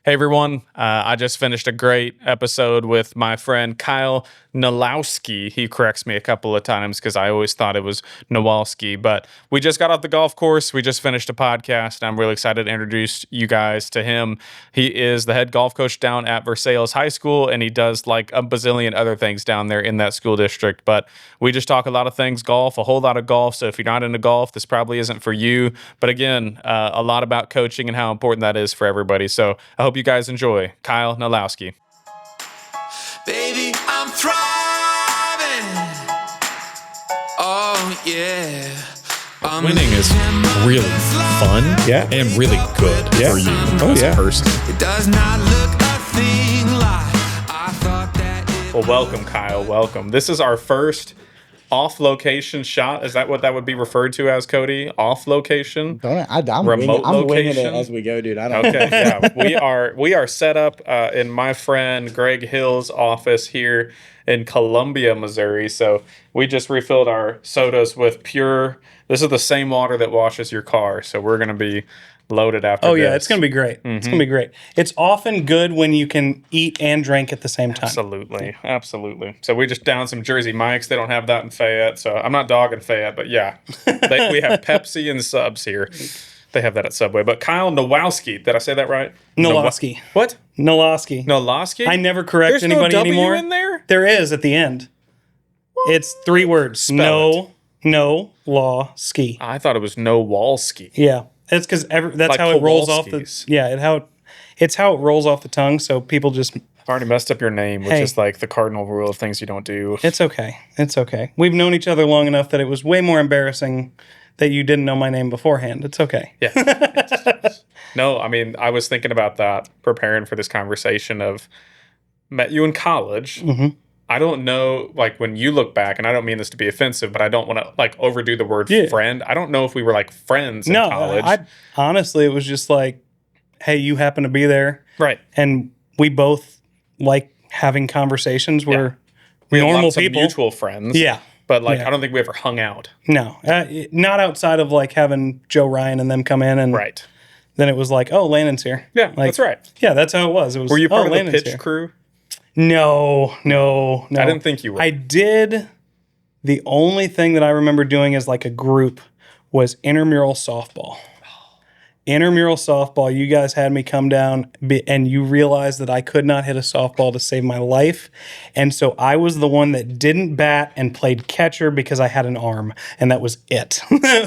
Hey everyone, I just finished a great episode with my friend Kyle Nolawski. He corrects me a couple of times because I always thought it was Nolawski, but we just got off the golf course. We just finished a podcast, and I'm really excited to introduce you guys to him. He is the head golf coach down at Versailles High School, and he does like a bazillion other things down there in that school district, but we just talk a lot of things golf, a whole lot of golf, so if you're not into golf, this probably isn't for you, but again, a lot about coaching and how important that is for everybody, so I hope you guys enjoy. Kyle Nolawski. Baby, I'm thriving. Oh, yeah. Winning is really fun and really good for you as a person. It does not look a thing like I thought that it Well, welcome, Kyle. Welcome. This is our first off-location shot. Is that what that would be referred to as, Cody? Off-location? I'm Remote winging it location? as we go, dude. I don't Okay, yeah. We are set up in my friend Greg Hill's office here in Columbia, Missouri. So we just refilled our sodas with pure. This is the same water that washes your car. So we're going to be loaded after Oh, this. yeah, it's going to be great. It's going to be great. It's often good when you can eat and drink at the same time. Absolutely. So we just downed some Jersey Mikes. They don't have that in Fayette. So I'm not dogging Fayette, but yeah. We have Pepsi and subs here. They have that at Subway. But Kyle Nolawski, did I say that right? Nolawski. What? Nolawski. Nolawski? I never correct There's anybody no W anymore. in there? There is at the end. It's 3 words. Spell No, law, ski. I thought it was Nowalski. Yeah. It's because that's Like how it rolls off the. Kowalski's. Yeah, it's how it rolls off the tongue. So people just. I already messed up your name, which Hey. is like the cardinal rule of things you don't do. It's okay. It's okay. We've known each other long enough that it was way more embarrassing that you didn't know my name beforehand. It's okay. Yeah. No, I mean, I was thinking about that, preparing for this conversation of met you in college. Mm-hmm. I don't know, like when you look back, and I don't mean this to be offensive, but I don't want to like overdo the word Yeah. friend. I don't know if we were like friends in college. Honestly, it was just like, hey, you happen to be there. Right. And we both like having conversations where We had normal lots people. of mutual friends. Yeah. But like, Yeah. I don't think we ever hung out. No, not outside of like having Joe Ryan and them come in and Right. then it was like, oh, Landon's here. Yeah, Like, that's right. Yeah, that's how it was. It was. Were you part of the Landon's pitch here. crew? No. I didn't think you were. I did. The only thing that I remember doing as like a group was intramural softball. Intramural softball, you guys had me come down and you realized that I could not hit a softball to save my life. And so I was the one that didn't bat and played catcher because I had an arm. And that was it.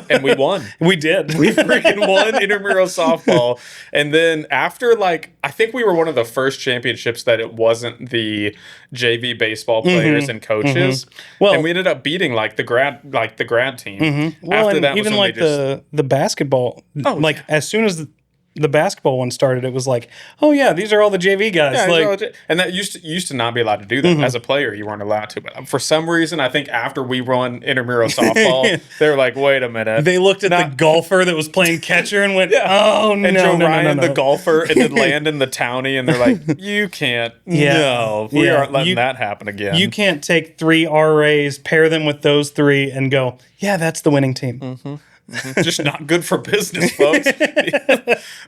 And we won. We did. We freaking won intramural softball. And then after, like, I think we were one of the first championships that it wasn't the JV baseball players and coaches. Well- and we ended up beating like the grad team. Well, After and that was even when like they just, the basketball, like yeah. as soon as the basketball one started, it was like, oh yeah, these are all the JV guys. yeah, like, and that used to not be allowed to do that as a player. You weren't allowed to, but for some reason, I think after we won intramural softball, they were like, "Wait a minute." they looked at the golfer that was playing catcher and went, oh no, and Joe no, Ryan, no, no. the golfer, and then Landon, the townie, and they're like, "You can't. Yeah. No, we Yeah. aren't letting You- that happen again." You can't take 3 RAs, pair them with those 3, and go, yeah, that's the winning team. Just not good for business, folks.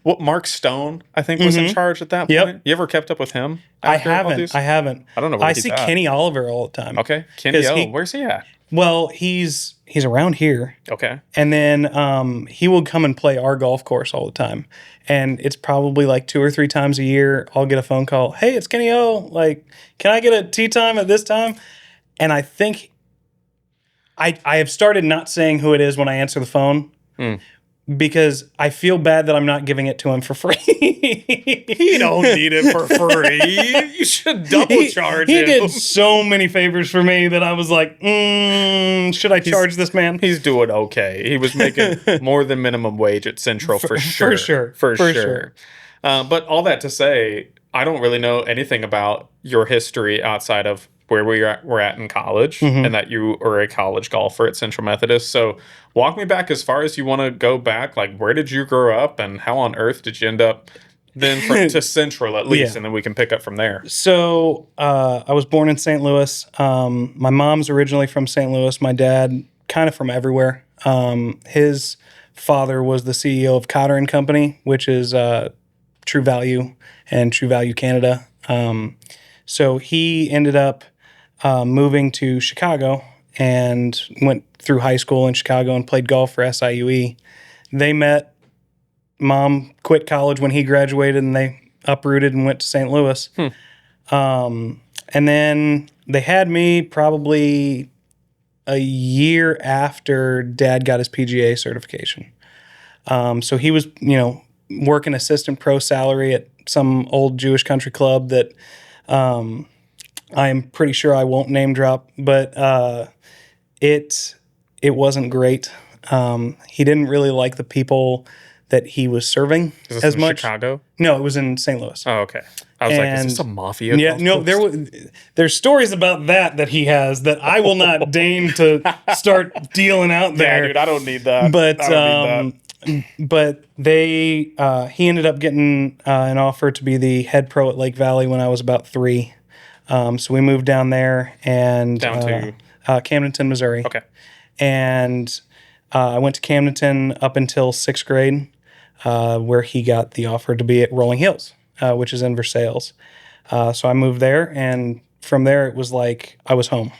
What Mark Stone, I think, was in charge at that Yep. point. You ever kept up with him? I after all haven't. these? I haven't. I don't know where I he's see at. Kenny Oliver all the time. Okay, Kenny 'Cause O. he- Where's he at? Well, he's around here. Okay, And then he will come and play our golf course all the time. And it's probably like 2 or 3 times a year, I'll get a phone call. Hey, it's Kenny O. Like, can I get a tee time at this time? And I think I have started not saying who it is when I answer the phone because I feel bad that I'm not giving it to him for free. he don't need it for free. You should double charge He him. did so many favors for me that I was like, should I charge this man? He's doing okay. He was making more than minimum wage at Central for sure. For sure. But all that to say, I don't really know anything about your history outside of where we're at in college and that you are a college golfer at Central Methodist. So walk me back as far as you want to go back. Like, where did you grow up and how on earth did you end up then to Central at least? Yeah. And then we can pick up from there. So I was born in St. Louis. My mom's originally from St. Louis. My dad kind of from everywhere. His father was the CEO of Cotter and Company, which is True Value and True Value Canada. So he ended up moving to Chicago and went through high school in Chicago and played golf for SIUE. They met. Mom quit college when he graduated, and they uprooted and went to St. Louis. And then they had me probably a year after Dad got his PGA certification. So he was, working assistant pro salary at some old Jewish country club that I'm pretty sure I won't name drop, but it wasn't great. He didn't really like the people that he was serving Is this as in much. Chicago? No, it was in St. Louis. Oh, okay. I was like, is this a And- mafia? Yeah, golf no, course? there's stories about that he has that I will not deign to start dealing out there. Yeah, dude, I don't need that. But I don't need that. but he ended up getting an offer to be the head pro at Lake Valley when I was about 3. So we moved down there and Down to? Camdenton, Missouri. Okay. And I went to Camdenton up until 6th grade, where he got the offer to be at Rolling Hills, which is in Versailles. So I moved there, and from there it was like I was home.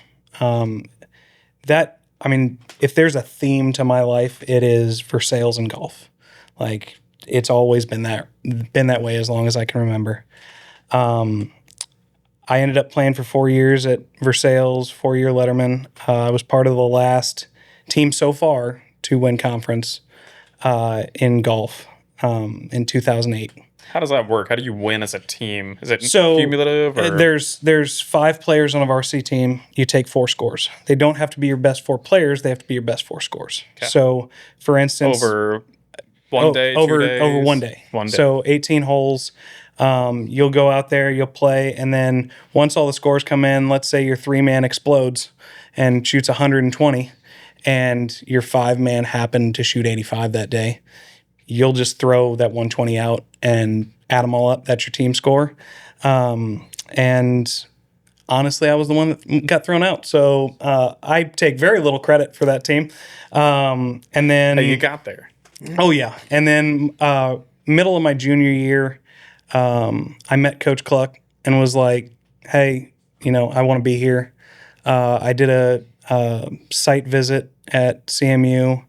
If there's a theme to my life, it is Versailles and golf. Like it's always been that way as long as I can remember. I ended up playing for 4 years at Versailles, 4-year letterman. I was part of the last team so far to win conference in golf in 2008. How does that work? How do you win as a team? Is it So cumulative? Or? there's 5 players on a varsity team. You take 4 scores. They don't have to be your best 4 players. They have to be your best 4 scores. So, for instance, over one day, 2 over days? over 1 day. 1 day. So 18 holes. You'll go out there, you'll play, and then once all the scores come in, let's say your 3-man explodes and shoots 120, and your 5-man happened to shoot 85 that day. You'll just throw that 120 out and add them all up. That's your team score. And honestly, I was the one that got thrown out. So I take very little credit for that team. And then Hey, you got there. Oh yeah, and then middle of my junior year, I met Coach Cluck and was like, "Hey, I want to be here." I did a site visit at CMU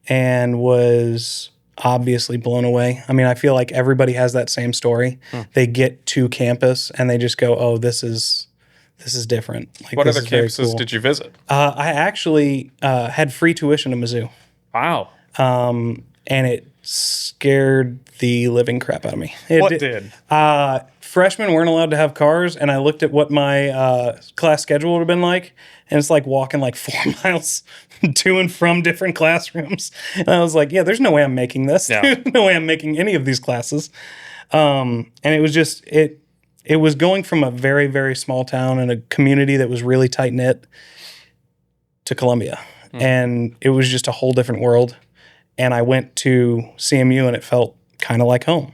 and was obviously blown away. I mean, I feel like everybody has that same story. They get to campus and they just go, "Oh, this is different." Like, What this other is very campuses cool. did you visit? I actually had free tuition to Mizzou. Wow. And it scared the living crap out of me. What did? Freshmen weren't allowed to have cars, and I looked at what my class schedule would have been like, and it's like walking like 4 miles to and from different classrooms. And I was like, yeah, there's no way I'm making this. Yeah. There's no way I'm making any of these classes. And it was just, it was going from a very, very small town and a community that was really tight-knit to Columbia. And it was just a whole different world. And I went to CMU and it felt kind of like home.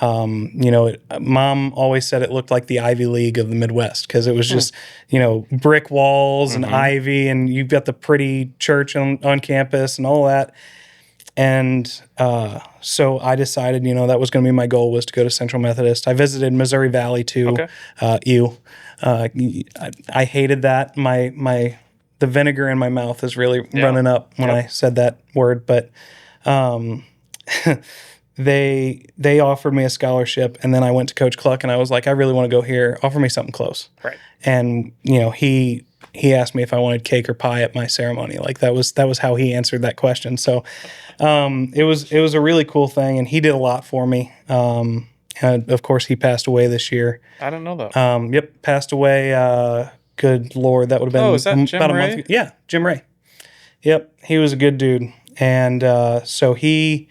Mom always said it looked like the Ivy League of the Midwest because it was just, brick walls and ivy, and you've got the pretty church on campus and all that. And so I decided, that was going to be my goal, was to go to Central Methodist. I visited Missouri Valley too. Okay. I hated that. The vinegar in my mouth is really running up when I said that word, but they offered me a scholarship, and then I went to Coach Cluck and I was like, I really want to go here. Offer me something close. Right. And he asked me if I wanted cake or pie at my ceremony. Like that was how he answered that question. So it was a really cool thing, and he did a lot for me. And of course, he passed away this year. I didn't know that. Yep, passed away. Good Lord, that would have been is that Jim about a Ray? month ago. Yeah, Jim Ray. Yep, he was a good dude. And so he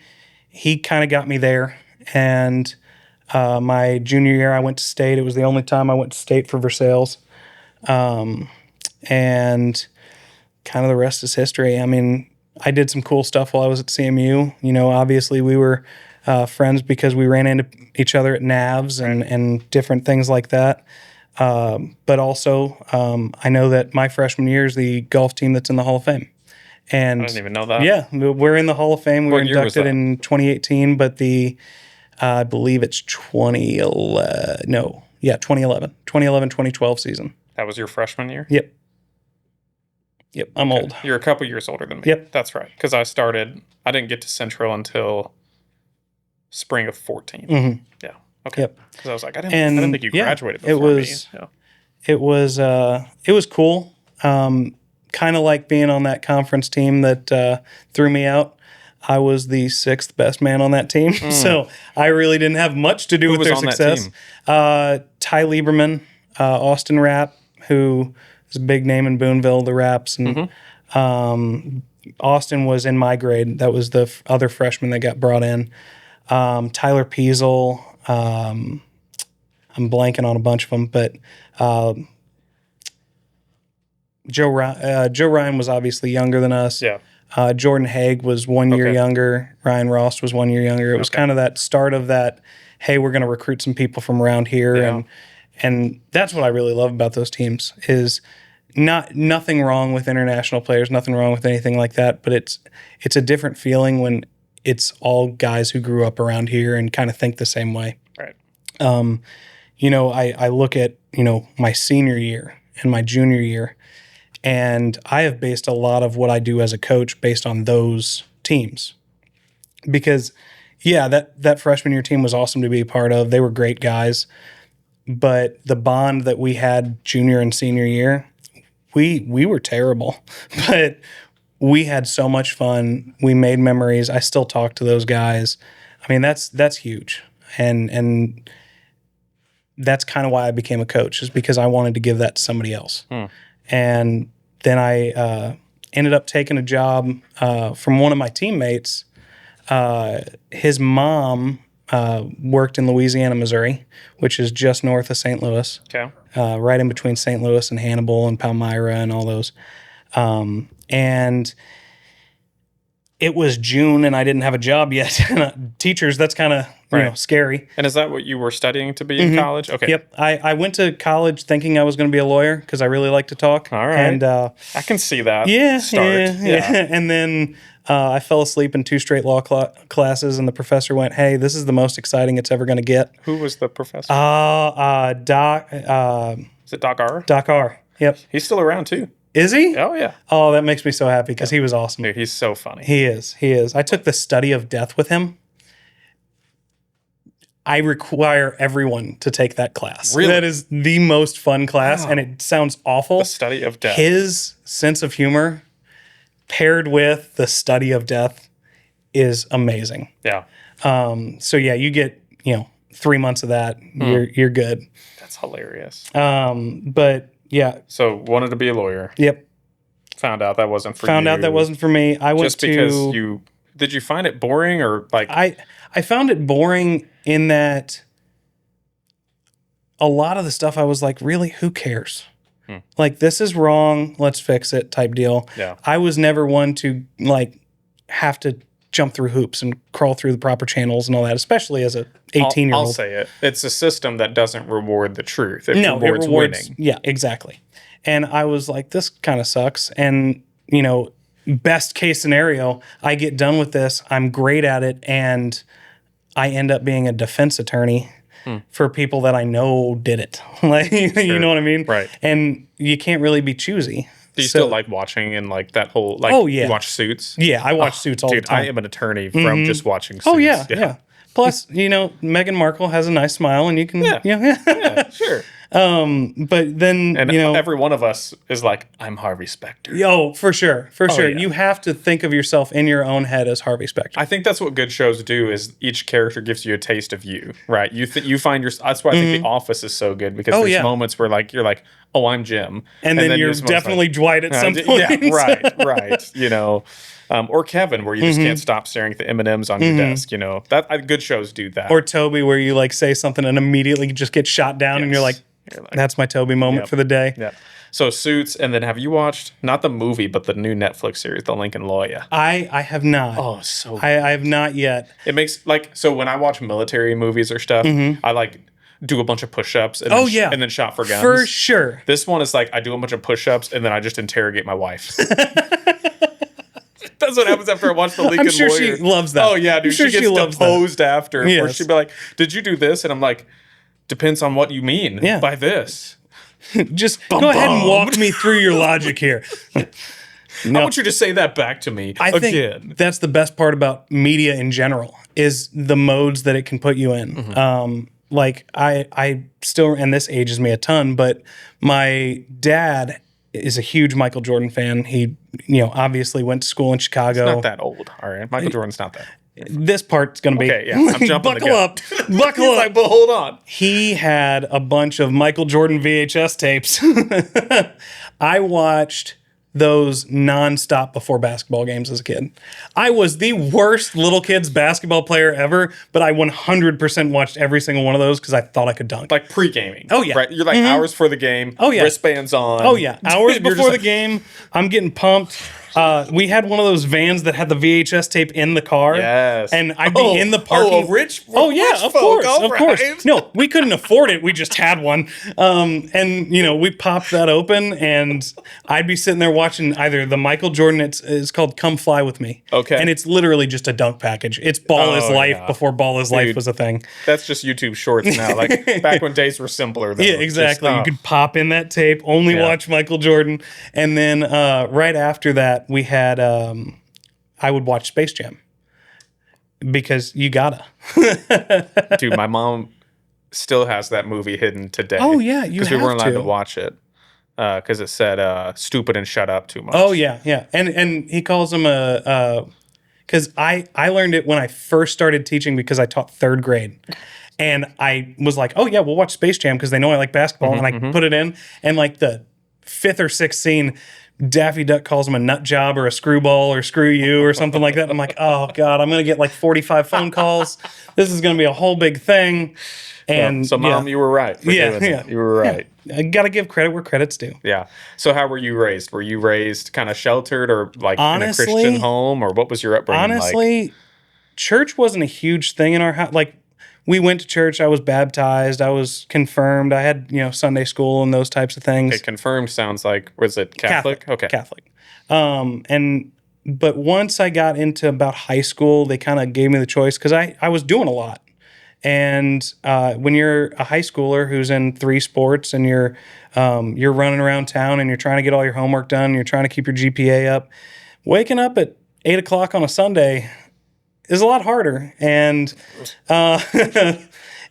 kind of got me there. And my junior year, I went to state. It was the only time I went to state for Versailles. And kind of the rest is history. I mean, I did some cool stuff while I was at CMU. Obviously we were friends because we ran into each other at NAVs and different things like that. But also, I know that my freshman year is the golf team that's in the Hall of Fame. And I didn't even know that. Yeah, we're in the Hall of Fame. We were What year was inducted that? in 2018, but the I believe it's 2011. No, yeah, 2011, 2012 season. That was your freshman year? Yep. Yep, I'm old. You're a couple years older than me. Yep. That's right. Because I didn't get to Central until spring of 14. Mm-hmm. Yeah. Okay. Yep. Because I was like, I didn't think you graduated before it was, me. Yeah. It was cool. Kind of like being on that conference team that threw me out. I was the 6th best man on that team, so I really didn't have much to do with was their on that success. team? Ty Lieberman, Austin Rapp, who is a big name in Boonville, the Raps, and Austin was in my grade. That was the other freshman that got brought in. Tyler Peasel. I'm blanking on a bunch of them, but Joe Ryan was obviously younger than us. Yeah. Jordan Haig was 1 year Okay. younger. Ryan Ross was 1 year younger. It was kind of that start of that, hey, we're going to recruit some people from around here. Yeah. And that's what I really love about those teams is nothing wrong with international players, nothing wrong with anything like that. But it's a different feeling when it's all guys who grew up around here and kind of think the same way. Right. I look at, my senior year and my junior year, and I have based a lot of what I do as a coach based on those teams. Because, yeah, that freshman year team was awesome to be a part of. They were great guys. But the bond that we had junior and senior year, we were terrible. But we had so much fun. We made memories. I still talk to those guys. I mean, that's huge. And that's kind of why I became a coach, is because I wanted to give that to somebody else. And then I ended up taking a job from one of my teammates. His mom worked in Louisiana, Missouri, which is just north of St. Louis, Okay. right in between St. Louis and Hannibal and Palmyra and all those. And it was June and I didn't have a job yet. Teachers, that's kind of scary. And is that what you were studying to be in college? Okay. Yep. I went to college thinking I was going to be a lawyer because I really like to talk. All right. And I can see that. yeah. Yeah. And then I fell asleep in 2 straight law classes, and the professor went, "Hey, this is the most exciting it's ever going to get." Who was the professor? Doc. Is it Doc R? Doc R. Yep. He's still around too. Is he? Oh yeah. Oh, that makes me so happy because he was awesome. Dude, he's so funny. He is. I took the study of death with him. I require everyone to take that class. Really? That is the most fun class, and it sounds awful. The study of death. His sense of humor paired with the study of death is amazing. Yeah. So yeah, you get 3 months of that, you're good. That's hilarious. But yeah, So wanted to be a lawyer. yep. Found out that wasn't for you. Found out that wasn't for me. I went just because did you find it boring or like I found it boring in that a lot of the stuff I was like, really, who cares? Like, this is wrong, let's fix it type deal. Yeah. I was never one to like have to jump through hoops and crawl through the proper channels and all that, especially as a 18-year-old. I'll say it. It's a system that doesn't reward the truth. It No, rewards it rewards winning. Yeah, exactly. And I was like, this kind of sucks. And best case scenario, I get done with this, I'm great at it, and I end up being a defense attorney for people that I know did it. Like, you know what I mean? Right. And you can't really be choosy. Do you still like watching and like that whole like Oh, yeah. you watch Suits? Yeah, I watch Suits all Dude, the time. I am an attorney from just watching Suits. Oh, yeah. Plus, Meghan Markle has a nice smile, and you can, Yeah, sure. But then, And every one of us is like, I'm Harvey Specter. for sure. yeah. You have to think of yourself in your own head as Harvey Specter. I think that's what good shows do is each character gives you a taste of you, right? You find your. That's why I think The Office is so good because there's yeah. moments where like you're like, oh, I'm Jim, and then you're just moments definitely Dwight at some point. Yeah, right. Or Kevin, where you just can't stop staring at the M&Ms on your desk. Good shows do that. Or Toby, where you like say something and immediately just get shot down, and you're like, that's my Toby moment Yep. for the day. yeah. So Suits, and then have you watched not the movie but the new Netflix series, The Lincoln Lawyer? I have not. Oh, so I have not yet. it makes so when I watch military movies or stuff, I like do a bunch of push-ups and and then shot for guns. For sure. This one is like I do a bunch of push-ups and then I just interrogate my wife. That's what happens after I watch the Lincoln I'm sure Lawyer. she loves that. Oh yeah, dude. I'm sure she gets she loves that. deposed after. Where Yes. she'd be like, "Did you do this?" And I'm like, "Depends on what you mean by this." Just go ahead and walk me through your logic here. I want you to say that back to me I again. think that's the best part about media in general is the modes that it can put you in. Like I still, and this ages me a ton, but my dad is a huge Michael Jordan fan. He, obviously went to school in Chicago. Not that old. All right. Michael Jordan's not that. This part's going to be, Okay, yeah. I'm jumping the buckle gun. up, buckle He's up. like, but hold on. He had a bunch of Michael Jordan VHS tapes. I watched those nonstop before basketball games as a kid. I was the worst little kid's basketball player ever, but I 100% watched every single one of those because I thought I could dunk. Like pre-gaming. Oh, yeah. Right? You're like hours for the game. Oh, yeah. Wristbands on. Oh yeah, hours You're just before the like, game, I'm getting pumped. We had one of those vans that had the VHS tape in the car. Yes. And I'd be in the parking. rich Oh yeah, rich of folk, course, all of course. right. No, we couldn't afford it. We just had one. And we popped that open, and I'd be sitting there watching either the Michael Jordan. It's called "Come Fly with Me." Okay. And it's literally just a dunk package. It's Ball is Life yeah. before Ball is Life Dude. was a thing. That's just YouTube Shorts now. Like back when days were simpler. Though. Yeah, exactly. You could pop in that tape, only watch Michael Jordan, and then right after that, we had I would watch Space Jam because you gotta. Dude, my mom still has that movie hidden today. Oh, yeah, you because we weren't have allowed to. to watch it because it said "stupid" and "shut up" too much. Oh yeah, and he calls him because I learned it when I first started teaching because I taught third grade. And I was like, oh yeah, we'll watch Space Jam because they know I like basketball, and I put it in, and like the fifth or sixth scene, Daffy Duck calls him a nut job or a screwball or screw you or something like that. I'm like, oh God, I'm gonna get like 45 phone calls. This is gonna be a whole big thing. And So, Mom, you were right. for doing that. You were right. I gotta give credit where credit's due. Yeah. So, how were you raised? Were you raised kind of sheltered, or like Honestly- in a Christian home, or what was your upbringing like? Honestly, church wasn't a huge thing in our house. Like, we went to church. I was baptized. I was confirmed. I had, Sunday school and those types of things. Okay, confirmed sounds like, was it Catholic? Okay. Catholic. But once I got into about high school, they kind of gave me the choice because I was doing a lot. And when you're a high schooler who's in 3 sports and you're running around town and you're trying to get all your homework done, and you're trying to keep your GPA up, waking up at 8 o'clock on a Sunday is a lot harder. And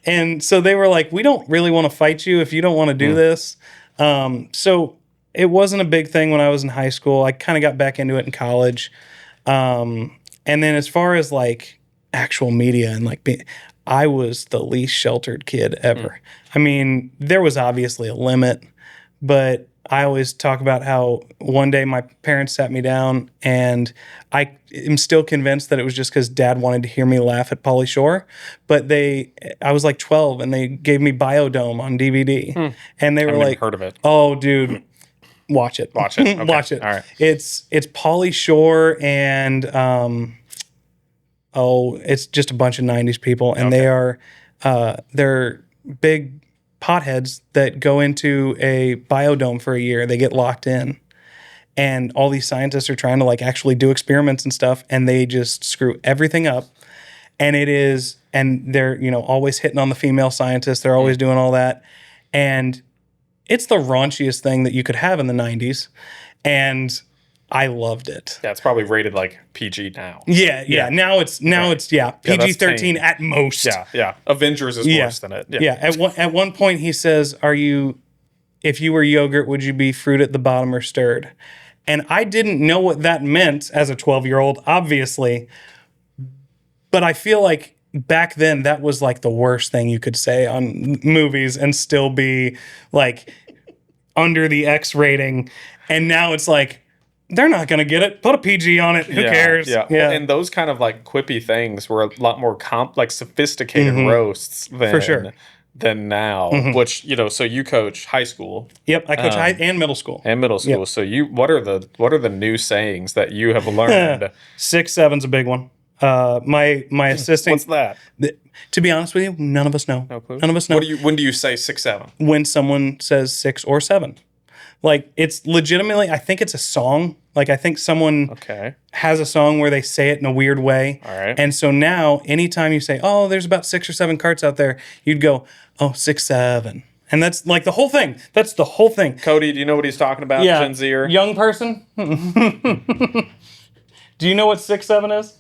and so they were like, we don't really want to fight you if you don't want to do this. So it wasn't a big thing when I was in high school. I kind of got back into it in college. And then as far as like actual media and like I was the least sheltered kid ever. I mean, there was obviously a limit, but I always talk about how one day my parents sat me down, and I am still convinced that it was just because Dad wanted to hear me laugh at Pauly Shore. But I was like 12, and they gave me Biodome on DVD, and they were I've like, never heard of it. "Oh, dude, watch it, Watch it. Okay. watch it." All right. It's Pauly Shore and it's just a bunch of '90s people, and they are they're big potheads that go into a biodome for a year. They get locked in, and all these scientists are trying to like actually do experiments and stuff, and they just screw everything up. And they're always hitting on the female scientists. They're always doing all that, and it's the raunchiest thing that you could have in the '90s, and I loved it. Yeah, it's probably rated like PG now. Yeah. Now it's PG-13 tame. at most. Yeah. Avengers is worse than it. Yeah. At one point he says, if you were yogurt, would you be fruit at the bottom or stirred? And I didn't know what that meant as a 12-year-old, obviously. But I feel like back then that was like the worst thing you could say on movies and still be like under the X rating. And now it's like, they're not going to get it. Put a PG on it. Who cares? Yeah. Well, and those kind of like quippy things were a lot more sophisticated roasts than, For sure. than now, which, so you coach high school. Yep. I coach high and middle school. And middle school. Yep. So what are the new sayings that you have learned? 6'7's a big one. My assistant. What's that? To be honest with you, none of us know. No clue. None of us know. When do you say 6'7"? When someone says 6 or 7. Like, it's legitimately, I think it's a song. Like, I think someone has a song where they say it in a weird way. All right. And so now, anytime you say, oh, there's about 6 or 7 carts out there, you'd go, oh, 6, 7. And that's like the whole thing. That's the whole thing. Cody, do you know what he's talking about? Yeah. Gen Zer? Young person? Do you know what 6, 7 is?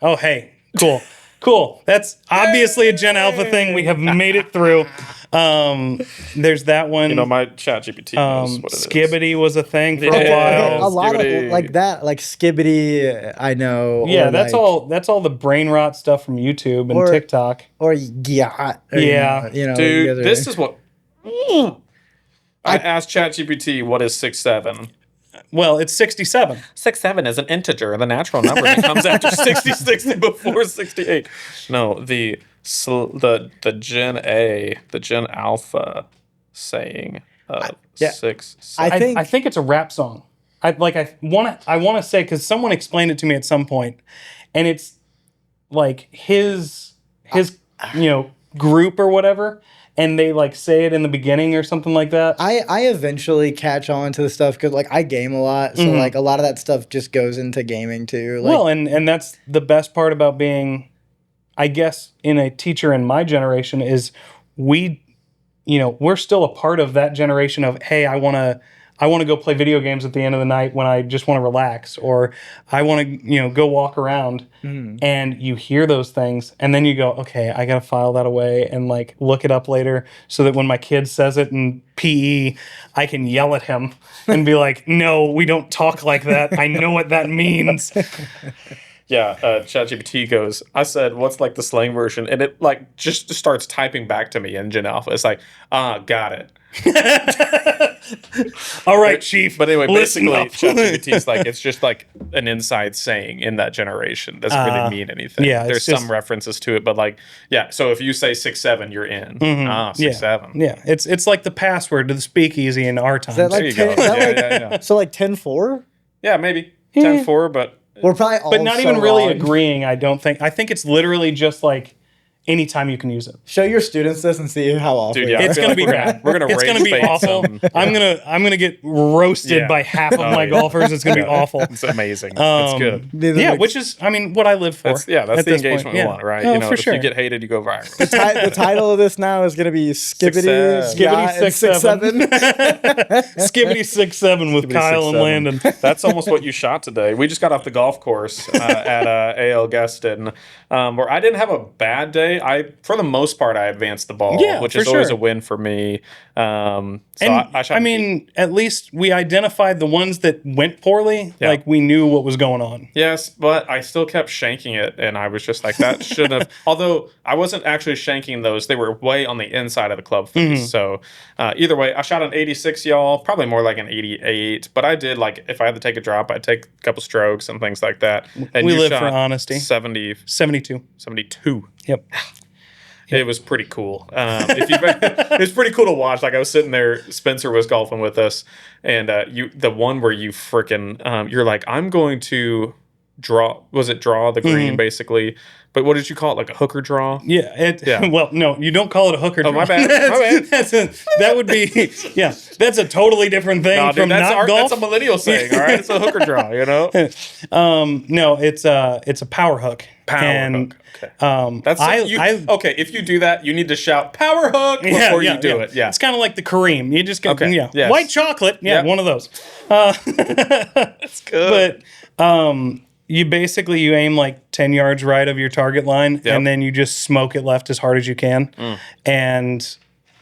Oh, hey. Cool. Cool. That's obviously a Gen Alpha thing. We have made it through. There's that one. You know, my chat GPT knows what it is. Skibbity was a thing for a Yeah. while. A lot Skibbity. of like that, like Skibbity, I know. Yeah, or that's like, that's all the brain rot stuff from YouTube and Or- TikTok. Or yeah, Yeah. you know, Dude, you guys are- this is what... I asked ChatGPT, what is 6, 7? Well, it's 67. 6, 7 is an integer, the natural number that comes after 66 and before 68. No, the Gen A, the Gen Alpha saying yeah. 6. I think I think it's a rap song. I want to say, because someone explained it to me at some point, and it's like his group or whatever, and they like say it in the beginning or something like that. I eventually catch on to the stuff because like I game a lot, so like a lot of that stuff just goes into gaming too. Like, Well, and that's the best part about being, I guess, in a teacher in my generation is we're still a part of that generation of, hey, I want to go play video games at the end of the night when I just want to relax, or I want to, go walk around. And you hear those things, and then you go, okay, I got to file that away and like look it up later so that when my kid says it in PE, I can yell at him and be like, no, we don't talk like that. I know what that means. Yeah, ChatGPT goes, I said, what's like the slang version? And it like just starts typing back to me in Gen Alpha. It's like, got it. All right, Chief. But anyway, listen basically, up. ChatGPT is like, it's just like an inside saying in that generation. Doesn't really mean anything. yeah, it's There's just- some references to it, but like, yeah. So if you say 6, 7, you're in. 6, Yeah. 7. Yeah, it's like the password to the speakeasy in our times. that There like you go. 10, is that Yeah, like, yeah. so like 10-4? Yeah, maybe 10-4, but We're probably all but not so even really wrong. agreeing, I don't think. I think it's literally just like anytime you can use it. Show your students this and see how awful. dude, you yeah, are. It's gonna be bad. We're gonna It's gonna rage be bait awful. some- I'm gonna get roasted Yeah. by half of my yeah. golfers. It's gonna be awful. It's amazing. It's good. Yeah, which is, I mean, what I live for. That's the at this engagement point. we Yeah. want, right? Oh, for if sure. you get hated, you go viral. The title of this now is going to be Skibbity, Skibbity Skibbity Skibbity 6-7. Skibbity 6-7 with Kyle and 6-7. Landon. That's almost what you shot today. We just got off the golf course at AL Gaston, where I didn't have a bad day. For the most part, I advanced the ball, Yeah, which for is always sure. a win for me. So And I shot. I mean, at least we identified the ones that went poorly. Yeah. Like we knew what was going on. yes, but I still kept shanking it, and I was just like, that shouldn't have. Although I wasn't actually shanking those; they were way on the inside of the club face. So either way, I shot an 86, y'all. Probably more like an 88, but I did like if I had to take a drop, I'd take a couple strokes and things like that. And We you live for shot honesty. 72. 72. Yep. It was pretty cool. It was pretty cool to watch. Like I was sitting there, Spencer was golfing with us, and the one where you freaking you're like, I'm going to draw. Was it draw the green basically? But what did you call it? Like a hooker draw? Yeah. Yeah. Well, no, you don't call it a hooker. Oh, my draw. bad. My bad. That would be. Yeah, that's a totally different thing Nah, dude, from not golf. that's a millennial saying. All right, it's a hooker draw. You know, No, it's a power hook. And, hook. Okay. That's okay. If you do that, you need to shout power hook before you do it. Yeah. It's kind of like the Kareem. You just go, Okay, yeah, yes. white chocolate. Yeah, Yep. one of those. That's good. But you aim like 10 yards right of your target line, and then you just smoke it left as hard as you can. And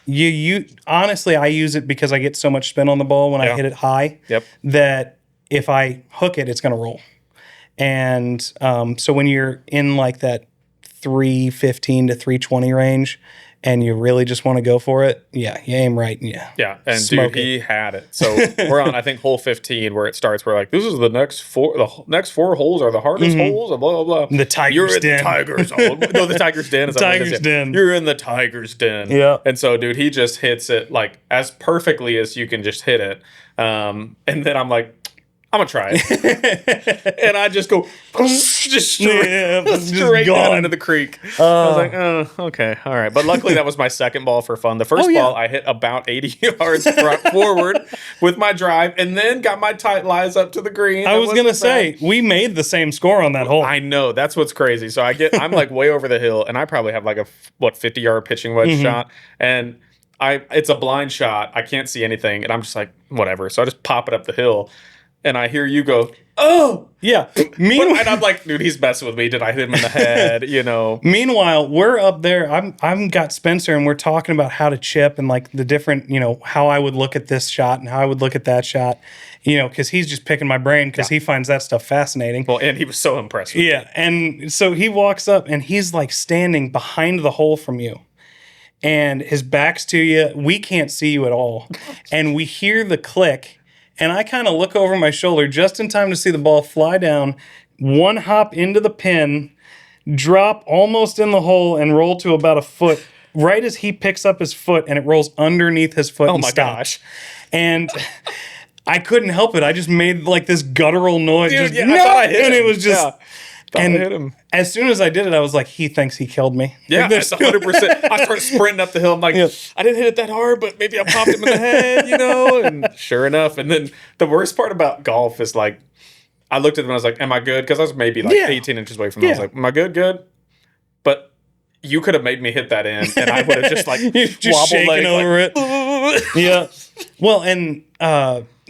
you honestly, I use it because I get so much spin on the ball when I hit it high that if I hook it, it's going to roll. And so when you're in like that 315 to 320 range and you really just want to go for it, you aim right. Yeah, and Smoke dude, he had it. So we're on, I think, hole 15 where it starts. We're like, this is the next four. The next four holes are the hardest holes. And blah blah blah. The Tiger's You're in Den. the Tiger's. No, the Tiger's Den is Tiger's Den. You're in the Tiger's Den. Yeah. And so, dude, he just hits it like as perfectly as you can just hit it. And then I'm like, I'm gonna try it. And I just go just straight down into the creek. I was like, oh, okay, all right. But luckily that was my second ball for fun. The first ball I hit about 80 yards forward with my drive, and then got my tight lies up to the green. I was gonna say we made the same score on that hole. I know, that's what's crazy. So I'm like way over the hill, and I probably have like a 50-yard pitching wedge shot, and it's a blind shot. I can't see anything, and I'm just like, whatever. So I just pop it up the hill. And I hear you go, oh! Yeah. And I'm like, dude, he's messing with me. Did I hit him in the head? Meanwhile, we're up there. I'm got Spencer, and we're talking about how to chip and like the different, how I would look at this shot and how I would look at that shot, because he's just picking my brain because he finds that stuff fascinating. Well, and he was so impressed with me. And so he walks up, and he's like standing behind the hole from you. And his back's to you. We can't see you at all. And we hear the click. And I kind of look over my shoulder just in time to see the ball fly down, one hop into the pin, drop almost in the hole, and roll to about a foot. Right as he picks up his foot, and it rolls underneath his foot. Oh my gosh! And I couldn't help it. I just made like this guttural noise. Dude, just, I thought I hit him. It was just. Yeah. And I hit him. As soon as I did it, I was like, he thinks he killed me. Yeah, that's 100%. I started sprinting up the hill. I'm like, I didn't hit it that hard, but maybe I popped him in the head, And sure enough. And then the worst part about golf is like, I looked at him and I was like, am I good? Because I was maybe like 18 inches away from him. I was like, am I good? Good. But you could have made me hit that in, and I would have just like just shaking over it. Yeah. Well, and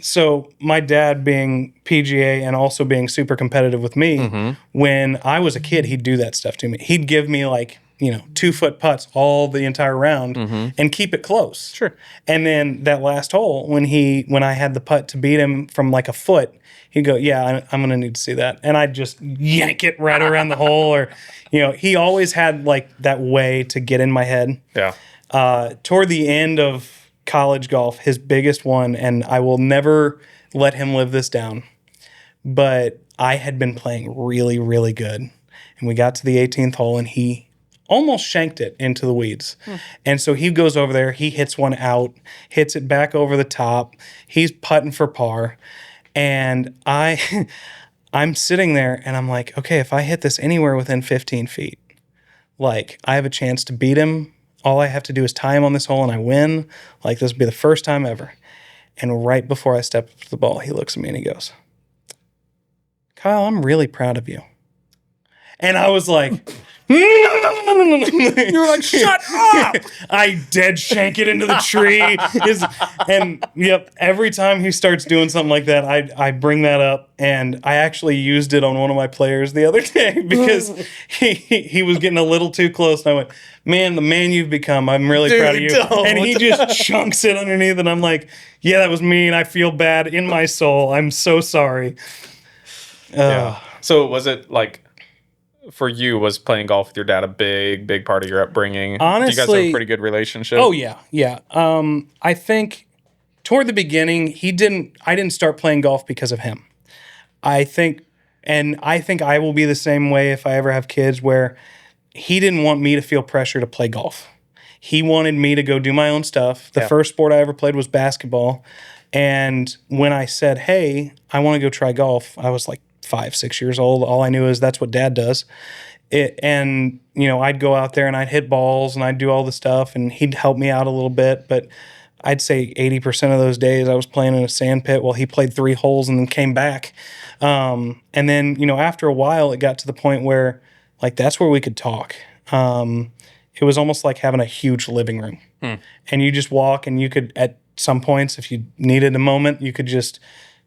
so my dad being PGA and also being super competitive with me, when I was a kid, he'd do that stuff to me. He'd give me like, 2-foot putts all the entire round and keep it close. Sure. And then that last hole, when I had the putt to beat him from like a foot, he'd go, yeah, I'm going to need to see that. And I'd just yank it right around the hole. Or, he always had like that way to get in my head. Yeah. Toward the end of college golf, his biggest one, and I will never let him live this down, but I had been playing really, really good. And we got to the 18th hole, and he almost shanked it into the weeds. And so he goes over there, he hits one out, hits it back over the top. He's putting for par. And I'm sitting there, and I'm like, okay, if I hit this anywhere within 15 feet, like I have a chance to beat him. All I have to do is tie him on this hole and I win. Like, this will be the first time ever. And right before I step up to the ball, he looks at me and he goes, Kyle, I'm really proud of you. And I was like, You're like, shut up! I dead shank it into the tree. Every time he starts doing something like that, I bring that up, and I actually used it on one of my players the other day because he was getting a little too close, and I went, man, the man you've become, I'm really proud of you. Don't. And he just chunks it underneath, and I'm like, yeah, that was me, and I feel bad in my soul. I'm so sorry. Yeah. So was it like, for you, was playing golf with your dad a big part of your upbringing? Honestly, do you guys have a pretty good relationship? Oh yeah. I think toward the beginning, I didn't start playing golf because of him. I think I will be the same way if I ever have kids, where he didn't want me to feel pressure to play golf. He wanted me to go do my own stuff. The first sport I ever played was basketball. And when I said, hey, I want to go try golf, I was like 5-6 years old. All I knew is that's what dad does. I'd go out there and I'd hit balls and I'd do all the stuff, and he'd help me out a little bit. But I'd say 80% of those days I was playing in a sand pit while he played 3 holes and then came back. And then, after a while, it got to the point where like that's where we could talk. It was almost like having a huge living room. And you just walk, and you could, at some points, if you needed a moment, you could just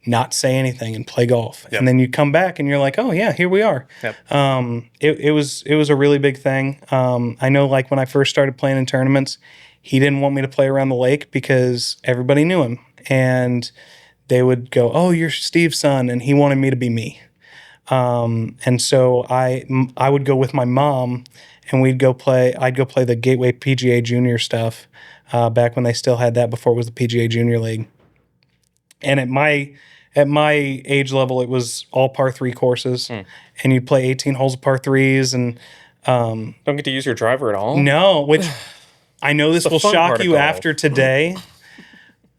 not say anything and play golf. And then you come back and you're like, oh yeah, here we are. It was a really big thing. I know, like, when I first started playing in tournaments, he didn't want me to play around the lake because everybody knew him, and they would go, oh, you're Steve's son, and he wanted me to be me. And so I would go with my mom, and I'd go play the Gateway PGA Junior stuff, back when they still had that, before it was the PGA Junior League. And at my age level, it was all par 3 courses, and you'd play 18 holes of par 3s, and don't get to use your driver at all. No, which I know this will shock you after today.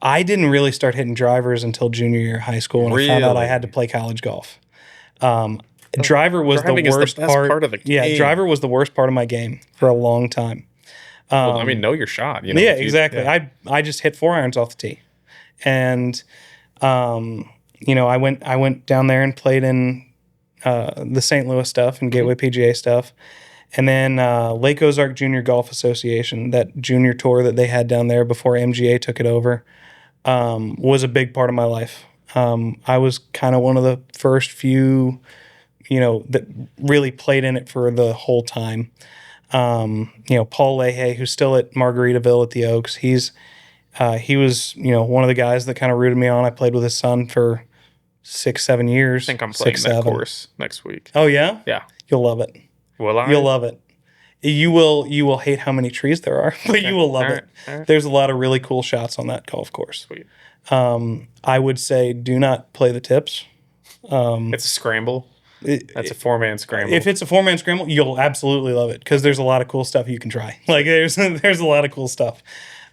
I didn't really start hitting drivers until junior year of high school when I found out I Really? had to play college golf. Driver was the Driving is the worst best part of the Yeah, game. driver was the worst part of my game for a long time. Well, I mean, know your shot. You know, Yeah, if you- exactly. yeah. I just hit 4 irons off the tee, and I went down there and played in the St. Louis stuff and Gateway PGA stuff, and then Lake Ozark Junior Golf Association, that junior tour that they had down there before MGA took it over, was a big part of my life. I was kind of one of the first few, that really played in it for the whole time. Paul Leahy, who's still at Margaritaville at the Oaks, he was, one of the guys that kind of rooted me on. I played with his son for 6-7 years. I think I'm playing 6, that 7. course next week. Oh yeah? Yeah. You'll love it. Will I? You'll love it. You will hate how many trees there are, but you will love All right. it. All right. There's a lot of really cool shots on that golf course. Sweet. I would say do not play the tips. It's a scramble. That's a 4-man scramble. If it's a 4-man scramble, you'll absolutely love it because there's a lot of cool stuff you can try. Like there's a lot of cool stuff.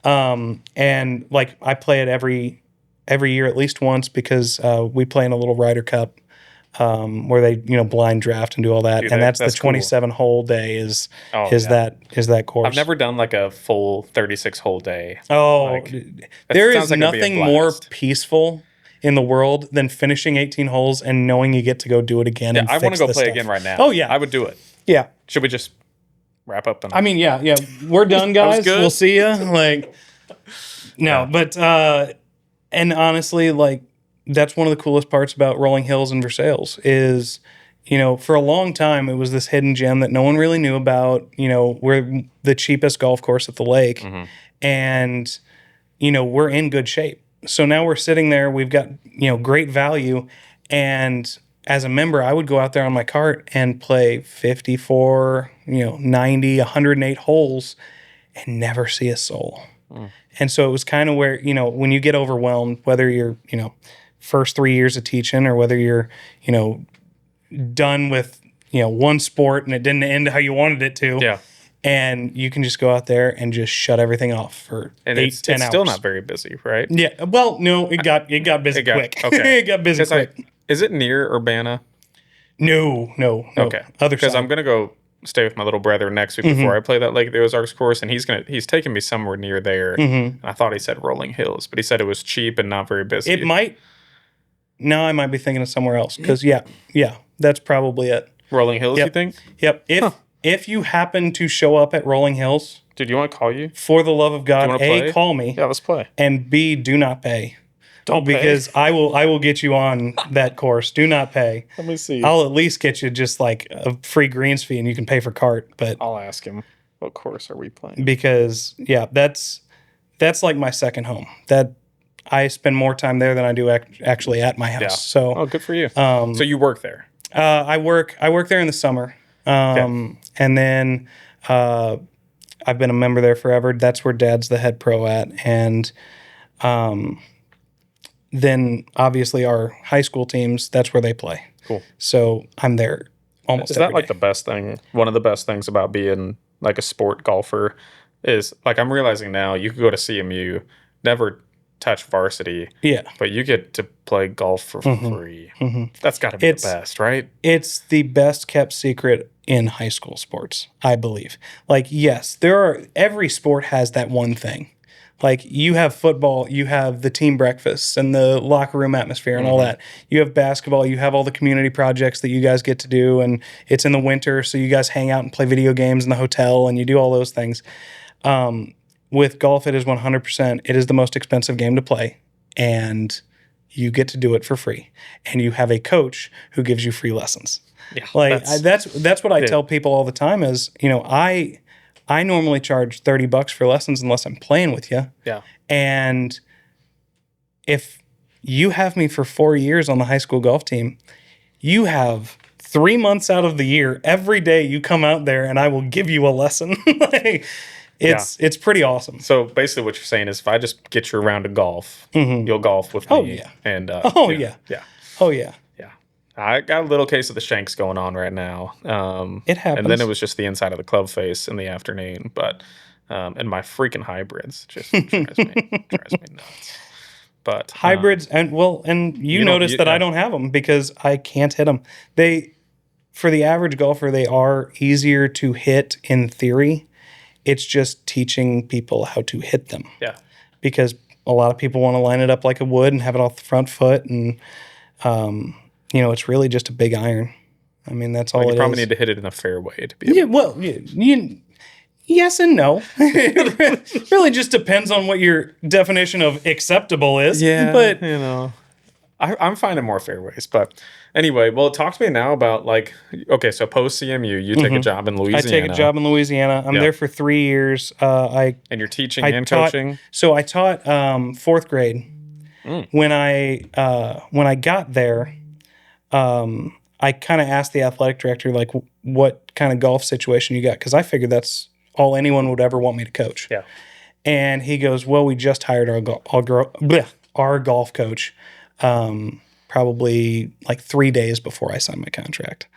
And like I play it every year at least once because we play in a little Ryder Cup where they blind draft and do all that. Dude, and that's the cool. 27 hole day is yeah. that course. I've never done like a full 36 hole day. Oh, Like, there sounds is like it'd be a nothing more blast. peaceful in the world than finishing 18 holes and knowing you get to go do it again. Yeah, and I want fix to go the play stuff. again right now. Oh yeah, I would do it. yeah. Should we just wrap up? I mean, yeah. We're done, guys. good. We'll see you. Like, no, but and honestly, like that's one of the coolest parts about Rolling Hills and Versailles is, for a long time it was this hidden gem that no one really knew about. We're the cheapest golf course at the lake, and we're in good shape. So now we're sitting there. We've got great value, and as a member, I would go out there on my cart and play 54, 90, 108 holes and never see a soul. And so it was kind of where, when you get overwhelmed, whether you're, first 3 years of teaching or whether you're, done with, one sport and it didn't end how you wanted it to. Yeah. And you can just go out there and just shut everything off for And 8, it's 10 hours. still not very busy, right? Yeah. Well, no, it got busy quick. Okay. It got busy 'Cause quick. is it near Urbana? No. Okay. Other Because side. I'm gonna go stay with my little brother next week before I play that Lake of the Ozarks course, and he's taking me somewhere near there. And I thought he said Rolling Hills, but he said it was cheap and not very busy. It might. No, I might be thinking of somewhere else. Because yeah, that's probably it. Rolling Hills, Yep. you think? Yep. If you happen to show up at Rolling Hills, Dude, you want to call you? for the love of God, wanna A, play? call me, Yeah, let's play. and B, do not pay. Don't pay. Because I will get you on that course. Do not pay. Let me see. I'll at least get you just like a free greens fee and you can pay for cart. But I'll ask him. What course are we playing? because that's like my second home. That I spend more time there than I do actually at my house. Yeah. So Oh, good for you. So you work there? I work there in the summer. And then I've been a member there forever. That's where Dad's the head pro at. And then obviously our high school teams, that's where they play. Cool. So I'm there almost Is that every like day. the best thing? One of the best things about being like a sport golfer is like I'm realizing now you could go to CMU, never touch varsity, Yeah. but you get to play golf for free. That's got to be the It's- best, right? It's the best kept secret in high school sports, I believe. Like, yes, every sport has that one thing. Like, you have football, you have the team breakfasts and the locker room atmosphere and all that. You have basketball, you have all the community projects that you guys get to do, and it's in the winter, so you guys hang out and play video games in the hotel, and you do all those things. With golf, it is 100%. It is the most expensive game to play, and you get to do it for free. And you have a coach who gives you free lessons. Yeah, Like that's what I tell people all the time is, I normally charge $30 for lessons unless I'm playing with you. yeah. And if you have me for 4 years on the high school golf team, you have 3 months out of the year, every day you come out there and I will give you a lesson. Like, it's pretty awesome. So basically, what you're saying is, if I just get you around to golf, you'll golf with me. Oh, yeah. And Oh, yeah. yeah. Oh yeah. Yeah. I got a little case of the shanks going on right now. It happens. And then it was just the inside of the club face in the afternoon. But and my freaking hybrids just drives me nuts. but Hybrids, and you don't- notice that yeah. I don't have them because I can't hit them. For the average golfer, they are easier to hit in theory. It's just teaching people how to hit them. Yeah. Because a lot of people want to line it up like a wood and have it off the front foot, and it's really just a big iron. I mean, that's all Like it you probably is. need to hit it in a fair way to be Yeah, well, yes and no. It really just depends on what your definition of acceptable is. But I'm finding more fairways. But anyway, well, talk to me now about okay, so post CMU, you take a job in I Louisiana. take a job in Louisiana. I'm Yeah. there for 3 years. And you're teaching and coaching? So I taught fourth grade. When I got there, I kind of asked the athletic director, like, what kind of golf situation you got? Because I figured that's all anyone would ever want me to coach. Yeah. And he goes, well, we just hired our golf coach probably like 3 days before I signed my contract.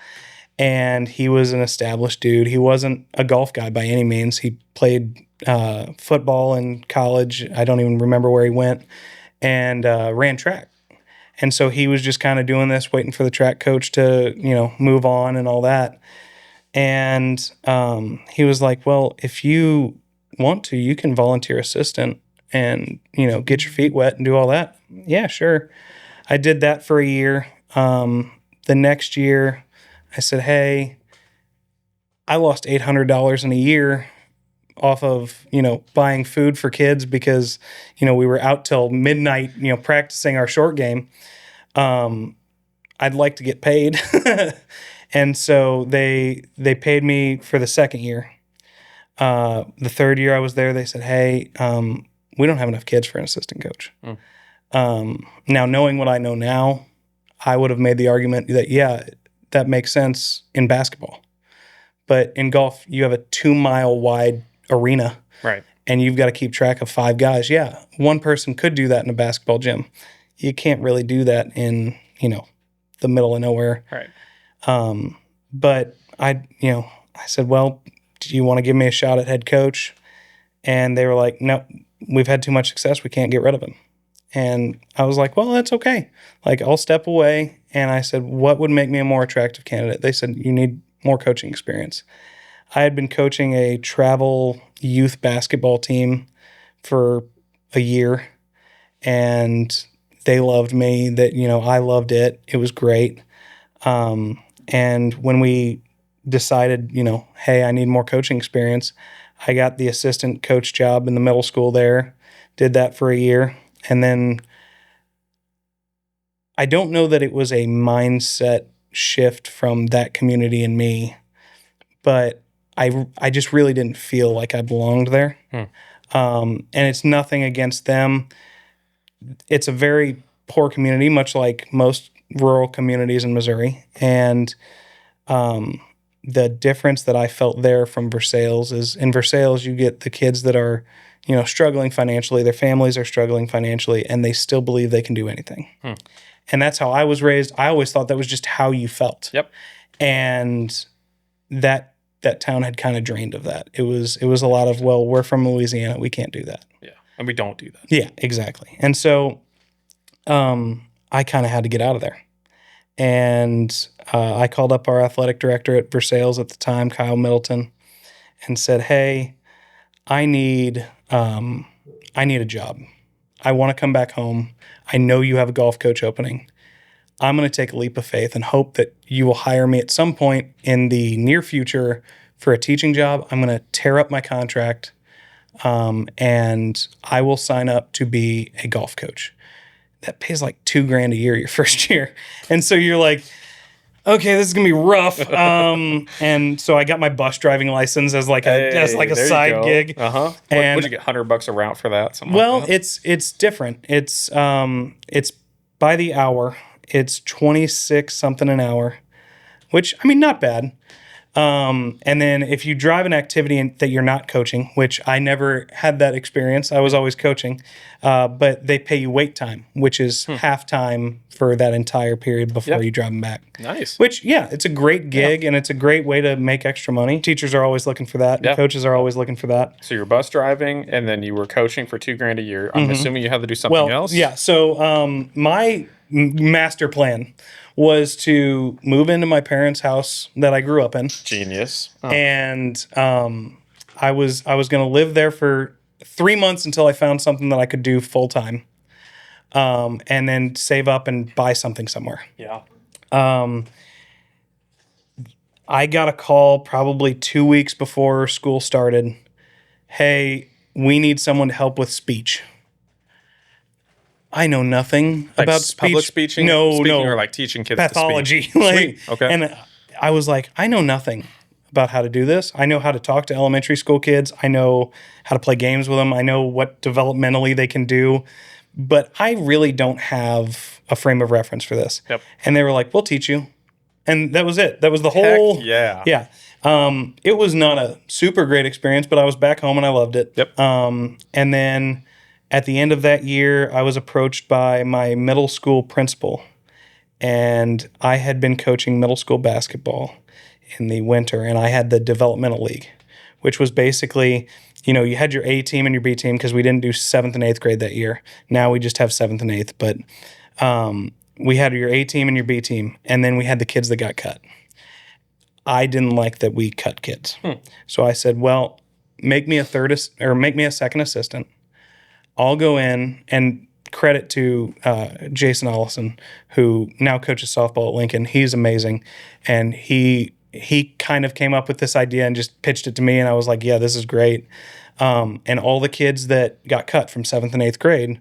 And he was an established dude. He wasn't a golf guy by any means. He played football in college. I don't even remember where he went, and ran track. And so he was just kind of doing this, waiting for the track coach to, move on and all that. And he was like, well, if you want to, you can volunteer assistant and, get your feet wet and do all that. Yeah, sure. I did that for a year. The next year, I said, hey, I lost $800 in a year off of, buying food for kids because, we were out till midnight, practicing our short game. I'd like to get paid. And so they paid me for the second year. The third year I was there, they said, hey, we don't have enough kids for an assistant coach. Now, knowing what I know now, I would have made the argument that, yeah, that makes sense in basketball. But in golf, you have a 2-mile wide arena. Right. And you've got to keep track of 5 guys. Yeah, one person could do that in a basketball gym. You can't really do that in, the middle of nowhere. Right. But I said, well, do you want to give me a shot at head coach? And they were like, no, we've had too much success. We can't get rid of him. And I was like, well, that's okay. Like, I'll step away. And I said, what would make me a more attractive candidate? They said, you need more coaching experience. I had been coaching a travel youth basketball team for a year, and they loved me. I loved it. It was great. And when we decided, hey, I need more coaching experience, I got the assistant coach job in the middle school there, did that for a year. And then I don't know that it was a mindset shift from that community and me, but I just really didn't feel like I belonged there. And it's nothing against them. It's a very poor community, much like most rural communities in Missouri. And the difference that I felt there from Versailles is in Versailles, you get the kids that are, struggling financially, their families are struggling financially, and they still believe they can do anything. And that's how I was raised. I always thought that was just how you felt. Yep. And that town had kind of drained of that. It was a lot of, well, we're from Louisiana, we can't do that. Yeah. And we don't do that. Yeah, exactly. And so I kind of had to get out of there. And I called up our athletic director at Versailles at the time, Kyle Middleton, and said, hey, I need a job. I want to come back home. I know you have a golf coach opening. I'm going to take a leap of faith and hope that you will hire me at some point in the near future for a teaching job. I'm going to tear up my contract, and I will sign up to be a golf coach. That pays like $2,000 a year your first year. And so you're like, okay, this is gonna be rough. And so I got my bus driving license as like a side gig. And would you get $100 a route for that? Well, it's different. It's by the hour. It's 26 something an hour, which, I mean, not bad. And then if you drive an activity that you're not coaching, which I never had that experience, I was always coaching, but they pay you wait time, which is half time for that entire period before you drive them back. Nice. Which, it's a great gig and it's a great way to make extra money. Teachers are always looking for that. And coaches are always looking for that. So you're bus driving and then you were coaching for $2,000 a year. I'm assuming you had to do something else? Yeah. So my master plan was to move into my parents' house that I grew up in. Genius. And I was going to live there for 3 months until I found something that I could do full time, and then save up and buy something somewhere. Yeah. I got a call probably 2 weeks before school started. Hey, we need someone to help with speech. I know nothing Like about speech. public speaking? No, Speaking or like teaching kids pathology. to speak? Like, Sweet. Okay. And I was like, I know nothing about how to do this. I know how to talk to elementary school kids. I know how to play games with them. I know what developmentally they can do. But I really don't have a frame of reference for this. Yep. And they were like, we'll teach you. And that was it. That was the whole. yeah. Yeah. It was not a super great experience, but I was back home and I loved it. Yep. And then at the end of that year, I was approached by my middle school principal, and I had been coaching middle school basketball in the winter, and I had the developmental league, which was basically, you had your A team and your B team because we didn't do 7th and 8th grade that year. Now we just have 7th and 8th, but we had your A team and your B team, and then we had the kids that got cut. I didn't like that we cut kids. So I said, well, make me a second assistant. I'll go in, and credit to Jason Allison, who now coaches softball at Lincoln. He's amazing. And he kind of came up with this idea and just pitched it to me. And I was like, yeah, this is great. And all the kids that got cut from 7th and 8th grade,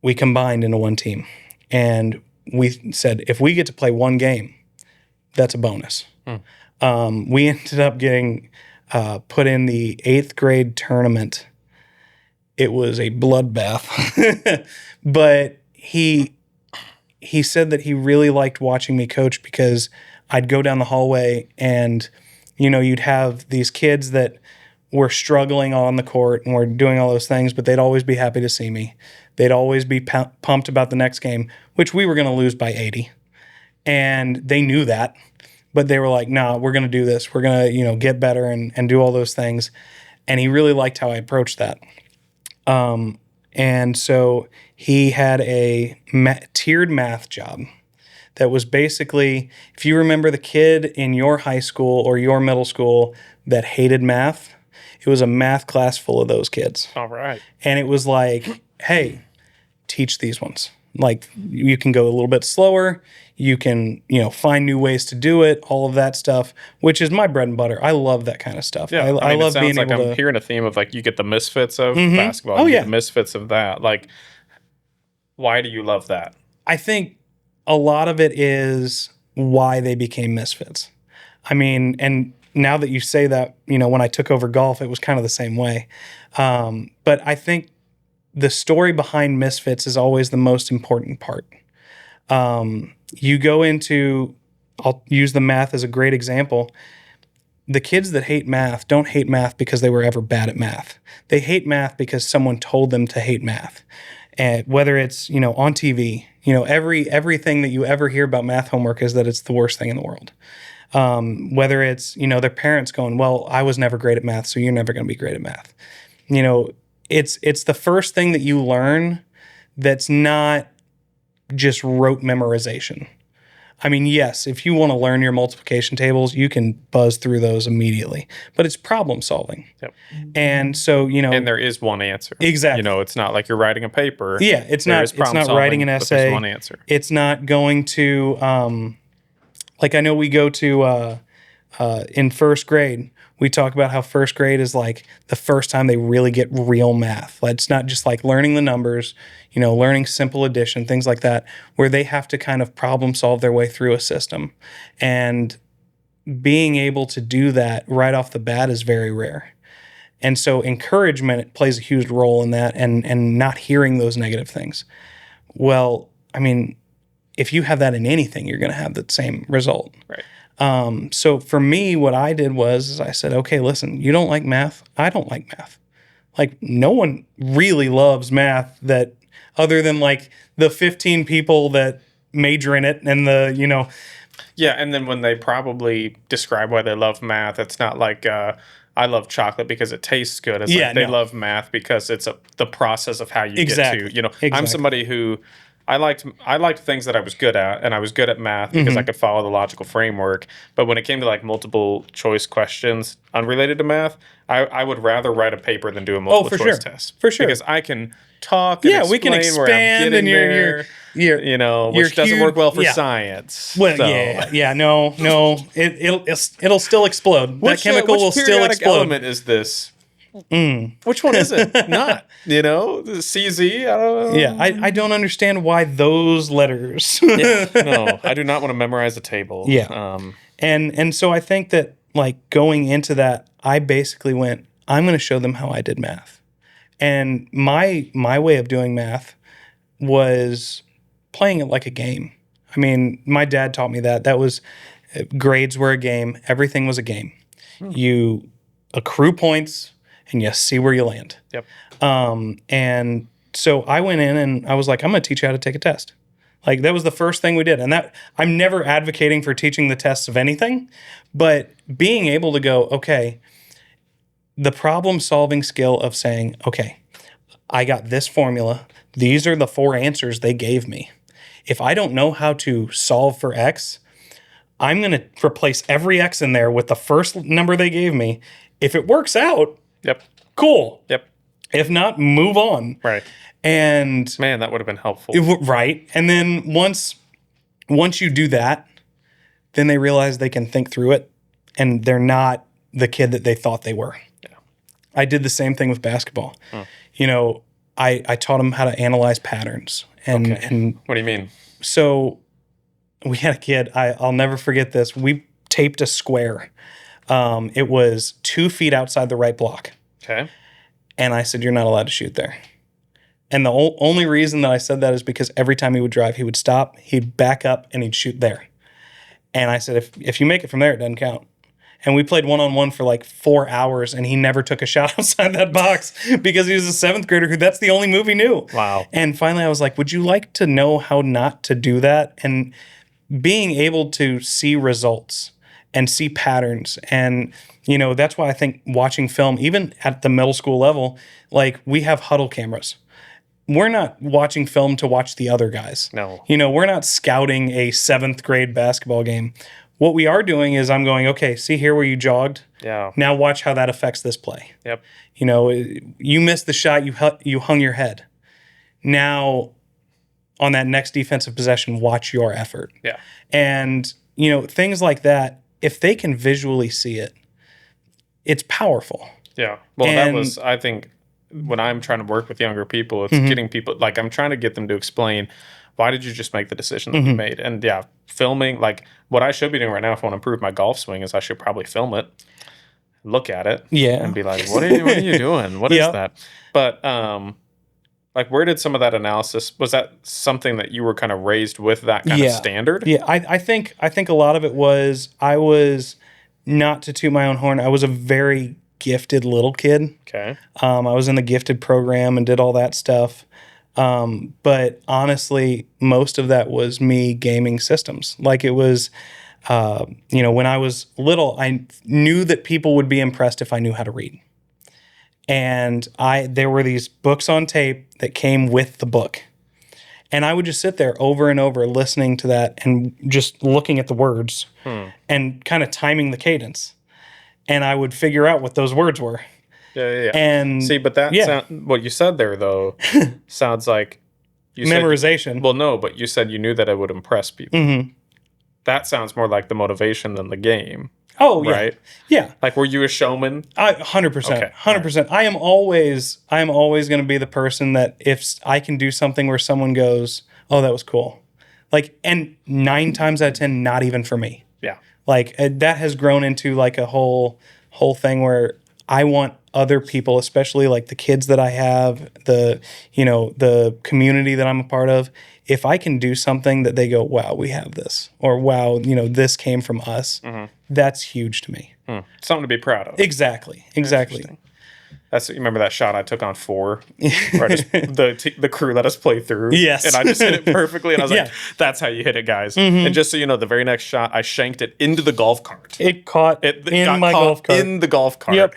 we combined into one team. And we said, if we get to play one game, that's a bonus. We ended up getting put in the 8th grade tournament. It was a bloodbath, but he said that he really liked watching me coach because I'd go down the hallway and, you'd have these kids that were struggling on the court and were doing all those things, but they'd always be happy to see me. They'd always be pumped about the next game, which we were going to lose by 80. And they knew that, but they were like, nah, we're going to do this. We're going to, get better and do all those things. And he really liked how I approached that. And so he had a tiered math job that was basically, if you remember the kid in your high school or your middle school that hated math, it was a math class full of those kids. All right. And it was like, hey, teach these ones. Like, you can go a little bit slower. You can, find new ways to do it, all of that stuff, which is my bread and butter. I love that kind of stuff. Yeah, I love it sounds being like able I'm to. hearing a theme of like you get the misfits of basketball, Oh, you yeah. get the misfits of that. Like, why do you love that? I think a lot of it is why they became misfits. I mean, and now that you say that, when I took over golf, it was kind of the same way. But I think the story behind misfits is always the most important part. You go into, I'll use the math as a great example. The kids that hate math don't hate math because they were ever bad at math. They hate math because someone told them to hate math. And whether it's, on TV, everything that you ever hear about math homework is that it's the worst thing in the world. Whether it's, their parents going, well, I was never great at math, so you're never going to be great at math. It's the first thing that you learn that's not just rote memorization. I mean, yes, if you want to learn your multiplication tables, you can buzz through those immediately, but it's problem solving. Yep. And so, And there is one answer. Exactly. It's not like you're writing a paper. Yeah, it's There not is problem writing an solving, but essay. there's one answer. It's not going to like I know we go to in first grade, we talk about how first grade is like the first time they really get real math. Like, it's not just like learning the numbers, learning simple addition, things like that, where they have to kind of problem solve their way through a system. And being able to do that right off the bat is very rare. And so encouragement plays a huge role in that, and not hearing those negative things. Well, I mean, if you have that in anything, you're going to have the same result. Right. So for me, what I did was I said, okay, listen, you don't like math. I don't like math. Like no one really loves math that other than like the 15 people that major in it and Yeah, and then when they probably describe why they love math, it's not like I love chocolate because it tastes good. It's Yeah, like they no. love math because it's the process of how you Exactly. get to. I'm Exactly. somebody who I liked things that I was good at, and I was good at math because I could follow the logical framework. But when it came to like multiple choice questions unrelated to math, I would rather write a paper than do a multiple for choice sure. test. For sure. Because I can talk and Yeah, we can explain where I'm expand getting and there. your Which doesn't work well for yeah. science. Well, so. no, it'll still explode. That chemical will still periodic explode. element is this? Which one is it? Not, the CZ? I don't know. Yeah, I don't understand why those letters. No, I do not want to memorize a table. Yeah. And so I think that like going into that, I basically went, I'm going to show them how I did math. And my way of doing math was playing it like a game. I mean, my dad taught me that. That was grades were a game. Everything was a game. You accrue points and you see where you land. Yep. And so I went in and I was like, I'm going to teach you how to take a test. Like that was the first thing we did. And that I'm never advocating for teaching the tests of anything, but being able to go, okay, the problem solving skill of saying, okay, I got this formula. These are the 4 answers they gave me. If I don't know how to solve for X, I'm going to replace every X in there with the first number they gave me. If it works out, Yep. cool. Yep. If not, move on. Right. And Man, that would have been helpful. right. And then once you do that, then they realize they can think through it and they're not the kid that they thought they were. Yeah. I did the same thing with basketball. I taught them how to analyze patterns. And What do you mean? so we had a kid, I'll never forget this. We taped a square. It was 2 feet outside the right block. Okay. And I said, you're not allowed to shoot there. And the only reason that I said that is because every time he would drive, he would stop, he'd back up, and he'd shoot there. And I said, if you make it from there, it doesn't count. And we played one-on-one for like 4 hours, and he never took a shot outside that box because he was a 7th grader who that's the only move he knew. Wow. And finally, I was like, would you like to know how not to do that? And being able to see results and see patterns. And, that's why I think watching film, even at the middle school level, like we have huddle cameras. We're not watching film to watch the other guys. No. We're not scouting a 7th grade basketball game. What we are doing is I'm going, okay, see here where you jogged? Yeah. Now watch how that affects this play. Yep. You missed the shot, you hung your head. Now, on that next defensive possession, watch your effort. Yeah. And, things like that, if they can visually see it, it's powerful. Yeah. Well, that And- was, I think, when I'm trying to work with younger people, it's getting people, like, I'm trying to get them to explain, why did you just make the decision that you made? And yeah, filming, like, what I should be doing right now if I want to improve my golf swing is I should probably film it, look at it, Yeah. and be like, what are you doing? What is Yeah. that? But, like, where did some of that analysis, was that something that you were kind of raised with that kind of standard? Yeah, I think a lot of it was I was, not to toot my own horn, I was a very gifted little kid. Okay. I was in the gifted program and did all that stuff. But honestly, most of that was me gaming systems. Like it was, when I was little, I knew that people would be impressed if I knew how to read. And there were these books on tape that came with the book. And I would just sit there over and over listening to that and just looking at the words and kind of timing the cadence. And I would figure out what those words were. Yeah. And See, but that yeah. what you said there, though, sounds like you said, Memorization. well, no, but you said you knew that it would impress people. Mm-hmm. That sounds more like the motivation than the game, Oh, yeah. right? Yeah. Like, were you a showman? 100%. Okay, 100%. I am always going to be the person that if I can do something where someone goes, oh, that was cool. Like, and 9 times out of 10, not even for me. Yeah. Like that has grown into like a whole thing where I want other people, especially like the kids that I have, the community that I'm a part of, if I can do something that they go, wow, we have this, or wow, this came from us, that's huge to me. Something to be proud of. Exactly. You remember that shot I took on 4, where the crew let us play through. Yes. And I just hit it perfectly, and I was Yeah. like, "That's how you hit it, guys." And just so you know, the very next shot, I shanked it into the golf cart. It caught in my golf cart. In the golf cart. Yep.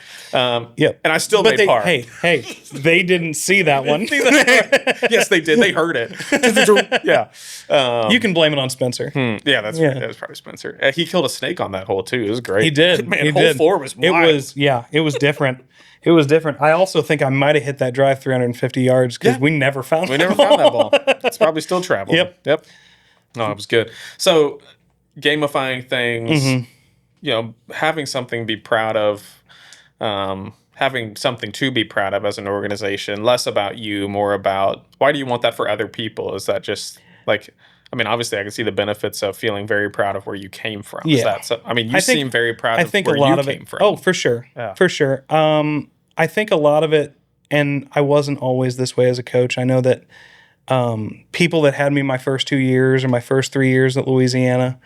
Yep. And I still made par. Hey, they didn't see that one. Yes, they did. They heard it. Yeah. You can blame it on Spencer. Yeah, that's right. That was probably Spencer. He killed a snake on that hole too. It was great. He did. Man, he hole did. 4 was wild. It was different. It was different. I also think I might have hit that drive 350 yards because we never found that ball. It's probably still traveling. Yep. No, it was good. So gamifying things, having something to be proud of, having something to be proud of as an organization, less about you, more about why do you want that for other people? Is that just like, obviously I can see the benefits of feeling very proud of where you came from. Yeah. You seem very proud of where you came from. Oh, for sure. Yeah. For sure. I think a lot of it, and I wasn't always this way as a coach. I know that people that had me my first 2 years or my first 3 years at Louisiana,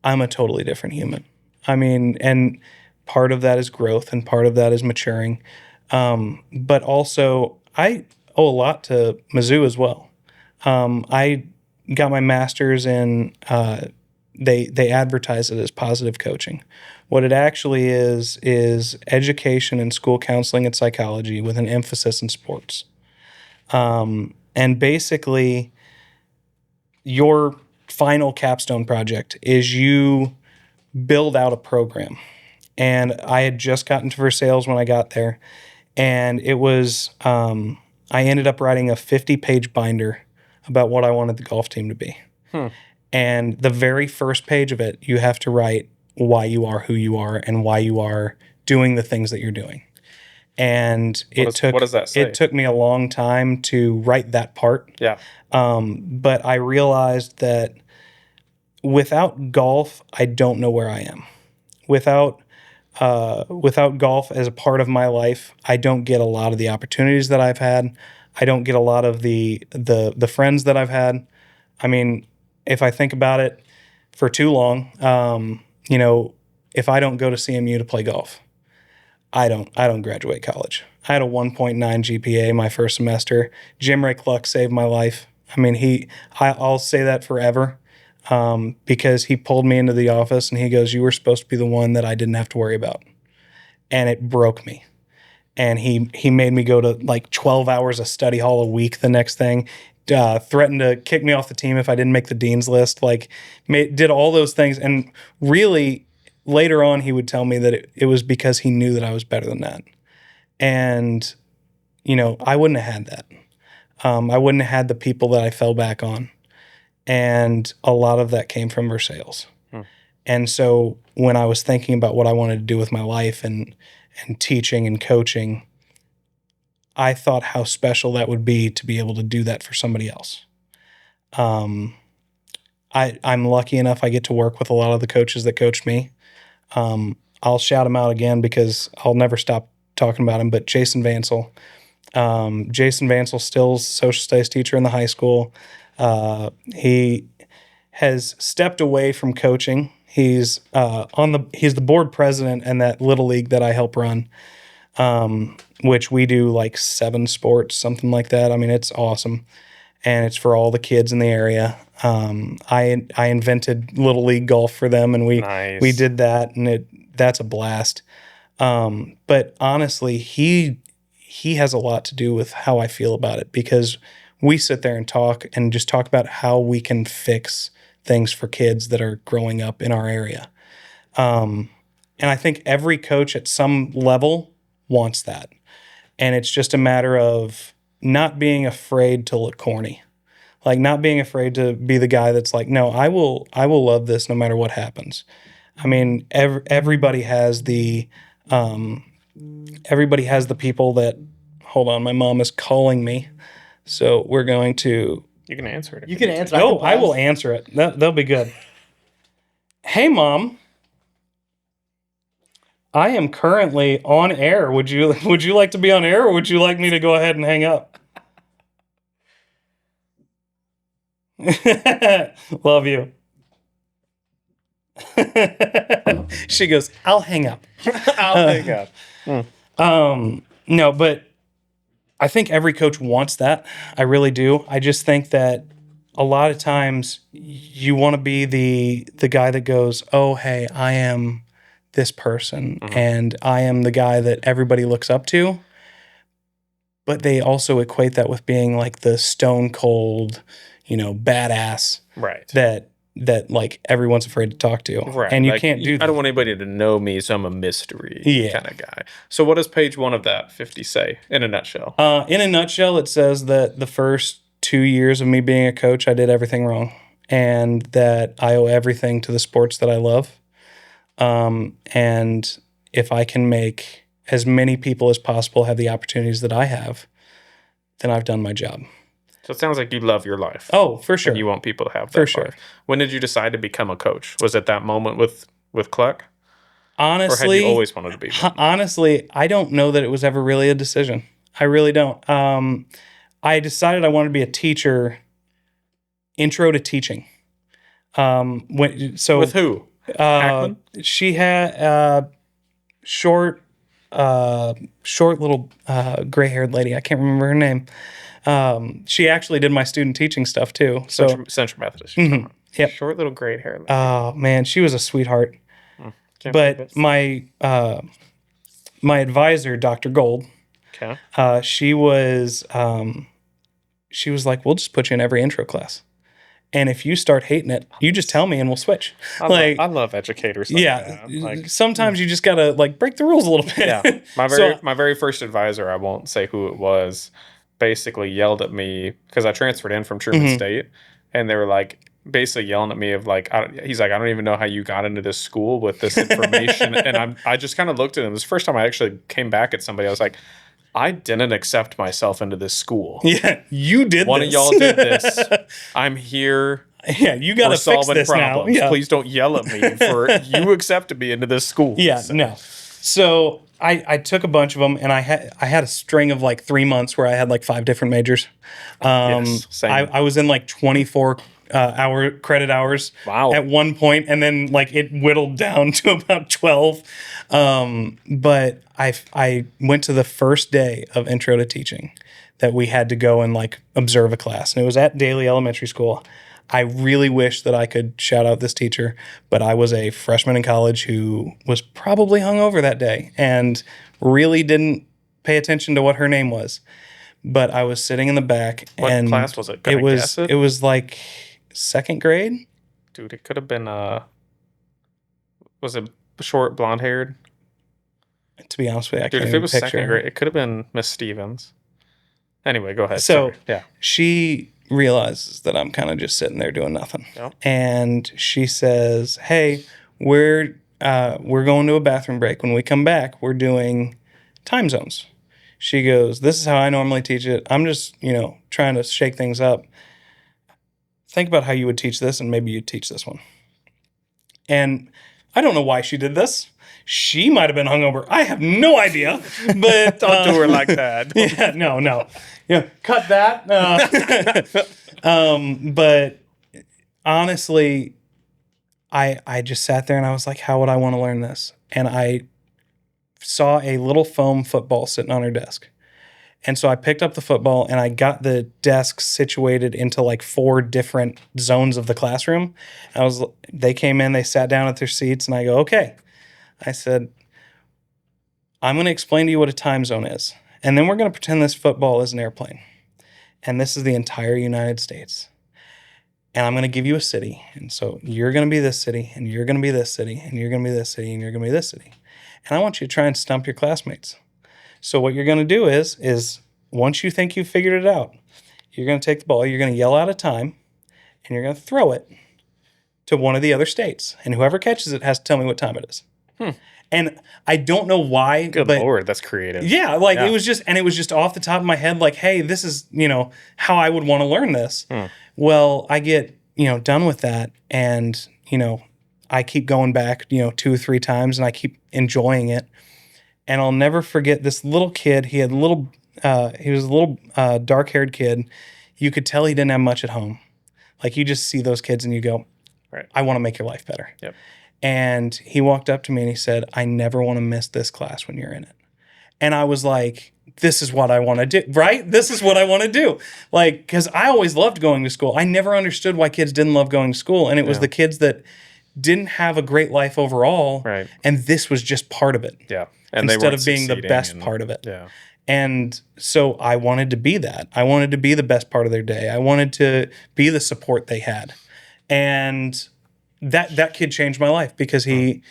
I'm a totally different human. And part of that is growth and part of that is maturing. But also, I owe a lot to Mizzou as well. I got my master's in, they advertise it as positive coaching. What it actually is education in school counseling and psychology with an emphasis in sports. And basically, your final capstone project is you build out a program. And I had just gotten to Versailles when I got there. And it was, I ended up writing a 50-page binder about what I wanted the golf team to be. And the very first page of it, you have to write why you are who you are and why you are doing the things that you're doing. And what does that say? It took me a long time to write that part. Yeah. But I realized that without golf, I don't know where I am. Without golf as a part of my life, I don't get a lot of the opportunities that I've had. I don't get a lot of the friends that I've had. If I think about it for too long, if I don't go to CMU to play golf, I don't graduate college. I had a 1.9 GPA my first semester. Jim Ray Cluck saved my life. I'll say that forever because he pulled me into the office and he goes, "You were supposed to be the one that I didn't have to worry about." And it broke me. And he made me go to like 12 hours of study hall a week the next thing. Threatened to kick me off the team if I didn't make the dean's list, did all those things. And really, later on, he would tell me that it was because he knew that I was better than that. And, I wouldn't have had that. I wouldn't have had the people that I fell back on. And a lot of that came from Versailles. And so when I was thinking about what I wanted to do with my life and teaching and coaching, I thought how special that would be to be able to do that for somebody else. I'm lucky enough I get to work with a lot of the coaches that coached me. I'll shout him out again because I'll never stop talking about him, but Jason Vansel. Jason Vansel still's social studies teacher in the high school. He has stepped away from coaching. He's he's the board president in that little league that I help run. Which we do like 7 sports, something like that. It's awesome. And it's for all the kids in the area. I invented Little League golf for them and we did that and that's a blast. But honestly, he has a lot to do with how I feel about it because we sit there and talk about how we can fix things for kids that are growing up in our area. And I think every coach at some level wants that. And it's just a matter of not being afraid to look corny. Not being afraid to be the guy that's like, no, I will love this no matter what happens. Everybody has the people that, hold on, my mom is calling me. So we're going to. You can answer it. You can answer. No, I will answer it. That'll be good. Hey, Mom. I am currently on air. Would you like to be on air, or would you like me to go ahead and hang up? Love you. She goes, I'll hang up. I'll hang up. No, but I think every coach wants that. I really do. I just think that a lot of times you want to be the guy that goes, oh, hey, I am this person and I am the guy that everybody looks up to. But they also equate that with being like the stone cold, badass. Right. That like everyone's afraid to talk to. Right. And you Like, can't do that. I don't want anybody to know me, so I'm a mystery Yeah. kind of guy. So what does page 1 of that 50 say in a nutshell? In a nutshell, it says that the first 2 years of me being a coach, I did everything wrong. And that I owe everything to the sports that I love. And if I can make as many people as possible have the opportunities that I have, then I've done my job. So it sounds like you love your life. Oh, for sure. And you want people to have that For sure. life. When did you decide to become a coach? Was it that moment with Cluck? Honestly, Or had you always wanted to be one? Honestly, I don't know that it was ever really a decision. I really don't. I decided I wanted to be a teacher. Intro to teaching. With who? Hackman? She had short little gray-haired lady. I can't remember her name. She actually did my student teaching stuff too. So Central Methodist. Yep. Short little great hair. oh man, she was a sweetheart. Can't believe But it. my advisor, Dr. Gold, Okay. she was like, we'll just put you in every intro class. And if you start hating it, you just tell me and we'll switch. I love educators. Like Yeah. that. Like, Sometimes you just gotta like break the rules a little bit. yeah. So- My very first advisor, I won't say who it was, basically yelled at me because I transferred in from Truman State, and they were like basically yelling at me of like, he's like, I don't even know how you got into this school with this information. And I just kind of looked at him. This is the first time I actually came back at somebody. I was like, I didn't accept myself into this school. Yeah, you did One this. of y'all did this. I'm here. Yeah, you gotta for fix solving this problems. now. Yeah. Please don't yell at me for you accepted me into this school. Yeah, So- no. So I took a bunch of them, and I had a string of like 3 months where I had like 5 different majors. Yes, same. I was in like 24 credit hours Wow. at one point, and then like it whittled down to about 12. But I went to the first day of Intro to Teaching that we had to go and like observe a class, and it was at Daly Elementary School. I really wish that I could shout out this teacher, but I was a freshman in college who was probably hungover that day and really didn't pay attention to what her name was. But I was sitting in the back, What and class was it? Can I guess it? it was like second grade. Dude, it could have been was it short, blonde haired? To be honest with you, I Dude, can't if it even was picture second her. grade, it could have been Miss Stevens. Anyway, go ahead. So- Sorry. Yeah. She realizes that I'm kind of just sitting there doing nothing, Yep. and she says, "Hey, we're going to a bathroom break. When we come back, we're doing time zones." She goes, "This is how I normally teach it. I'm just trying to shake things up. Think about how you would teach this, and maybe you'd teach this one." And I don't know why she did this. She might have been hungover. I have no idea. But Don't do her like that. yeah, no. Yeah, cut that. But honestly, I just sat there and I was like, how would I want to learn this? And I saw a little foam football sitting on her desk. And so I picked up the football and I got the desk situated into like 4 different zones of the classroom. They came in, they sat down at their seats, and I go, okay. I said, I'm going to explain to you what a time zone is. And then we're going to pretend this football is an airplane. And this is the entire United States. And I'm going to give you a city. And so you're going to be this city, and you're going to be this city, and you're going to be this city, and you're going to be this city. And I want you to try and stump your classmates. So what you're going to do is once you think you've figured it out, you're going to take the ball, you're going to yell out a time, and you're going to throw it to one of the other states. And whoever catches it has to tell me what time it is. And I don't know why. Good but Lord, that's creative. yeah, like it was just off the top of my head, like, hey, this is, how I would want to learn this. Well, I get, done with that, and, I keep going back, 2 or 3 times, and I keep enjoying it. And I'll never forget this little kid. He was a little dark-haired kid. You could tell he didn't have much at home. Like, you just see those kids and you go, Right. I want to make your life better. Yep. And he walked up to me and he said, I never want to miss this class when you're in it. And I was like, this is what I want to do, right? This is what I want to do. Like, because I always loved going to school. I never understood why kids didn't love going to school. And it was the kids that didn't have a great life overall. Right. And this was just part of it. Yeah. And instead of being the best part of it. Yeah. And so I wanted to be that. I wanted to be the best part of their day. I wanted to be the support they had. And that kid changed my life because he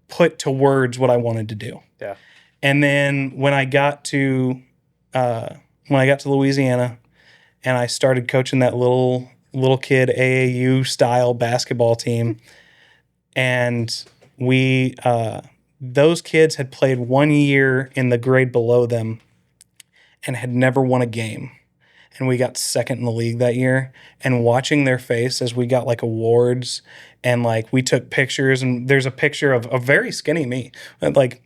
put to words what I wanted to do. Yeah. And then when I got to Louisiana and I started coaching that little kid AAU style basketball team, and we those kids had played 1 year in the grade below them and had never won a game. And we got second in the league that year. And watching their face as we got like awards and like we took pictures, and there's a picture of a very skinny me. Like,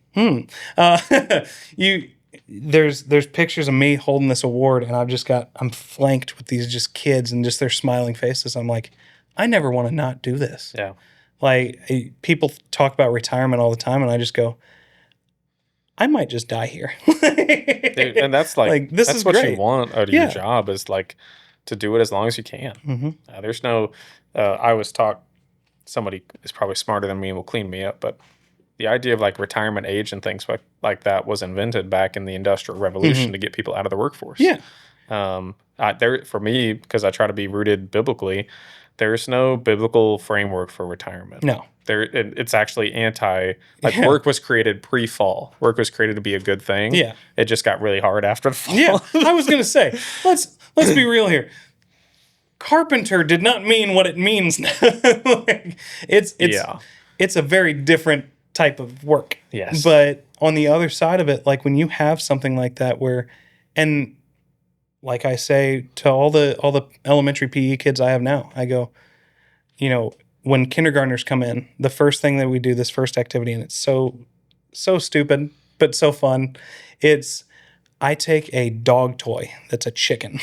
there's pictures of me holding this award, and I'm flanked with these just kids and just their smiling faces. I'm like, I never want to not do this. Yeah. Like, people talk about retirement all the time, and I just go, I might just die here. Dude, and that's like this that's is what great. you want out of your job, is like to do it as long as you can. Mm-hmm. There's no, I was taught, somebody is probably smarter than me and will clean me up, but the idea of like retirement age and things like that was invented back in the Industrial Revolution to get people out of the workforce. Yeah. For me, because I try to be rooted biblically, there's no biblical framework for retirement. No. It's actually work was created pre-fall. Work was created to be a good thing. Yeah. It just got really hard after the fall. Yeah. I was gonna say, let's be real here. Carpenter did not mean what it means now. It's a very different type of work. Yes. But on the other side of it, like when you have something like that and like I say to all the elementary PE kids I have now, I go, when kindergartners come in, the first thing that we do, this first activity, and it's so stupid, but so fun, I take a dog toy that's a chicken.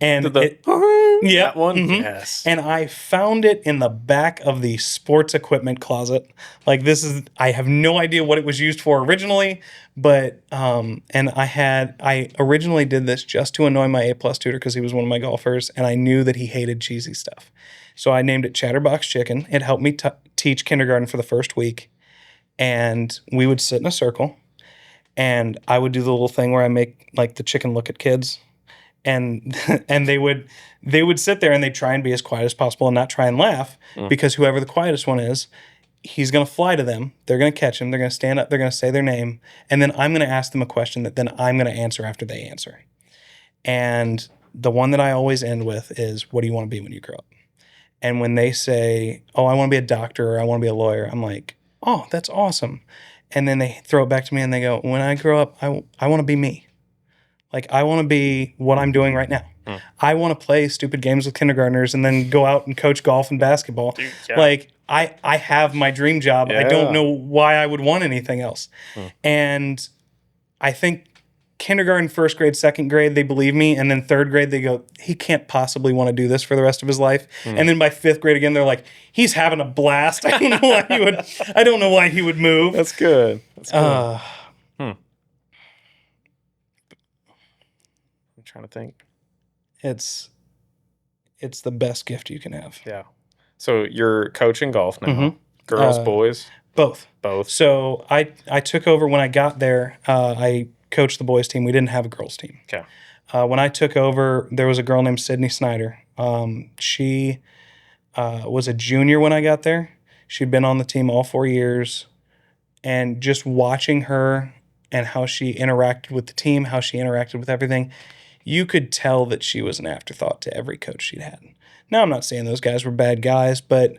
And that one? Mm-hmm. Yes. And I found it in the back of the sports equipment closet. Like, I have no idea what it was used for originally, but and I originally did this just to annoy my A+ tutor because he was one of my golfers, and I knew that he hated cheesy stuff. So I named it Chatterbox Chicken. It helped me teach kindergarten for the first week, and we would sit in a circle, and I would do the little thing where I make like the chicken look at kids. And they would sit there and they'd try and be as quiet as possible and not try and laugh because whoever the quietest one is, he's going to fly to them. They're going to catch him. They're going to stand up. They're going to say their name. And then I'm going to ask them a question that then I'm going to answer after they answer. And the one that I always end with is, what do you want to be when you grow up? And when they say, oh, I want to be a doctor or I want to be a lawyer, I'm like, oh, that's awesome. And then they throw it back to me and they go, when I grow up, I want to be me. Like, I want to be what I'm doing right now. I want to play stupid games with kindergartners and then go out and coach golf and basketball. Dude, yeah. Like, I have my dream job. Yeah. I don't know why I would want anything else. And I think kindergarten, first grade, second grade, they believe me. And then third grade, they go, he can't possibly want to do this for the rest of his life. And then by fifth grade again, they're like, he's having a blast. I don't know why he would move. That's good. That's good. I'm trying to think. It's the best gift you can have. Yeah. So you're coaching golf now. Girls, boys? Both. Both. So I took over when I got there. I coached the boys team. We didn't have a girls team. Okay. When I took over, there was a girl named Sydney Snyder. She was a junior when I got there. She'd been on the team all 4 years. And just watching her and how she interacted with the team, how she interacted with everything, you could tell that she was an afterthought to every coach she'd had. Now, I'm not saying those guys were bad guys, but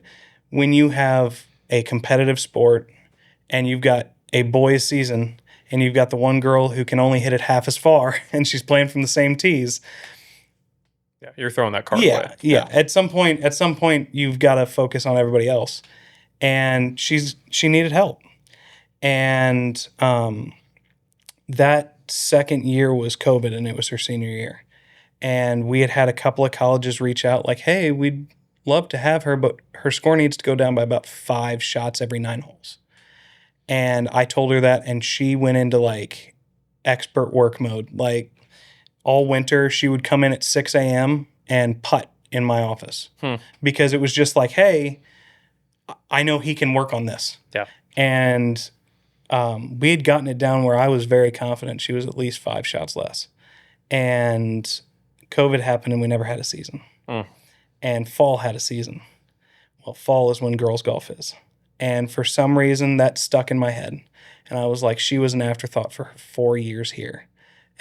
when you have a competitive sport and you've got a boys season and you've got the one girl who can only hit it half as far and she's playing from the same tees, Yeah, you're throwing that card Yeah, away. yeah. At some point, you've got to focus on everybody else, and she needed help, and that second year was COVID, and it was her senior year, and we had a couple of colleges reach out like, "Hey, we'd love to have her, but her score needs to go down by about 5 shots every 9 holes." And I told her that, and she went into like expert work mode. Like all winter, she would come in at 6 a.m. and putt in my office because it was just like, hey, I know he can work on this. Yeah. And we had gotten it down where I was very confident she was at least 5 shots less. And COVID happened and we never had a season. And fall had a season. Well, fall is when girls golf is. And for some reason that stuck in my head. And I was like, she was an afterthought for 4 years here.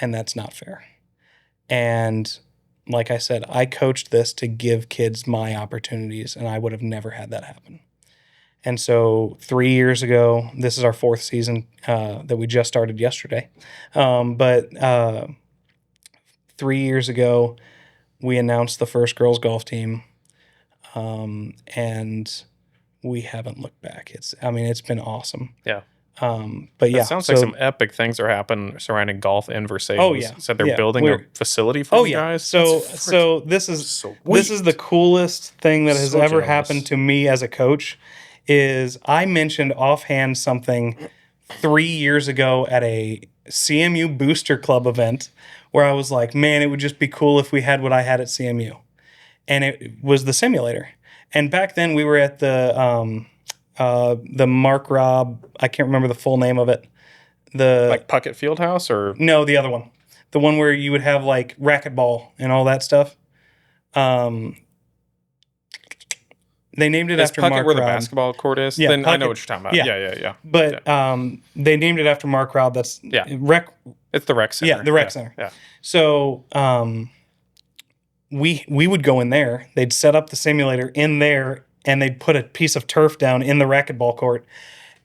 And that's not fair. And like I said, I coached this to give kids my opportunities, and I would have never had that happen. And so 3 years ago, this is our 4th season that we just started yesterday. But 3 years ago, we announced the first girls golf team, and we haven't looked back. It's been awesome. Yeah. But yeah, It sounds like some epic things are happening surrounding golf in Versailles. Oh, yeah. So they're Yeah, building a facility for you guys? So That's this is sweet. this is the coolest thing that has So ever jealous. happened to me as a coach. Is I mentioned offhand something 3 years ago at a CMU Booster Club event where I was like, man, it would just be cool if we had what I had at CMU, and it was the simulator. And back then we were at the Mark Robb, I can't remember the full name of it. Like Puckett Fieldhouse or No, the other one. The one where you would have like racquetball and all that stuff. They named it is after Puckett Mark where the Robb. basketball court is? Yeah, Then I know Puckett. what you're talking about. Yeah. Yeah. But they named it after Mark Robb. That's rec. It's the rec center. Yeah, the rec center. Yeah. So we would go in there. They'd set up the simulator in there, and they'd put a piece of turf down in the racquetball court.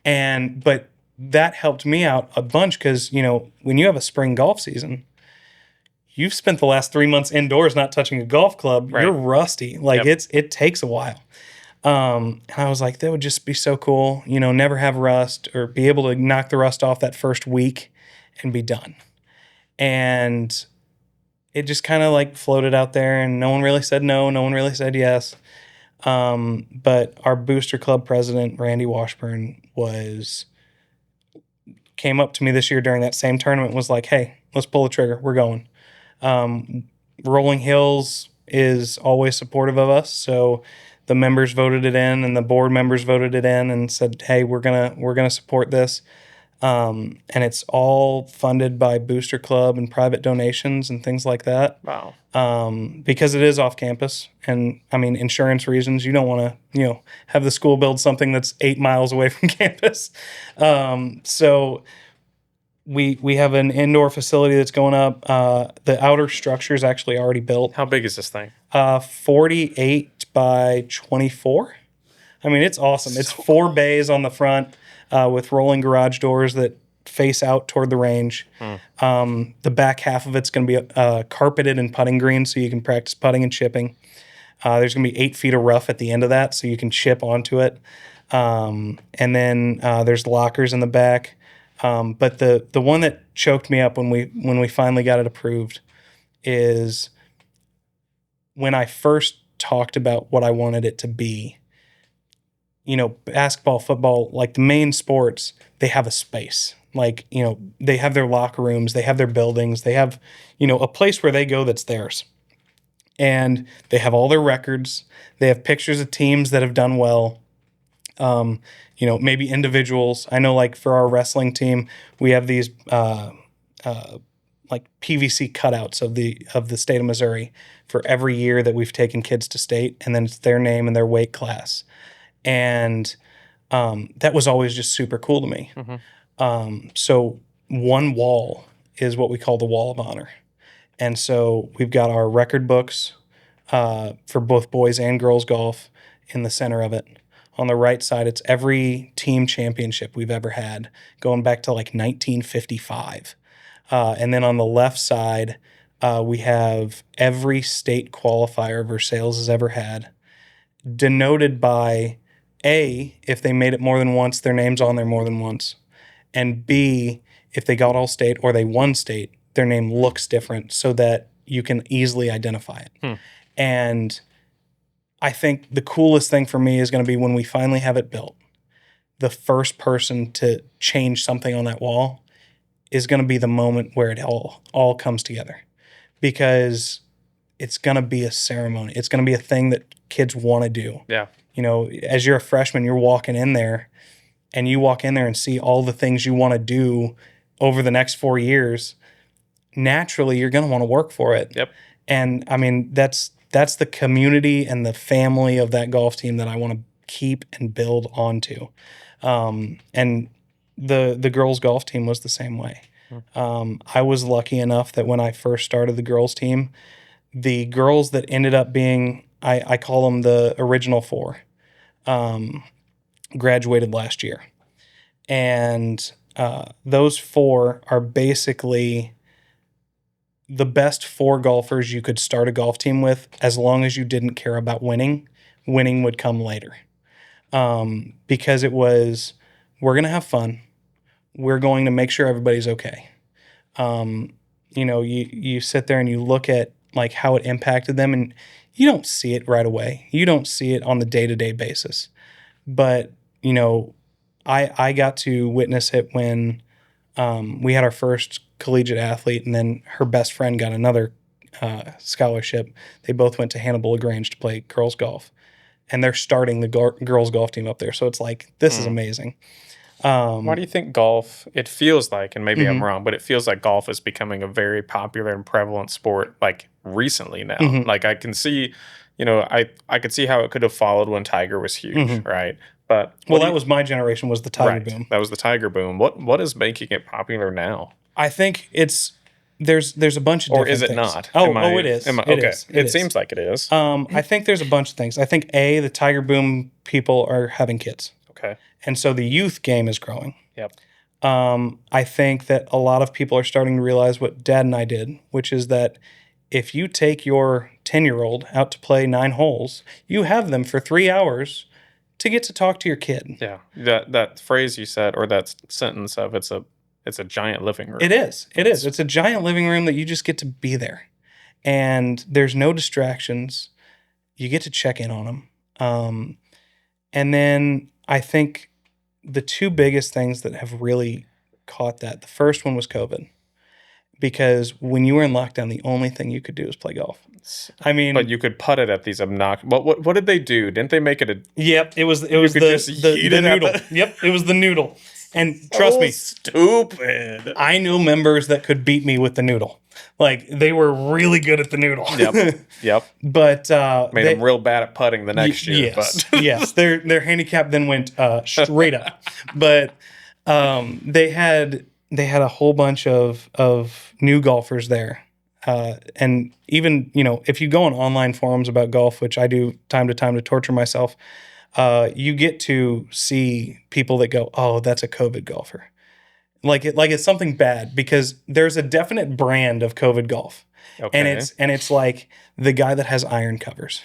But that helped me out a bunch because, when you have a spring golf season, you've spent the last 3 months indoors not touching a golf club. Right. You're rusty. Like Yep. it takes a while. And I was like, that would just be so cool, never have rust or be able to knock the rust off that first week and be done. And it just kind of like floated out there, and no one really said no. No one really said yes. But our booster club president, Randy Washburn, came up to me this year during that same tournament and was like, hey, let's pull the trigger. We're going. Rolling Hills is always supportive of us. So the members voted it in, and the board members voted it in and said, hey, we're gonna support this. And it's all funded by Booster Club and private donations and things like that. Wow. Because it is off campus, and insurance reasons, you don't want to, have the school build something that's 8 miles away from campus. So we have an indoor facility that's going up. The outer structure is actually already built. How big is this thing? 48 by 24. It's awesome. It's 4 bays on the front with rolling garage doors that face out toward the range. The back half of it's going to be carpeted and putting green, so you can practice putting and chipping. There's going to be 8 feet of rough at the end of that, so you can chip onto it. And then there's lockers in the back. But the one that choked me up when we finally got it approved is when I first talked about what I wanted it to be. Basketball, football, like the main sports, they have a space. Like, they have their locker rooms, they have their buildings, they have, a place where they go that's theirs. And they have all their records. They have pictures of teams that have done well. Maybe individuals. I know, like for our wrestling team, we have these like PVC cutouts of the state of Missouri for every year that we've taken kids to state, and then it's their name and their weight class. And that was always just super cool to me. So one wall is what we call the Wall of Honor. And so we've got our record books for both boys and girls golf in the center of it. On the right side, it's every team championship we've ever had, going back to like 1955. And then on the left side, We have every state qualifier Versailles has ever had, denoted by A, if they made it more than once, their name's on there more than once, and B, if they got all state or they won state, their name looks different so that you can easily identify it. And I think the coolest thing for me is going to be when we finally have it built. The first person to change something on that wall is going to be the moment where it all comes together, because it's going to be a ceremony. It's going to be a thing that kids want to do. Yeah. You know, as you're a freshman, you're walking in there and you walk in there and see all the things you want to do over the next 4 years. Naturally, you're going to want to work for it. Yep. And I mean, that's the community and the family of that golf team that I want to keep and build onto. And the girls' golf team was the same way. I was lucky enough that when I first started the girls' team, the girls that ended up being, I call them the original four, graduated last year. And those four are basically the best four golfers you could start a golf team with, as long as you didn't care about winning. Winning would come later. Because it was, we're going to have fun. We're going to make sure everybody's okay. You know, you sit there and you look at like how it impacted them, and you don't see it right away. You don't see it on the day-to-day basis. But, you know, I got to witness it when we had our first collegiate athlete, and then her best friend got another scholarship. They both went to Hannibal LaGrange to play girls golf, and they're starting the girls golf team up there. So it's like, this is amazing. Why do you think golf, it feels like, and maybe I'm wrong, but it feels like golf is becoming a very popular and prevalent sport like recently now? Like I can see, you know, I could see how it could have followed when Tiger was huge, right? But Well, that was my generation, was the Tiger boom. That was the Tiger boom. What is making it popular now? I think it's there's a bunch of different Or is it things. not? It is. Okay. It is. Seems like it is. I think there's a bunch of things. I think the Tiger boom people are having kids, Okay. and so the youth game is growing. Yep. I think that a lot of people are starting to realize what Dad and I did, which is that if you take your 10-year-old out to play 9 holes, you have them for 3 hours to get to talk to your kid. Yeah. That phrase you said, or that sentence of it's a giant living room. It is. It's a giant living room that you just get to be there. And there's no distractions. You get to check in on them. And then I think the two biggest things that have really caught that, the first one was COVID. Because when you were in lockdown, the only thing you could do was play golf. I mean, but you could putt it at these obnoxious. What did they do? Didn't they make it a? Yep, it was the could just yeet it at noodle. the- Yep, it was the noodle. And trust me, Stupid. I knew members that could beat me with the noodle. Like, they were really good at the noodle. Yep. But Made them real bad at putting the next year. Yes, But yes. Their handicap then went straight up. But they had a whole bunch of new golfers there. And even, you know, if you go on online forums about golf, which I do time to time to torture myself, you get to see people that go, "Oh, that's a COVID golfer." Like it's something bad, because there's a definite brand of COVID golf. okay. And it's like the guy that has iron covers.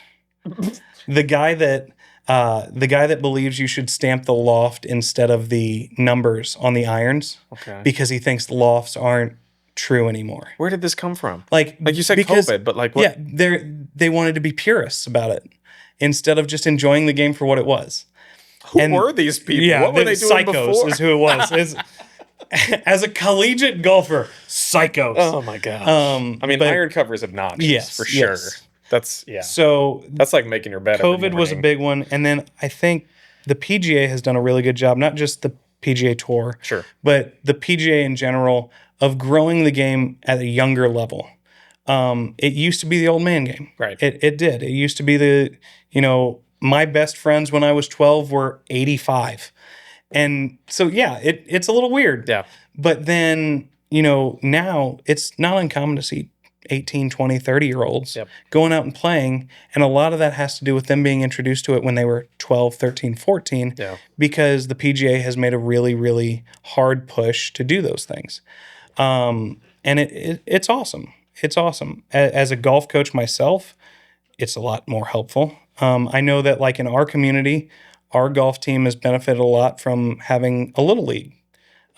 the guy that believes you should stamp the loft instead of the numbers on the irons, Okay. because he thinks lofts aren't true anymore. Where did this come from? Like you said, because- COVID, but like what? Yeah, they wanted to be purists about it instead of just enjoying the game for what it was. Who were these people? Yeah, What were they doing psychos before? is who it was. As a collegiate golfer, psychos. Oh my gosh. I mean, but- iron cover is obnoxious Yes, for sure. yes. That's So That's like making your bed. every COVID was a morning. big one, and then I think the PGA has done a really good job, not just the PGA Tour, Sure. but the PGA in general, of growing the game at a younger level. It used to be the old man game. Right. It did. It used to be my best friends when I was 12 were 85. And so, yeah, it's a little weird. Yeah. But then, now it's not uncommon to see 18, 20, 30-year-olds Yep. going out and playing. And a lot of that has to do with them being introduced to it when they were 12, 13, 14, Yeah. because the PGA has made a really, really hard push to do those things. And it's awesome. It's awesome. As a golf coach myself, it's a lot more helpful. I know that like in our community, our golf team has benefited a lot from having a little league.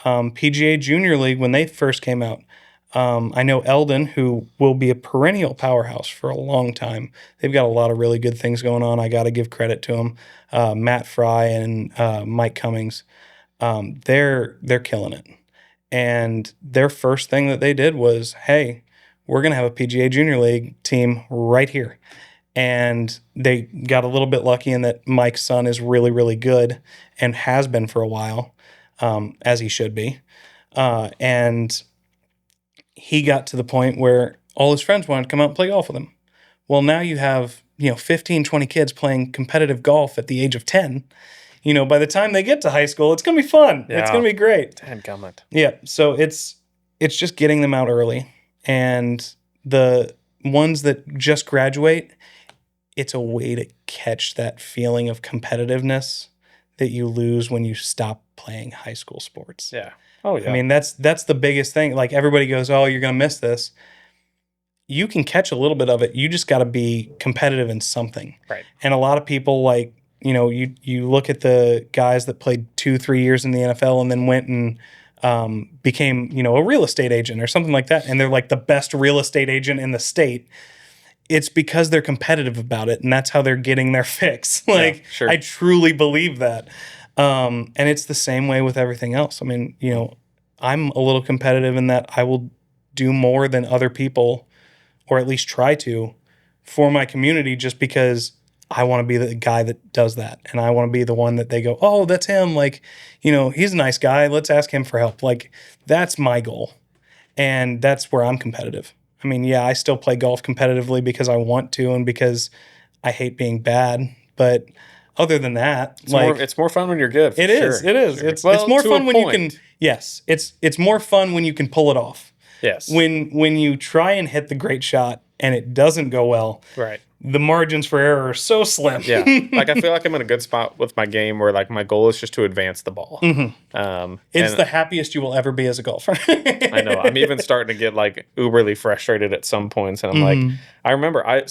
PGA Junior League, when they first came out, I know Eldon, who will be a perennial powerhouse for a long time. They've got a lot of really good things going on. I got to give credit to them. Matt Fry and Mike Cummings, they're killing it. And their first thing that they did was, hey, we're going to have a PGA Junior League team right here. And they got a little bit lucky in that Mike's son is really, really good and has been for a while, as he should be. And he got to the point where all his friends wanted to come out and play golf with him. Well, now you have, 15, 20 kids playing competitive golf at the age of 10. By the time they get to high school, it's going to be fun. Yeah. It's going to be great. Dadgummit. Yeah. So it's just getting them out early. And the ones that just graduate, it's a way to catch that feeling of competitiveness that you lose when you stop playing high school sports. Yeah. Oh, yeah. I mean, that's the biggest thing. Like everybody goes, oh, you're going to miss this. You can catch a little bit of it. You just got to be competitive in something. Right. And a lot of people like, you look at the guys that played 2-3 years in the NFL and then went and became, a real estate agent or something like that. And they're like the best real estate agent in the state. It's because they're competitive about it. And that's how they're getting their fix. Like, yeah, sure. I truly believe that. And it's the same way with everything else. I mean, I'm a little competitive in that I will do more than other people, or at least try to, for my community just because I want to be the guy that does that. And I want to be the one that they go, oh, that's him. Like, he's a nice guy. Let's ask him for help. Like, that's my goal. And that's where I'm competitive. I mean, yeah, I still play golf competitively because I want to and because I hate being bad. But other than that, it's more fun when you're good. It is. Sure. It is. Sure. It's more fun when you point. can. Yes, it's more fun when you can pull it off. Yes. When you try and hit the great shot and it doesn't go well, right. The margins for error are so slim. Yeah. Like, I feel like I'm in a good spot with my game where, like, my goal is just to advance the ball. Mm-hmm. It's the happiest you will ever be as a golfer. I know. I'm even starting to get, like, uberly frustrated at some points. And I'm like, I remember, I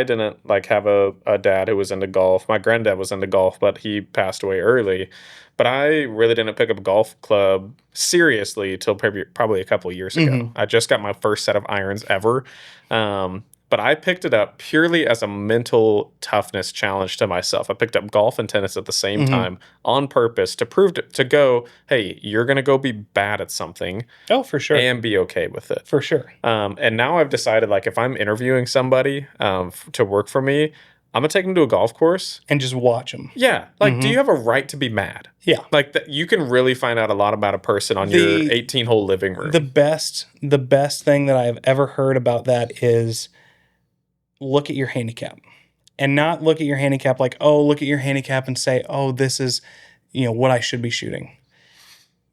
didn't, like, have a dad who was into golf. My granddad was into golf, but he passed away early. But I really didn't pick up a golf club seriously till probably a couple of years ago. I just got my first set of irons ever. But I picked it up purely as a mental toughness challenge to myself. I picked up golf and tennis at the same time on purpose to prove to go, hey, you're going to go be bad at something. Oh, for sure. And be okay with it. For sure. And now I've decided, like, if I'm interviewing somebody to work for me, I'm going to take them to a golf course. And just watch them. Yeah. Like, do you have a right to be mad? Yeah. Like, you can really find out a lot about a person on your 18-hole living room. The best thing that I have ever heard about that is look at your handicap. And not look at your handicap like, oh, look at your handicap and say, oh, this is, what I should be shooting.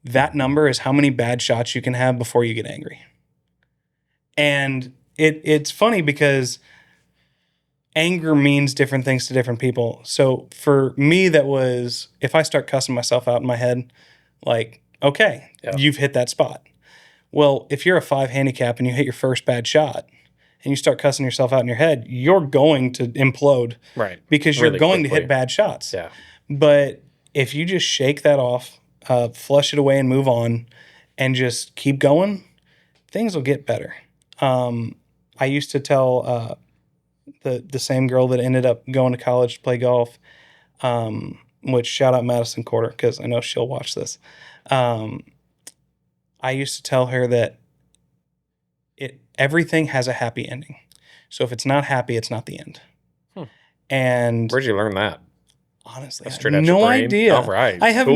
That number is how many bad shots you can have before you get angry. And it's funny because anger means different things to different people. So for me, that was, if I start cussing myself out in my head, like, okay, you've hit that spot. Well, if you're a 5 handicap and you hit your first bad shot and you start cussing yourself out in your head, you're going to implode. Right. Because you're going to hit bad shots. Yeah. But if you just shake that off, flush it away and move on and just keep going, things will get better. I used to tell the same girl that ended up going to college to play golf, which shout out Madison Corder because I know she'll watch this. I used to tell her that everything has a happy ending. So if it's not happy, it's not the end. And where'd you learn that? Honestly, That's I have no idea. All right. I have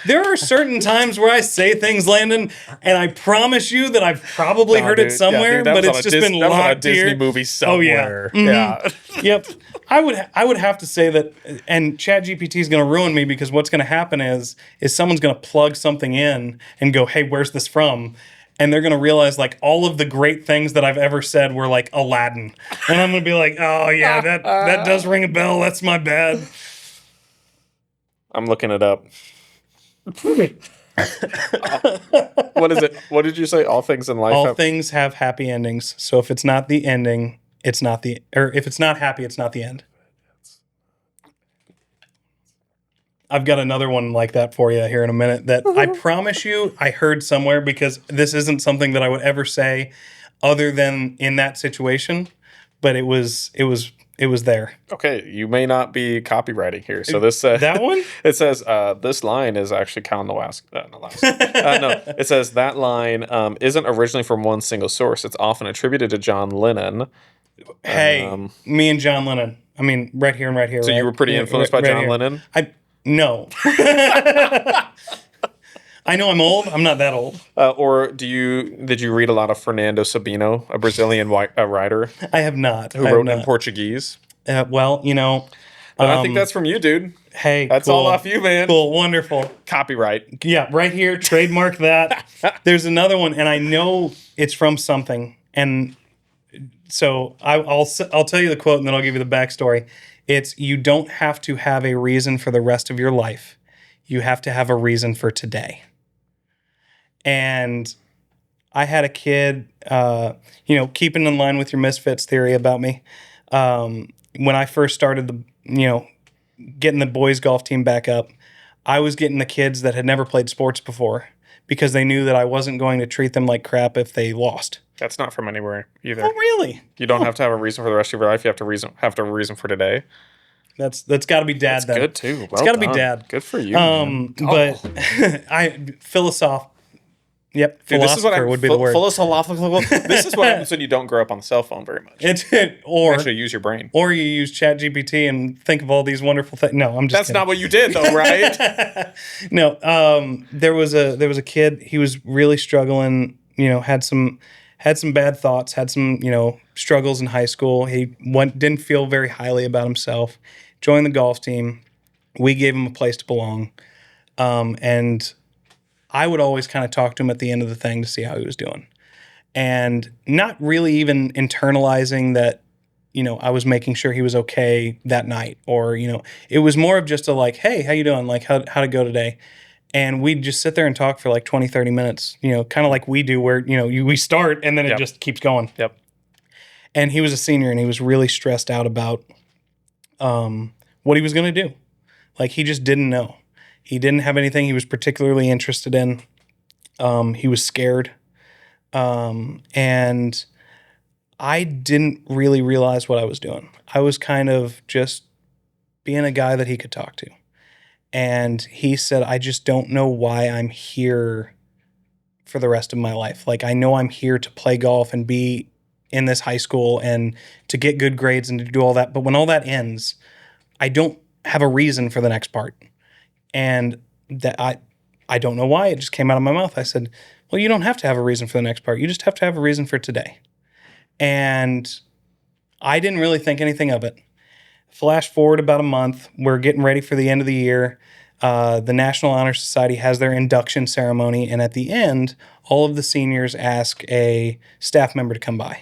there are certain times where I say things, Landon, and I promise you that I've probably heard it somewhere, but it's just been locked on a Disney here. movie somewhere. Oh, yeah. Yep. I would have to say that, and ChatGPT is going to ruin me because what's going to happen is someone's going to plug something in and go, hey, where's this from? And they're going to realize, like, all of the great things that I've ever said were, like, Aladdin. And I'm going to be like, oh, yeah, that does ring a bell. That's my bad. I'm looking it up. What is it? What did you say? All things in life. All things have happy endings. So if it's not the ending, it's not or if it's not happy, it's not the end. I've got another one like that for you here in a minute that I promise you I heard somewhere, because this isn't something that I would ever say other than in that situation, but it was there. Okay, you may not be copywriting here. So this That one? It says this line is actually Kyle Nolawski. No, it says that line isn't originally from one single source. It's often attributed to John Lennon. Hey, me and John Lennon. I mean, right here and right here. So you were pretty influenced by John Lennon? No. I know I'm old. I'm not that old. Or did you read a lot of Fernando Sabino, a Brazilian writer I have not. who wrote in Portuguese? Well, But I think that's from you, dude. hey, That's cool. all off you, man. Cool, wonderful. Copyright. Yeah, right here, trademark that. There's another one, and I know it's from something, and so I'll tell you the quote, and then I'll give you the backstory. It's, you don't have to have a reason for the rest of your life. You have to have a reason for today. And I had a kid, keeping in line with your misfits theory about me. When I first started getting the boys golf team back up, I was getting the kids that had never played sports before because they knew that I wasn't going to treat them like crap if they lost. That's not from anywhere either. Oh, really? You don't have to have a reason for the rest of your life. You have to have a reason for today. That's got to be dad. That's then. good too. Well It's got to be done. dad. Good for you. Man. But Yep, Dude, this is what would be the word. Philosophical. This is what happens when you don't grow up on the cell phone very much. Or Actually, use your brain. Or you use ChatGPT and think of all these wonderful things. No, I'm just That's kidding. not what you did, though, right? No, there was a kid. He was really struggling. Had some bad thoughts. Had some struggles in high school. He didn't feel very highly about himself. Joined the golf team. We gave him a place to belong, and I would always kind of talk to him at the end of the thing to see how he was doing, and not really even internalizing that. I was making sure he was okay that night, or it was more of just a like, hey, how you doing? Like, how'd it go today? And we'd just sit there and talk for like 20, 30 minutes, kind of like we do where, we start and then it just keeps going. Yep. And he was a senior and he was really stressed out about what he was going to do. Like, he just didn't know. He didn't have anything he was particularly interested in. He was scared. And I didn't really realize what I was doing. I was kind of just being a guy that he could talk to. And he said, I just don't know why I'm here for the rest of my life. Like, I know I'm here to play golf and be in this high school and to get good grades and to do all that. But when all that ends, I don't have a reason for the next part. And that I don't know why. It just came out of my mouth. I said, well, you don't have to have a reason for the next part. You just have to have a reason for today. And I didn't really think anything of it. Flash forward about a month, we're getting ready for the end of the year. The National Honor Society has their induction ceremony, and at the end, all of the seniors ask a staff member to come by.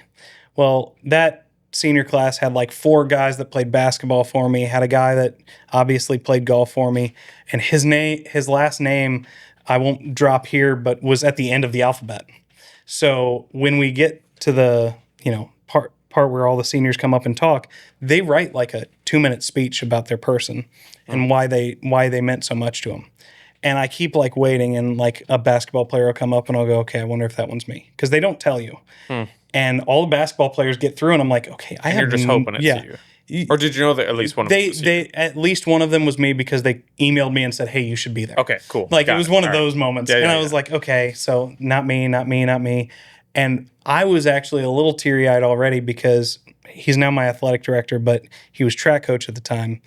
Well, that senior class had like 4 guys that played basketball for me, had a guy that obviously played golf for me, and his last name, I won't drop here, but was at the end of the alphabet. So when we get to the part where all the seniors come up and talk, they write like a 2-minute speech about their person and why they meant so much to them. And I keep like waiting, and like a basketball player will come up and I'll go, okay, I wonder if that one's me, because they don't tell you. And all the basketball players get through, and I'm like, okay, You're just hoping it's you. Or did you know that at least one of them was you? At least one of them was me, because they emailed me and said, hey, you should be there. Okay, cool. Like, Got it was it. one of All right. those moments. Yeah, and yeah, I was like, okay, so not me. And I was actually a little teary-eyed already, because he's now my athletic director, but he was track coach at the time.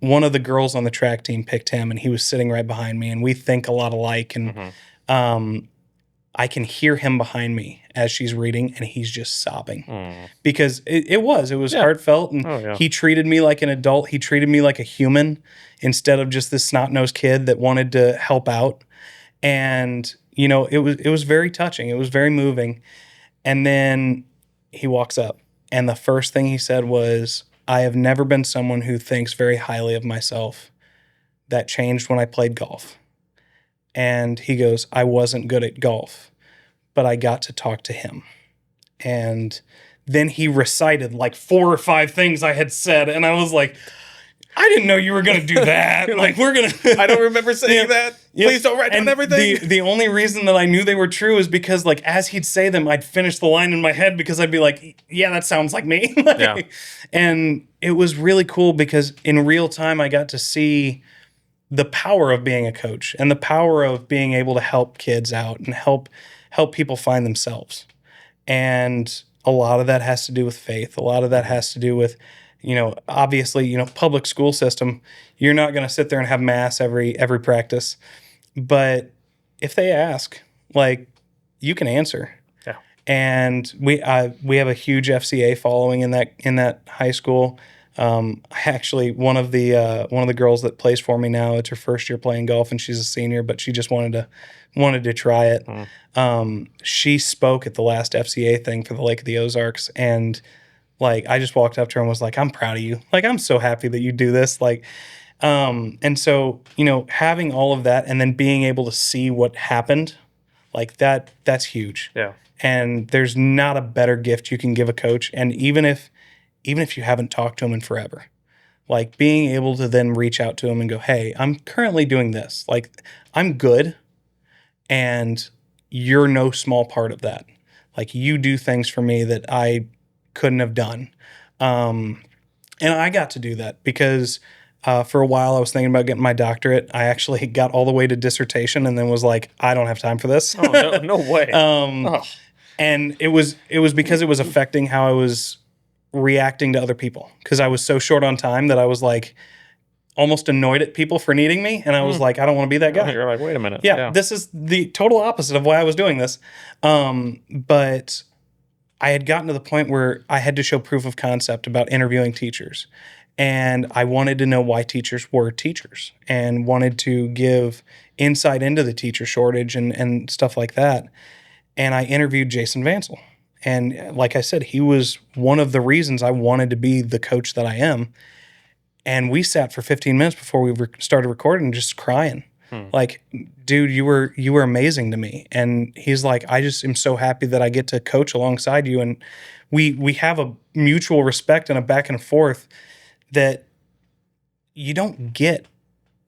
One of the girls on the track team picked him, and he was sitting right behind me, and we think a lot alike. And I can hear him behind me as she's reading, and he's just sobbing because it was heartfelt, and he treated me like an adult. He treated me like a human instead of just this snot-nosed kid that wanted to help out. And it was very touching. It was very moving. And then he walks up, and the first thing he said was, I have never been someone who thinks very highly of myself. That changed when I played golf. And he goes, I wasn't good at golf, but I got to talk to him. And then he recited like 4 or 5 things I had said. And I was like, I didn't know you were going to do that. Like, we're going to. I don't remember saying that. Please don't write down everything. The only reason that I knew they were true is because, like, as he'd say them, I'd finish the line in my head because I'd be like, yeah, that sounds like me. Yeah. And it was really cool because in real time, I got to see the power of being a coach and the power of being able to help kids out and help people find themselves. And a lot of that has to do with faith. A lot of that has to do with, obviously, public school system. You're not going to sit there and have mass every practice. But if they ask, like, you can answer. Yeah. And we have a huge FCA following in that high school. Actually, one of the girls that plays for me now, it's her first year playing golf, and she's a senior, but she just wanted to try it. She spoke at the last FCA thing for the Lake of the Ozarks, and like I just walked up to her and was like, "I'm proud of you. Like, I'm so happy that you do this." Like, and so having all of that, and then being able to see what happened, like that's huge. Yeah. And there's not a better gift you can give a coach, and even if you haven't talked to him in forever, like being able to then reach out to him and go, hey, I'm currently doing this. Like, I'm good, and you're no small part of that. Like, you do things for me that I couldn't have done. And I got to do that because for a while I was thinking about getting my doctorate. I actually got all the way to dissertation and then was like, I don't have time for this. Oh, no way. And it was because it was affecting how I was reacting to other people, because I was so short on time that I was like almost annoyed at people for needing me, and I was like, I don't want to be that guy. You're like, wait a minute. Yeah, this is the total opposite of why I was doing this. But I had gotten to the point where I had to show proof of concept about interviewing teachers, and I wanted to know why teachers were teachers and wanted to give insight into the teacher shortage and stuff like that. And I interviewed Jason Vansel. And like I said, he was one of the reasons I wanted to be the coach that I am. And we sat for 15 minutes before we started recording, just crying. Like, dude, you were amazing to me. And he's like, I just am so happy that I get to coach alongside you. And we have a mutual respect and a back and forth that you don't get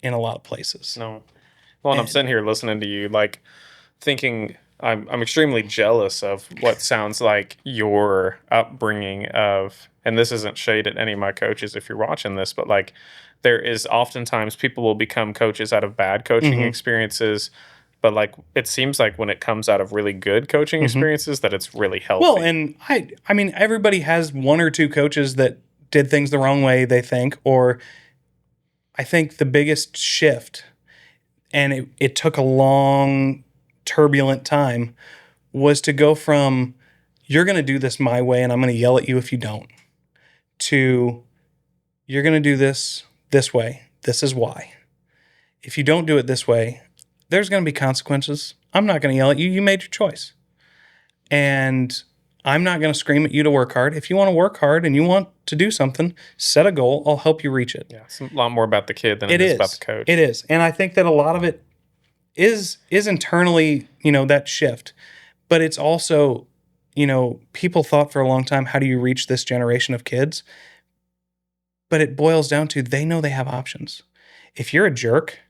in a lot of places. No. Well, and I'm sitting here listening to you, like, thinking I'm extremely jealous of what sounds like your upbringing of, and this isn't shade at any of my coaches if you're watching this, but like there is oftentimes people will become coaches out of bad coaching experiences, but like it seems like when it comes out of really good coaching experiences that it's really healthy. Well, and I mean, everybody has 1 or 2 coaches that did things the wrong way, they think, or I think the biggest shift, and it took a long, turbulent time, was to go from you're going to do this my way and I'm going to yell at you if you don't, to you're going to do this way. This is why. If you don't do it this way, there's going to be consequences. I'm not going to yell at you. You made your choice. And I'm not going to scream at you to work hard. If you want to work hard and you want to do something, set a goal. I'll help you reach it. Yeah, it's a lot more about the kid than it is about the coach. It is. And I think that a lot of it is internally, that shift. But it's also, people thought for a long time, how do you reach this generation of kids? But it boils down to they know they have options. If you're a jerk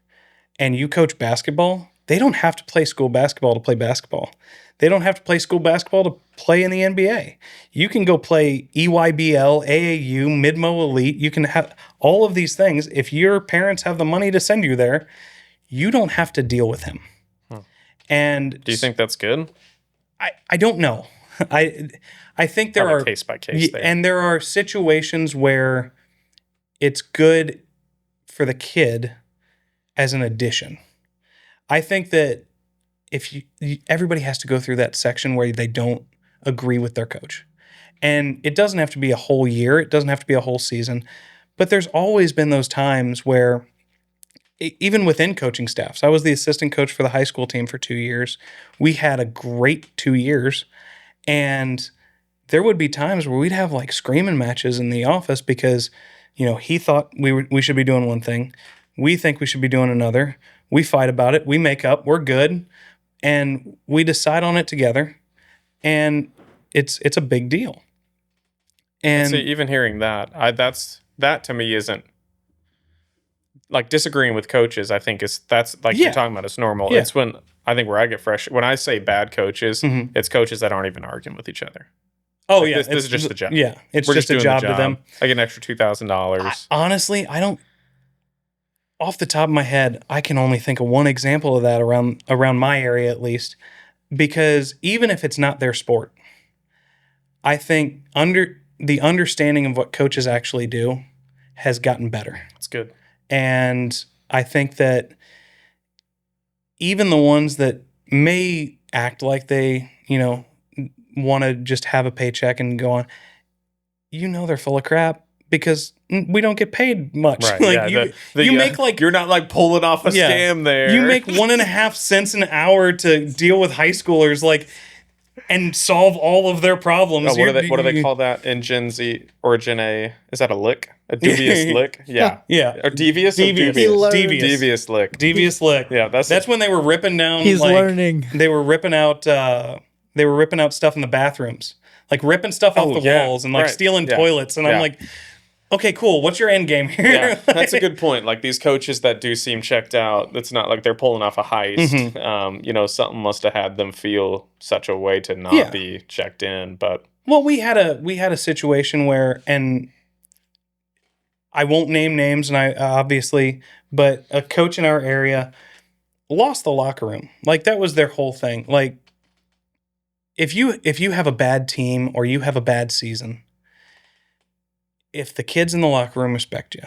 and you coach basketball, they don't have to play school basketball to play basketball. They don't have to play school basketball to play in the NBA. You can go play EYBL, AAU, Midmo Elite. You can have all of these things. If your parents have the money to send you there, you don't have to deal with him. And do you think that's good? I don't know. I think there are case by case there. And there are situations where it's good for the kid as an addition. I think that if everybody has to go through that section where they don't agree with their coach. And it doesn't have to be a whole year. It doesn't have to be a whole season. But there's always been those times where, even within coaching staffs, I was the assistant coach for the high school team for 2 years. We had a great 2 years. And there would be times where we'd have like screaming matches in the office because, he thought we should be doing one thing. We think we should be doing another. We fight about it. We make up. We're good. And we decide on it together. And it's a big deal. And See, even hearing that, that to me isn't like disagreeing with coaches. I think that's like Yeah. you're talking about. It's normal. Yeah. It's when I think where I get fresh when I say bad coaches, Mhm. it's coaches that aren't even arguing with each other. oh Like, yeah, this is just the job. Yeah, it's We're just a doing job the to them. I get an extra $2,000. Honestly, I don't. Off the top of my head, I can only think of one example of that around my area at least, because even if it's not their sport, I think the understanding of what coaches actually do has gotten better. It's good. And I think that even the ones that may act like they, want to just have a paycheck and go on, they're full of crap because we don't get paid much. Right. Like yeah, you make like you're not like pulling off a Yeah. scam there. you make 1.5 cents an hour to deal with high schoolers, like, and solve all of their problems. Oh, what do they call that in Gen Z or Gen A? Is that a lick? A dubious lick? Yeah. Yeah. Or devious? Devious. He learned. Devious lick. Devious lick. Yeah, That's when they were ripping down. He's like, learning. They were ripping out. They were ripping out stuff in the bathrooms, like ripping stuff off the yeah, walls and like right, stealing yeah, toilets. And I'm yeah. like, okay, cool. What's your end game here? Yeah, that's a good point. Like these coaches that do seem checked out, it's not like they're pulling off a heist. Mm-hmm. Something must have had them feel such a way to not Yeah. be checked in. But Well, we had a situation where, and I won't name names, and I obviously, but a coach in our area lost the locker room. Like that was their whole thing. Like if you have a bad team or you have a bad season, if the kids in the locker room respect you,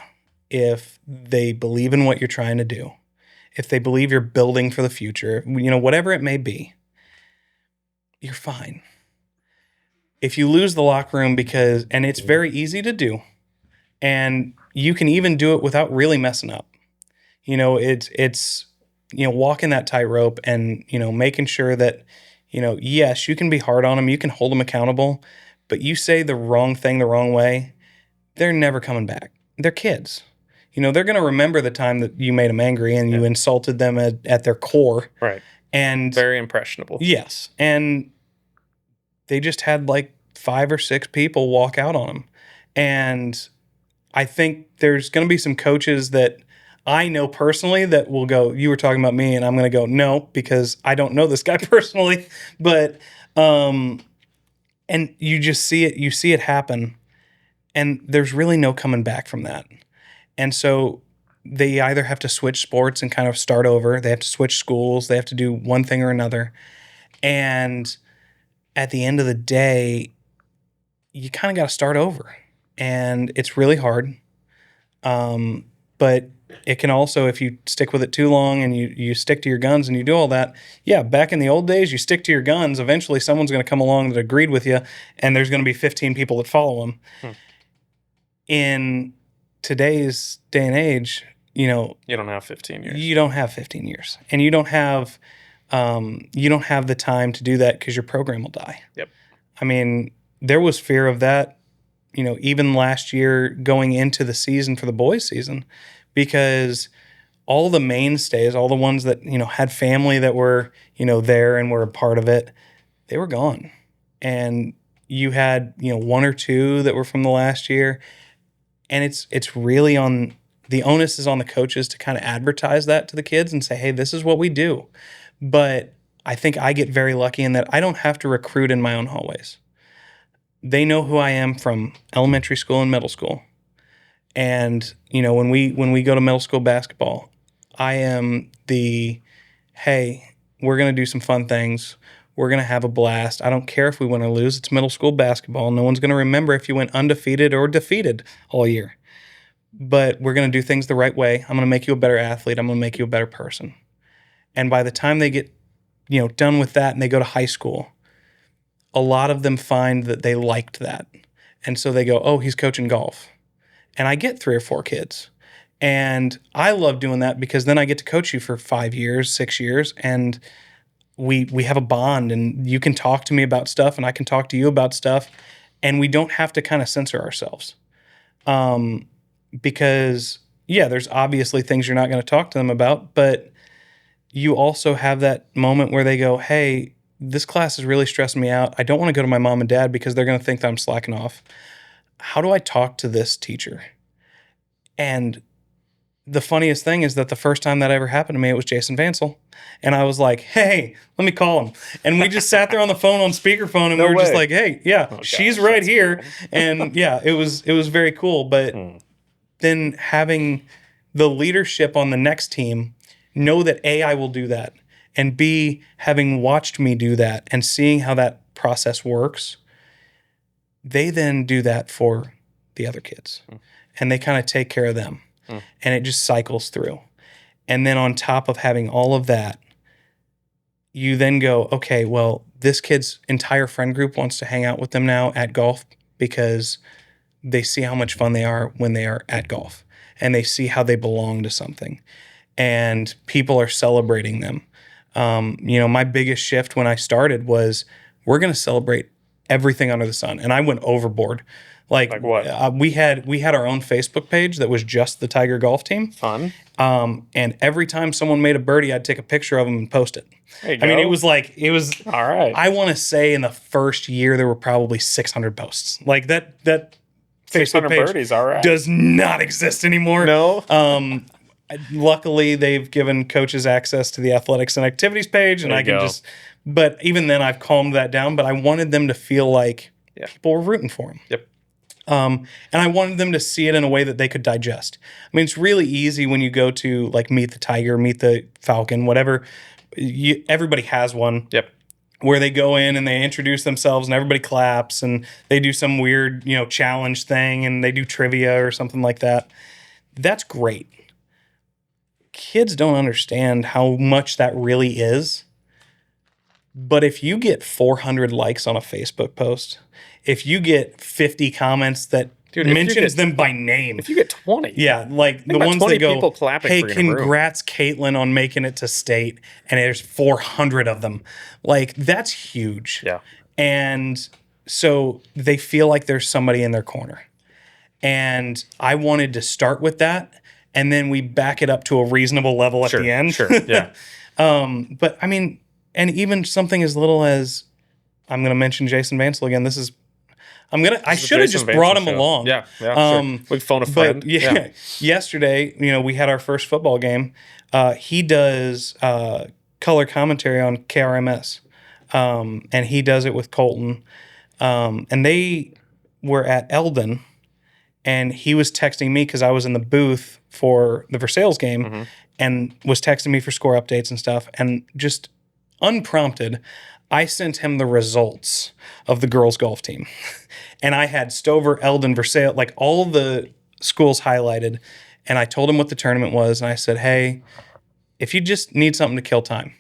if they believe in what you're trying to do, if they believe you're building for the future, whatever it may be, you're fine. If you lose the locker room and it's very easy to do, and you can even do it without really messing up. It's walking that tightrope and, making sure that, yes, you can be hard on them, you can hold them accountable, but you say the wrong thing the wrong way, they're never coming back. They're kids. They're going to remember the time that you made them angry and you insulted them at their core. right, And very impressionable. yes, and they just had like 5 or 6 people walk out on them. And I think there's going to be some coaches that I know personally that will go, you were talking about me, and I'm going to go, no, because I don't know this guy personally. But, and you just see it happen, and there's really no coming back from that. And so they either have to switch sports and kind of start over, they have to switch schools, they have to do one thing or another. And at the end of the day, you kind of got to start over. And it's really hard. But it can also, if you stick with it too long and you stick to your guns and you do all that, yeah, back in the old days, you stick to your guns, eventually someone's going to come along that agreed with you, and there's going to be 15 people that follow them. In today's day and age, You don't have 15 years. you don't have 15 years. And you don't have the time to do that because your program will die. Yep. I mean, there was fear of that, even last year going into the season for the boys' season, because all the mainstays, all the ones that, had family that were, there and were a part of it, they were gone. And you had, 1 or 2 that were from the last year. And it's really the onus is on the coaches to kind of advertise that to the kids and say, hey, this is what we do. But I think I get very lucky in that I don't have to recruit in my own hallways. They know who I am from elementary school and middle school. And, when we go to middle school basketball, I am hey, we're going to do some fun things. We're going to have a blast. I don't care if we win or lose. It's middle school basketball. No one's going to remember if you went undefeated or defeated all year. But we're going to do things the right way. I'm going to make you a better athlete. I'm going to make you a better person. And by the time they get, done with that and they go to high school, a lot of them find that they liked that. And so they go, oh, he's coaching golf. And I get 3 or 4 kids. And I love doing that because then I get to coach you for 5 years, 6 years, and we have a bond, and you can talk to me about stuff and I can talk to you about stuff, and we don't have to kind of censor ourselves. Because, yeah, there's obviously things you're not going to talk to them about, but you also have that moment where they go, hey, this class is really stressing me out. I don't want to go to my mom and dad because they're going to think that I'm slacking off. How do I talk to this teacher? And the funniest thing is that the first time that ever happened to me, it was Jason Vansel. And I was like, hey, let me call him. And we just sat there on the phone on speakerphone and we were just way. like, hey, yeah, she's right here. And yeah, it was very cool. But then having the leadership on the next team know that A, I will do that, and B, having watched me do that and seeing how that process works, they then do that for the other kids. And they kind of take care of them. And it just cycles through. And then on top of having all of that, you then go, okay, well, this kid's entire friend group wants to hang out with them now at golf because they see how much fun they are when they are at golf. And they see how they belong to something. And people are celebrating them. My biggest shift when I started was we're going to celebrate everything under the sun. And I went overboard. Like what? We had our own Facebook page that was just the Tiger golf team. Fun. And every time someone made a birdie, I'd take a picture of them and post it. There you I mean, go. it was all right. I want to say in the first year there were probably 600 posts. Like that 600 Facebook page birdies, all right. does not exist anymore. No. Luckily, they've given coaches access to the athletics and activities page, and There I you can go. just. But even then, I've calmed that down. But I wanted them to feel like people were rooting for them. Yep. And I wanted them to see it in a way that they could digest. I mean, it's really easy when you go to like Meet the Tiger, Meet the Falcon, whatever. Everybody has one. Yep. Where they go in and they introduce themselves and everybody claps and they do some weird, challenge thing and they do trivia or something like that. That's great. Kids don't understand how much that really is. But if you get 400 likes on a Facebook post, if you get 50 comments that mentions them by name. If you get 20. Yeah, like the about ones 20 that go, people clapping hey, for you in a room." congrats, Caitlin, on making it to state, and there's 400 of them. Like, that's huge. Yeah. And so they feel like there's somebody in their corner. And I wanted to start with that, and then we back it up to a reasonable level at the end. Sure, yeah. But, I mean, and even something as little as, I'm going to mention Jason Vansel again. I should have just brought him along. Yeah, sure. We phone a friend. But yesterday, we had our first football game. He does color commentary on KRMS, and he does it with Colton. And they were at Eldon, and he was texting me because I was in the booth for the Versailles game and was texting me for score updates and stuff. And just unprompted, I sent him the results of the girls' golf team. And I had Stover, Eldon, Versailles, like all the schools highlighted. And I told him what the tournament was. And I said, hey, if you just need something to kill time.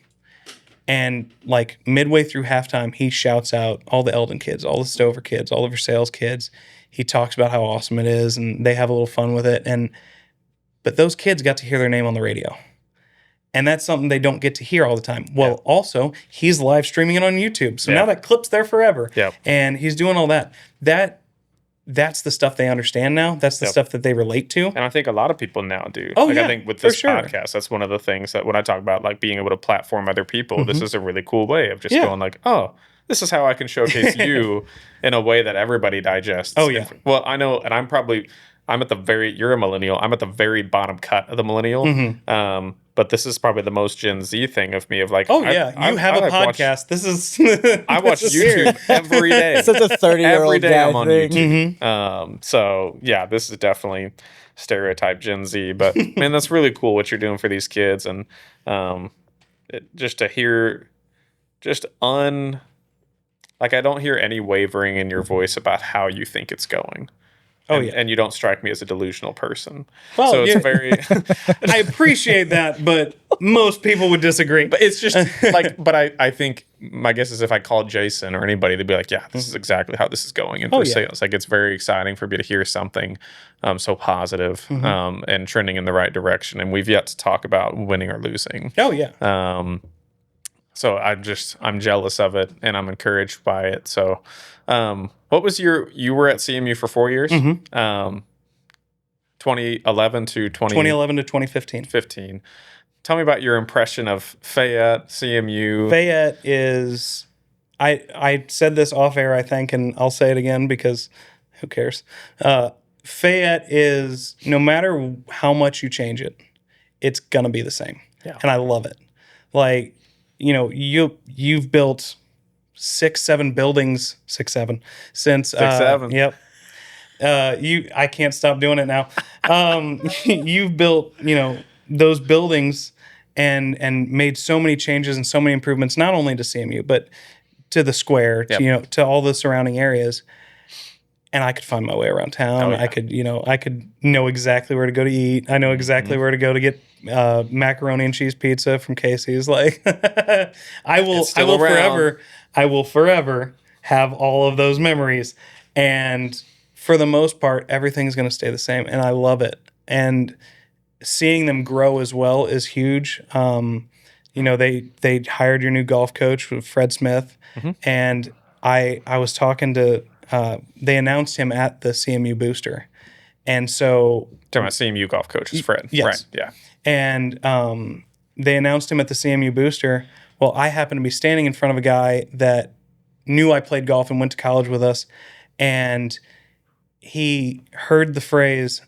And like midway through halftime, he shouts out all the Eldon kids, all the Stover kids, all the Versailles kids. He talks about how awesome it is and they have a little fun with it. But those kids got to hear their name on the radio. And that's something they don't get to hear all the time. Well, also, he's live streaming it on YouTube. So now that clip's there forever. Yep. And he's doing all that. That's the stuff they understand now. That's the stuff that they relate to. And I think a lot of people now do. Oh, I think with this for sure. podcast, that's one of the things that when I talk about like being able to platform other people, this is a really cool way of just going like, oh, this is how I can showcase you in a way that everybody digests. Oh, yeah. Well, I know, and I'm at the you're a millennial. I'm at the very bottom cut of the millennial. But this is probably the most Gen Z thing of me of like, you have a podcast. This is I watch YouTube every day. It's such a 30-year-old Every day guy I'm on thing. YouTube. So yeah, this is definitely stereotype Gen Z, but man, that's really cool what you're doing for these kids. And just to hear like, I don't hear any wavering in your voice about how you think it's going. And you don't strike me as a delusional person. Well, so it's very. I appreciate that, but most people would disagree. But it's just like, but I think my guess is if I called Jason or anybody, they'd be like, yeah, this is exactly how this is going. And for sales, like it's very exciting for me to hear something so positive, and trending in the right direction. And we've yet to talk about winning or losing. Oh yeah. So I'm jealous of it and I'm encouraged by it. So, what was you were at CMU for 4 years, 2011 to 2015. Tell me about your impression of Fayette, CMU. Fayette is, I said this off air, I think, and I'll say it again because who cares? Fayette is, no matter how much you change it, it's gonna be the same. Yeah. And I love it. Like, you know, you've built 6-7 buildings, 6-7 since 6-7. Yep. I can't stop doing it now. You've built, you know, those buildings and made so many changes and so many improvements, not only to CMU, but to the square, Yep. to, you know, to all the surrounding areas. And I could find my way around town. Oh, yeah. I could know exactly where to go to eat. I know exactly where to go to get macaroni and cheese pizza from Casey's. Like, I will forever have all of those memories. And for the most part, everything's going to stay the same, and I love it. And seeing them grow as well is huge. You know, they hired your new golf coach, Fred Smith, and I was talking to. They announced him at the CMU Booster, and so Talking about CMU golf coach is Fred. yes. Right. Yeah. and they announced him at the CMU Booster. Well, I happened to be standing in front of a guy that knew I played golf and went to college with us, and he heard the phrase,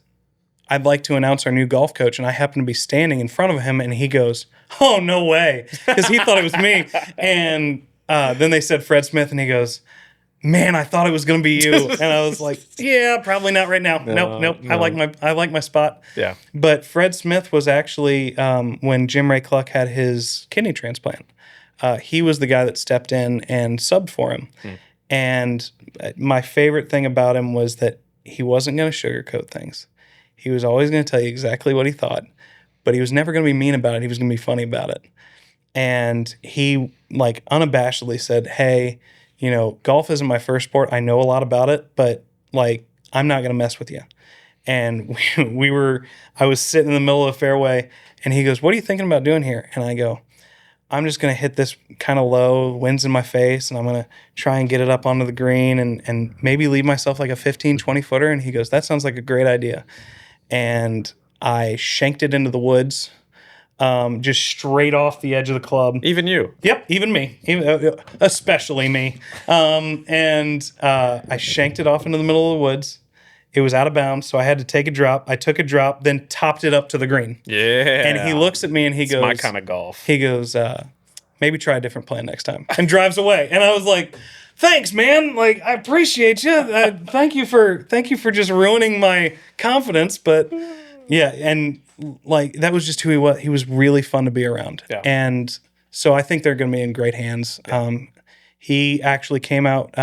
"I'd like to announce our new golf coach," and I happened to be standing in front of him, and he goes, "Oh, no way," because he thought it was me. And then they said Fred Smith, and he goes, "Man, I thought it was going to be you." And I was like, "Yeah, probably not right now. Nope. no. I like my spot." Yeah. But Fred Smith was actually when Jim Ray Cluck had his kidney transplant. He was the guy that stepped in and subbed for him. And my favorite thing about him was that he wasn't going to sugarcoat things. He was always going to tell you exactly what he thought, but he was never going to be mean about it. He was going to be funny about it. And he like unabashedly said, "Hey, you know, golf isn't my first sport. I know a lot about it, but like, I'm not going to mess with you." And I was sitting in the middle of the fairway, and he goes, "What are you thinking about doing here?" And I go, "I'm just going to hit this kind of low, wind's in my face, and I'm going to try and get it up onto the green and maybe leave myself like a 15, 20 footer." And he goes, "That sounds like a great idea." And I shanked it into the woods, just straight off the edge of the club. Even you. Yep, even me, especially me. I shanked it off into the middle of the woods. It was out of bounds, so I had to take a drop. I took a drop, then topped it up to the green. Yeah. And he looks at me and he goes, my kind of golf. He goes, "Maybe try a different plan next time," and drives away. And I was like, "Thanks, man. Like, I appreciate you. Thank you for just ruining my confidence." But yeah, and like that was just who he was. He was really fun to be around. Yeah. And so I think they're going to be in great hands. He actually came out,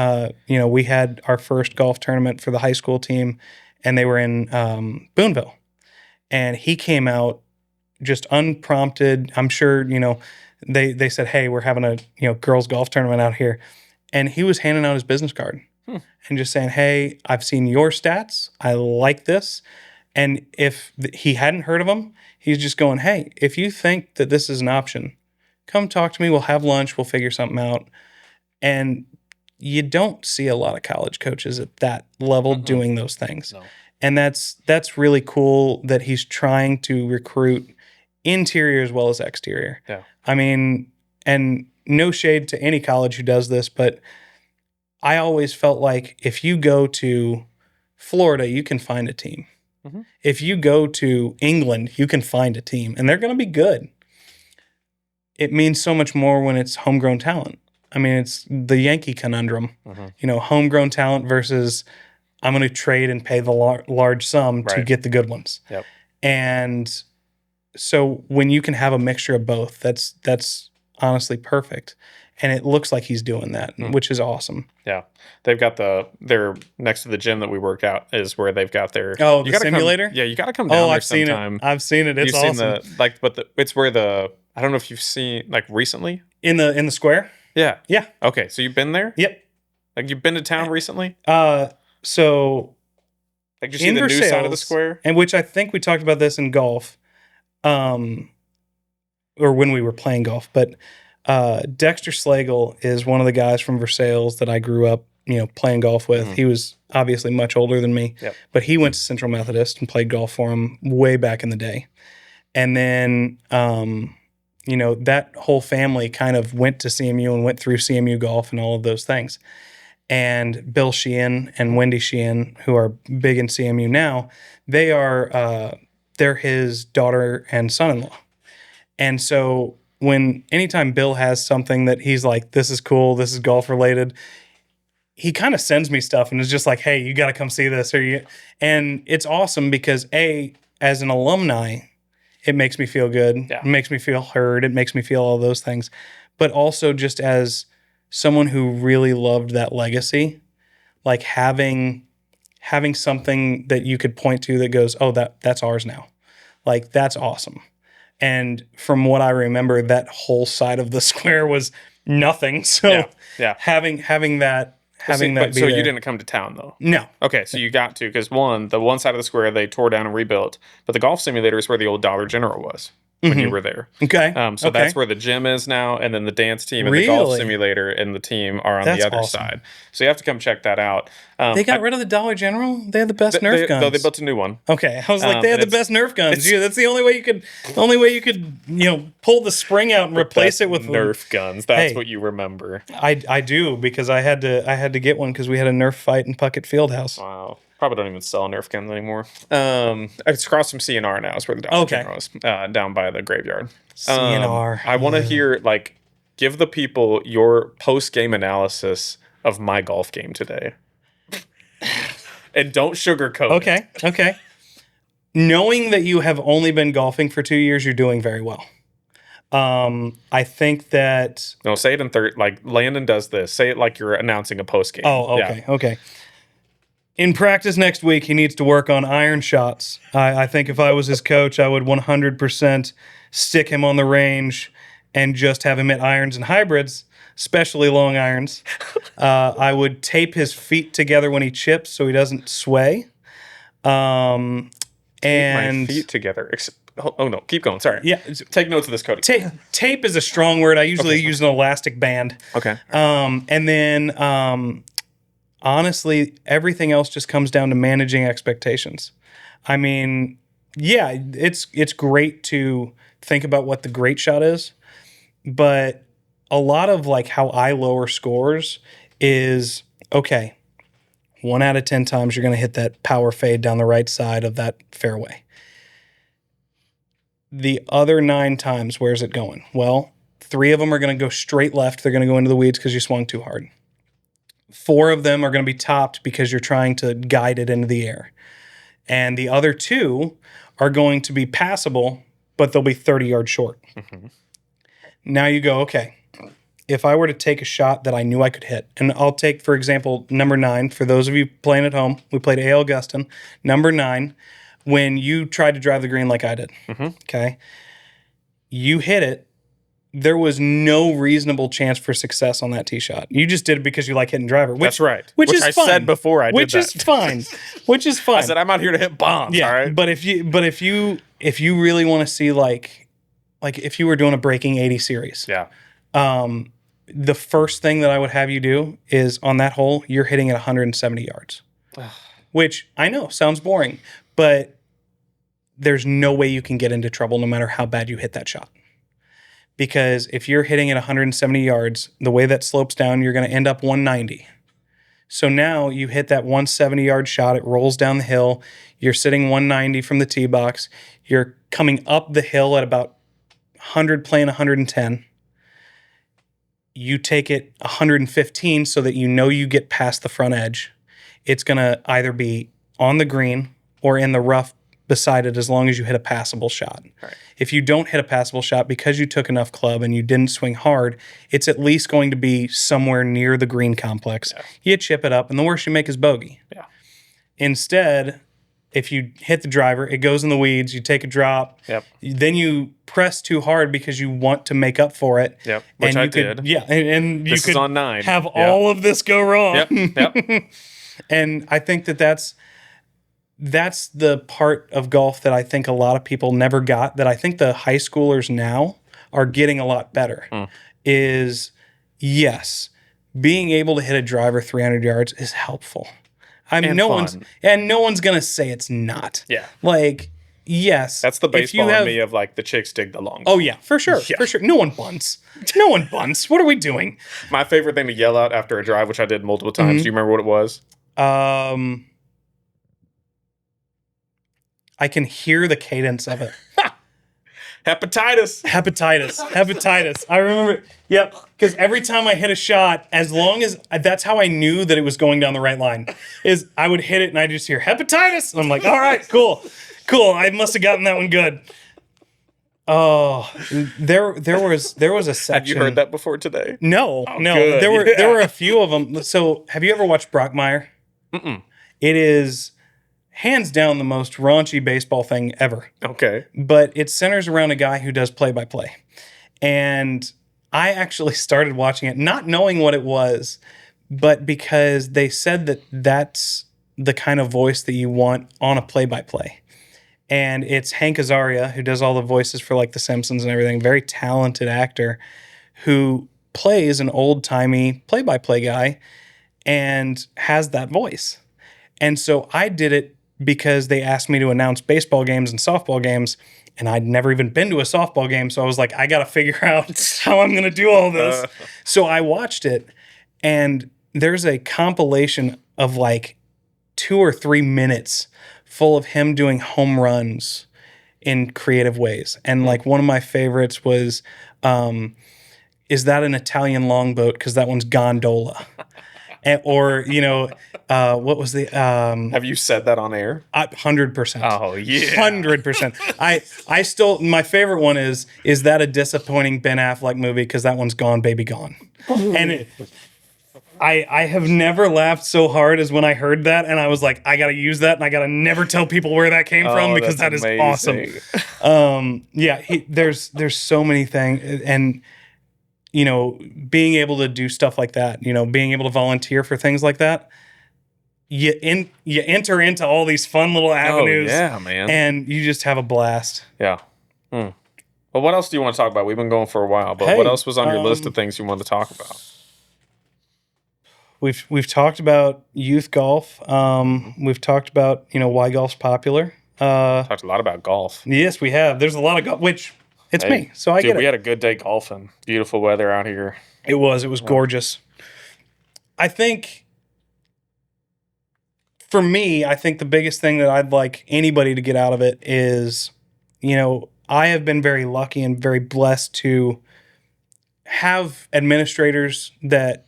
you know, we had our first golf tournament for the high school team, and they were in Boonville. And he came out just unprompted. I'm sure, you know, they said, "Hey, we're having a, you know, girls golf tournament out here." And he was handing out his business card and just saying, "Hey, I've seen your stats. I like this." And if he hadn't heard of them, he's just going, "Hey, if you think that this is an option, come talk to me. We'll have lunch. We'll figure something out." And you don't see a lot of college coaches at that level doing those things. No. And that's really cool that he's trying to recruit interior as well as exterior. Yeah. I mean, and no shade to any college who does this, but I always felt like if you go to Florida, you can find a team. If you go to England, you can find a team, and they're going to be good. It means so much more when it's homegrown talent. I mean, it's the Yankee conundrum, you know, homegrown talent versus I'm going to trade and pay the large sum to Right. get the good ones. Yep. And so when you can have a mixture of both, that's honestly perfect. And it looks like he's doing that, which is awesome. Yeah. They've got their next to the gym that we work out is where they've got their Oh, you the gotta simulator? Come, yeah, you got to come down there I've seen sometime. it. I've seen it. It's You've awesome. seen it's where I don't know if you've seen like recently. In the square? Yeah. Yeah. Okay, so you've been there? Yep. Like you've been to town recently? So Like did you see in the new side of the Versailles, square? and which I think we talked about this in golf, or when we were playing golf. But Dexter Slagle is one of the guys from Versailles that I grew up, you know, playing golf with. He was obviously much older than me, Yep. but he went to Central Methodist and played golf for him way back in the day. And then, that whole family kind of went to CMU and went through CMU golf and all of those things. And Bill Sheehan and Wendy Sheehan, who are big in CMU now, they're his daughter and son-in-law. And so anytime Bill has something that he's like, this is cool, this is golf related, he kind of sends me stuff and is just like, hey, you got to come see this. And it's awesome because as an alumni, it makes me feel good. Yeah. It makes me feel heard. It makes me feel all those things. But also just as someone who really loved that legacy, like having something that you could point to that goes, oh, that's ours now. Like, that's awesome. And from what I remember, that whole side of the square was nothing. So Yeah. having that So be you there. didn't come to town though. No. Okay, so you got to because the one side of the square they tore down and rebuilt, but the golf simulator is where the old Dollar General was when you were there. Okay. So Okay. that's where the gym is now, and then the dance team and the golf Really? simulator and the team are on That's the other awesome. side. So you have to come check that out. They got rid of the Dollar General. They had the best Nerf guns. No, they built a new one. Okay, I was like, they had the and best Nerf guns. Yeah, that's the only way you could, pull the spring out and replace Best it with Nerf guns. That's Hey. what you remember. I do because I had to get one because we had a Nerf fight in Puckett Fieldhouse. Wow. Probably don't even sell Nerf guns anymore. It's across from CNR now. Is where the Dollar Okay. General is, down by the graveyard. CNR. I want to hear give the people your post game analysis of my golf game today, and don't sugarcoat. it. Okay. Knowing that you have only been golfing for 2 years, you're doing very well. I think that. No, say it in third. Like Landon does this. Say it like you're announcing a post game. Oh, okay. In practice next week, he needs to work on iron shots. I think if I was his coach, I would 100% stick him on the range and just have him hit irons and hybrids, especially long irons. I would tape his feet together when he chips so he doesn't sway. My And feet together. Oh no, keep going. Sorry. yeah, Take notes of this, Cody. tape is a strong word. I usually use an elastic band. Okay. And then honestly, everything else just comes down to managing expectations. I mean, yeah, it's great to think about what the great shot is, but a lot of like how I lower scores is, okay, 1 out of 10 times you're going to hit that power fade down the right side of that fairway. The other 9 times, where's it going? Well, 3 of them are going to go straight left. They're going to go into the weeds because you swung too hard. 4 of them are going to be topped because you're trying to guide it into the air. And the other 2 are going to be passable, but they'll be 30 yards short. Mm-hmm. Now you go, okay, if I were to take a shot that I knew I could hit, and I'll take, for example, number 9, for those of you playing at home, we played A.L. Augustin. Number 9, when you tried to drive the green like I did, okay, you hit it. There was no reasonable chance for success on that tee shot. You just did it because you like hitting driver. That's right. Which is I fine. said before I did Which that. is fine. Which is fine. I said I'm out here to hit bombs. yeah. All right. But if you really want to see like if you were doing a breaking 80 series, Yeah. the first thing that I would have you do is on that hole, you're hitting at 170 yards. Which I know sounds boring, but there's no way you can get into trouble no matter how bad you hit that shot. Because if you're hitting at 170 yards, the way that slopes down, you're going to end up 190. So now you hit that 170-yard shot. It rolls down the hill. You're sitting 190 from the tee box. You're coming up the hill at about 100, playing 110. You take it 115 so that you know you get past the front edge. It's going to either be on the green or in the rough beside it as long as you hit a passable shot. Right. If you don't hit a passable shot because you took enough club and you didn't swing hard, it's at least going to be somewhere near the green complex. Yeah. You chip it up, and the worst you make is bogey. Yeah. Instead, if you hit the driver, it goes in the weeds, you take a drop, Yep. then you press too hard because you want to make up for it. Yep. Which and I you could, did. Yeah, and you This could is on 9. have Yeah. all of this go wrong. Yep. Yep. And I think that's the part of golf that I think a lot of people never got, that I think the high schoolers now are getting a lot better, is yes, being able to hit a driver 300 yards is helpful. I mean, And no fun. one's going to say it's not. Yeah. Like, Yes. That's the If you baseball in have- me of like the chicks dig the long. Oh yeah, for sure. Yeah. For sure. No one bunts. No one bunts. What are we doing? My favorite thing to yell out after a drive, which I did multiple times. Mm-hmm. Do you remember what it was? I can hear the cadence of it. Hepatitis. Hepatitis. I remember. Yep. Because every time I hit a shot, as long as that's how I knew that it was going down the right line, is I would hit it and I just hear hepatitis. And I'm like, all right, cool. I must have gotten that one good. Oh, there was a section. Have you heard that before today? No. good. There were a few of them. So, have you ever watched Brockmire? Mm-mm. It is hands down the most raunchy baseball thing ever. Okay. But it centers around a guy who does play-by-play. And I actually started watching it not knowing what it was, but because they said that that's the kind of voice that you want on a play-by-play. And it's Hank Azaria, who does all the voices for like The Simpsons and everything, very talented actor who plays an old-timey play-by-play guy and has that voice. And so I did it because they asked me to announce baseball games and softball games, and I'd never even been to a softball game. So I was like, I got to figure out how I'm going to do all this. So I watched it, and there's a compilation of like 2 or 3 minutes full of him doing home runs in creative ways. And like one of my favorites was, is that an Italian longboat? Because that one's gondola. Or, what was the... Have you said that on air? 100%. Oh, yeah. 100%. I still... My favorite one is that a disappointing Ben Affleck movie? Because that one's Gone, Baby, Gone. And I have never laughed so hard as when I heard that, and I was like, I got to use that, and I got to never tell people where that came from, because that is amazing. awesome. There's so many things, and... being able to do stuff like that, being able to volunteer for things like that, you enter into all these fun little avenues. Oh, yeah, man. And you just have a blast. Yeah. Well, what else do you want to talk about? We've been going for a while, but what else was on your list of things you wanted to talk about? We've talked about youth golf. We've talked about, why golf's popular. Talked a lot about golf. Yes, we have. There's a lot of golf, which it's me. So I get it. We had a good day golfing. Beautiful weather out here. It was gorgeous. I think, for me, the biggest thing that I'd like anybody to get out of it is, I have been very lucky and very blessed to have administrators that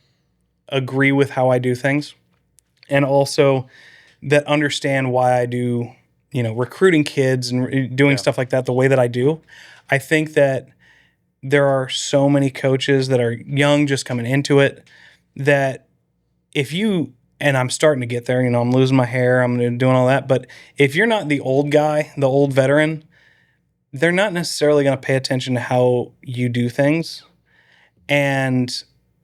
agree with how I do things, and also that understand why I do, recruiting kids and doing stuff like that the way that I do. I think that there are so many coaches that are young, just coming into it, that and I'm starting to get there, I'm losing my hair, I'm doing all that, but if you're not the old guy, the old veteran, they're not necessarily going to pay attention to how you do things. And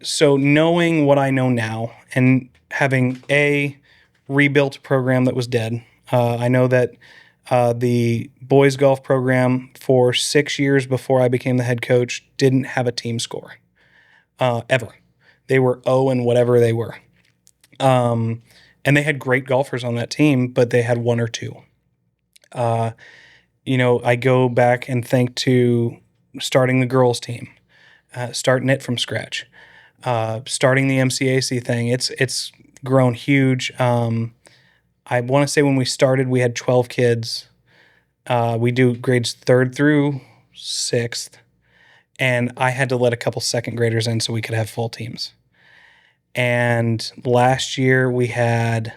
so knowing what I know now and having rebuilt a program that was dead, I know that the boys golf program for 6 years before I became the head coach didn't have a team score ever. They were 0 and whatever they were. And they had great golfers on that team, but they had 1 or 2. I go back and think to starting the girls team, starting it from scratch, starting the MCAC thing. It's grown huge. I want to say when we started, we had 12 kids. We do grades 3rd through 6th. And I had to let a couple second graders in so we could have full teams. And last year we had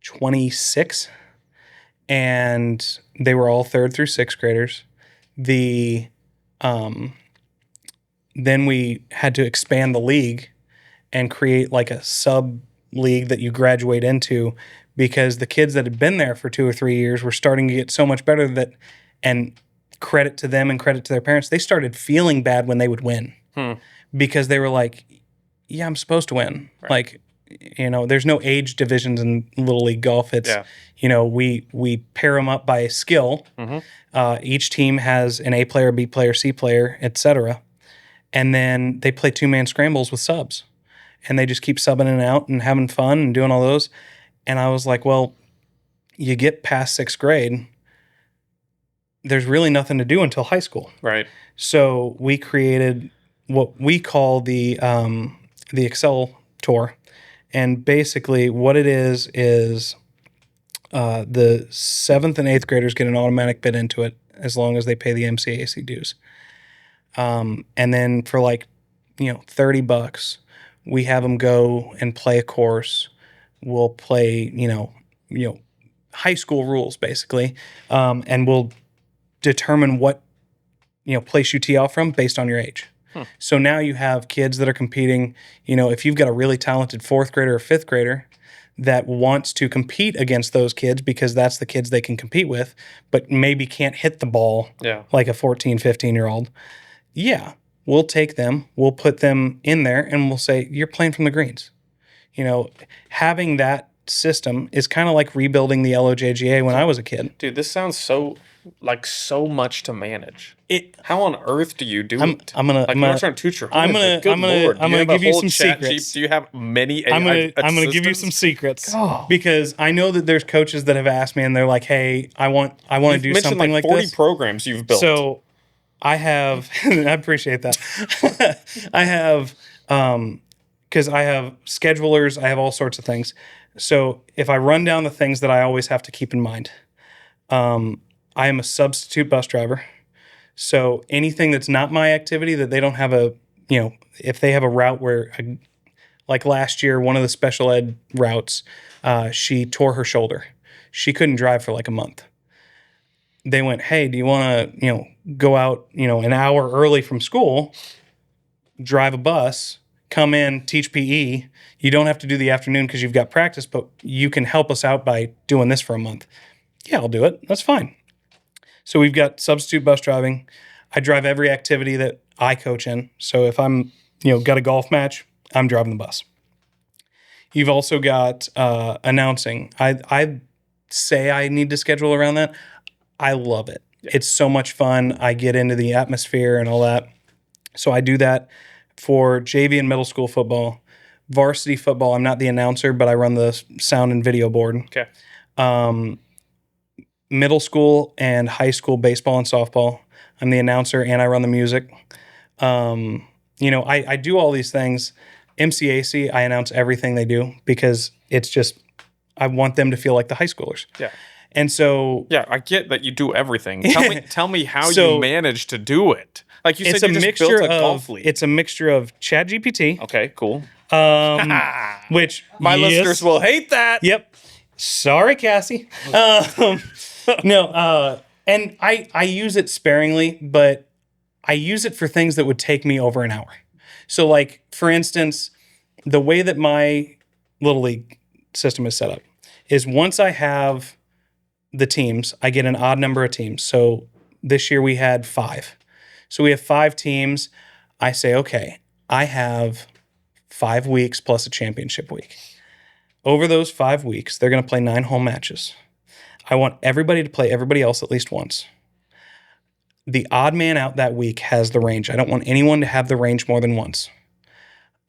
26, and they were all 3rd through 6th graders. Then we had to expand the league and create like a sub league that you graduate into, because the kids that had been there for 2 or 3 years were starting to get so much better that, and credit to them and credit to their parents, they started feeling bad when they would win because they were like, yeah, I'm supposed to win. Right. Like, there's no age divisions in Little League golf. It's, we pair them up by skill. Mm-hmm. Each team has an A player, B player, C player, etc. And then they play 2-man scrambles with subs. And they just keep subbing in and out and having fun and doing all those. And I was like, well, you get past 6th grade, there's really nothing to do until high school. Right. So we created what we call the Excel Tour, and basically what it is the 7th and 8th graders get an automatic bid into it as long as they pay the MCAC dues. And then for like, $30, we have them go and play a course. We'll play, high school rules basically, and we'll determine what place you tee off from based on your age. So now you have kids that are competing. If you've got a really talented 4th grader or 5th grader that wants to compete against those kids because that's the kids they can compete with, but maybe can't hit the ball like a 14, 15-year-old. Yeah, we'll take them, we'll put them in there, and we'll say, you're playing from the greens. Having that system is kind of like rebuilding the LOJGA when I was a kid. Dude, this sounds so much to manage. How on earth do you do it? I'm gonna trying to toot your I'm horn, gonna but I'm gonna give you some secrets. Do you have many AI I'm gonna give you assistants? some secrets because I know that there's coaches that have asked me and they're like, "Hey, I want to do mentioned something like 40 this." programs you've built. So I have. I appreciate that. I have because I have schedulers. I have all sorts of things. So if I run down the things that I always have to keep in mind, I am a substitute bus driver. So anything that's not my activity that they don't have if they have a route where, like last year, one of the special ed routes, she tore her shoulder. She couldn't drive for like a month. They went, hey, do you want to, go out, an hour early from school, drive a bus, come in, teach PE. You don't have to do the afternoon because you've got practice, but you can help us out by doing this for a month. Yeah, I'll do it. That's fine. So we've got substitute bus driving. I drive every activity that I coach in. So if I'm, got a golf match, I'm driving the bus. You've also got announcing. I say I need to schedule around that. I love it. Yeah. It's so much fun. I get into the atmosphere and all that. So I do that for JV and middle school football. Varsity football, I'm not the announcer, but I run the sound and video board. Okay. Middle school and high school baseball and softball, I'm the announcer and I run the music. I do all these things. MCAC, I announce everything they do because it's just, I want them to feel like the high schoolers. Yeah. And so... Yeah, I get that you do everything. Tell me how you manage to do it. Like you said, you just built a golf league. It's a mixture of ChatGPT. Okay, cool. Which... My listeners will hate that. Yep. Sorry, Cassie. No, and I use it sparingly, but I use it for things that would take me over an hour. So like, for instance, the way that my Little League system is set up is once I have the teams, I get an odd number of teams. So this year we had 5. So we have 5 teams. I say, okay, I have 5 weeks plus a championship week. Over those 5 weeks, they're going to play 9 home matches. I want everybody to play everybody else at least once. The odd man out that week has the range. I don't want anyone to have the range more than once.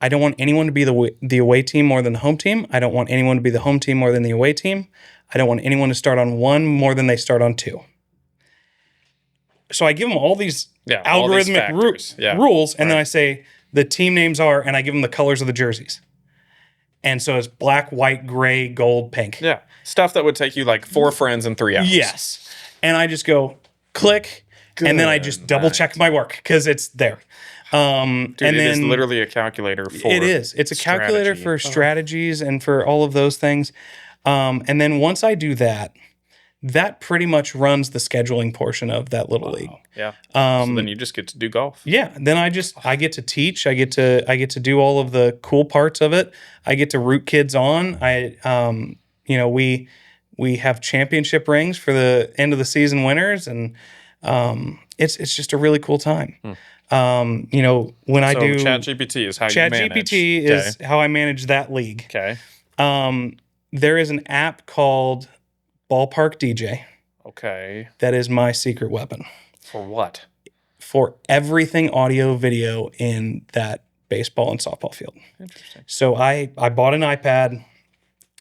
I don't want anyone to be the away team more than the home team. I don't want anyone to be the home team more than the away team. I don't want anyone to start on 1 more than they start on 2. So I give them all these algorithmic rules, and then I say the team names are, and I give them the colors of the jerseys. And so it's black, white, gray, gold, pink. Yeah. Stuff that would take you like 4 friends in 3 hours. Yes. And I just go click, and then I just double check my work because it's there. Dude, and it is literally a calculator for it is. It's a calculator for strategies and for all of those things. And then once I do that, that pretty much runs the scheduling portion of that Little League. Yeah. So then you just get to do golf. Yeah. Then I get to teach. I get to do all of the cool parts of it. I get to root kids on. We have championship rings for the end of the season winners, and it's just a really cool time. When I do ChatGPT is how you manage. ChatGPT is how I manage that league. Okay. There is an app called Ballpark DJ. Okay. That is my secret weapon. For what? For everything audio, video in that baseball and softball field. Interesting. So I bought an iPad,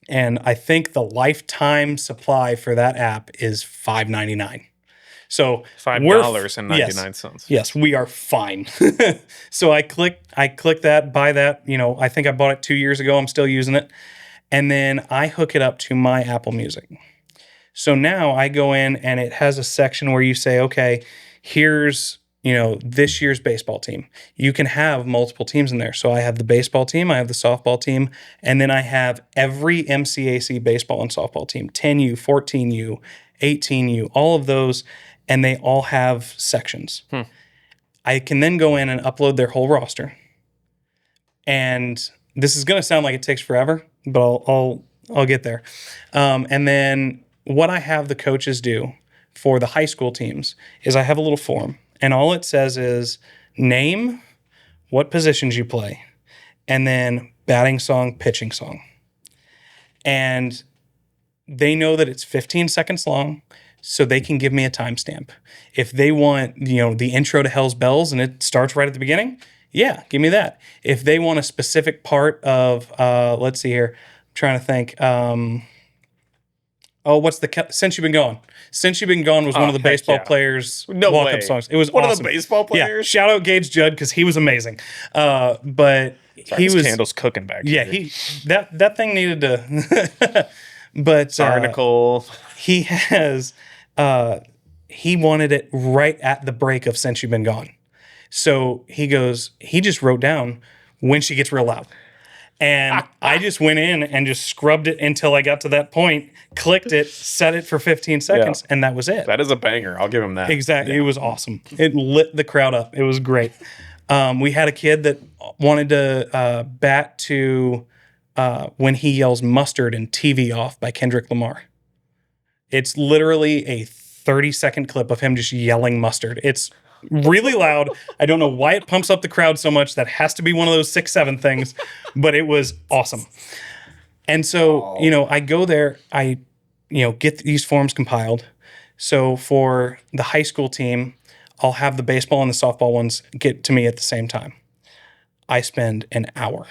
and I think the lifetime supply for that app is $5.99. So $5.99. Yes, we are fine. So I click that, buy that. I think I bought it 2 years ago. I'm still using it. And then I hook it up to my Apple Music. So now I go in and it has a section where you say, okay, here's, this year's baseball team. You can have multiple teams in there. So I have the baseball team, I have the softball team, and then I have every MCAC baseball and softball team, 10U, 14U, 18U, all of those, and they all have sections. I can then go in and upload their whole roster. And this is going to sound like it takes forever, but I'll get there. And then what I have the coaches do for the high school teams is I have a little form, and all it says is name, what positions you play, and then batting song, pitching song. And they know that it's 15 seconds long, so they can give me a timestamp. If they want, the intro to Hell's Bells and it starts right at the beginning, yeah, give me that. If they want a specific part of, let's see here, I'm trying to think. Since You've Been Gone? Since You've Been Gone was one of the baseball players' walk-up songs. It was one awesome. of the baseball players. Yeah, shout out Gage Judd because he was amazing. But Sorry, he was candles cooking back. Yeah, here. that thing needed to. But article. He has. He wanted it right at the break of Since You've Been Gone. So he just wrote down when she gets real loud. And I just went in and just scrubbed it until I got to that point, clicked it, set it for 15 seconds, and that was it. That is a banger. I'll give him that. Exactly. Yeah. It was awesome. It lit the crowd up. It was great. We had a kid that wanted to bat to When He Yells Mustard and TV Off by Kendrick Lamar. It's literally a 30-second clip of him just yelling mustard. It's really loud. I don't know why it pumps up the crowd so much. That has to be one of those 6-7 things, but it was awesome. And so, I go there, I, get these forms compiled. So for the high school team, I'll have the baseball and the softball ones get to me at the same time. I spend an hour,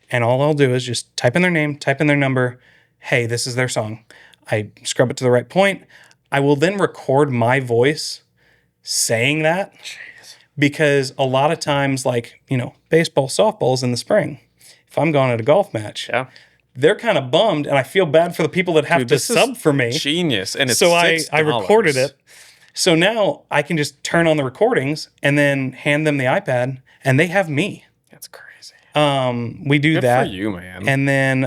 and all I'll do is just type in their name, type in their number. Hey, this is their song. I scrub it to the right point. I will then record my voice saying that. Jeez. Because a lot of times, baseball, softball's in the spring. If I'm going at a golf match, they're kind of bummed, and I feel bad for the people that have to sub for me. Genius. And it's so $6. I recorded it. So now I can just turn on the recordings and then hand them the iPad, and they have me. That's crazy. We do Good that. for you, man. And then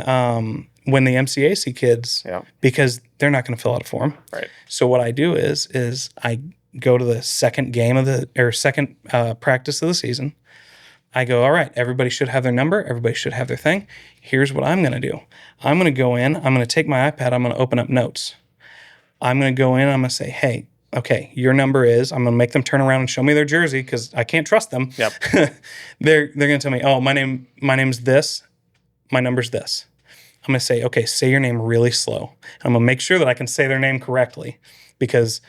when the MCAC kids, because they're not going to fill out a form. Right. So what I do is I go to the second practice of the season. I go, all right, everybody should have their number. Everybody should have their thing. Here's what I'm going to do. I'm going to go in. I'm going to take my iPad. I'm going to open up notes. I'm going to go in. I'm going to say, hey, okay, your number is, I'm going to make them turn around and show me their jersey because I can't trust them. Yep. They're going to tell me, oh, my name's this. My number's this. I'm going to say, okay, say your name really slow. I'm going to make sure that I can say their name correctly because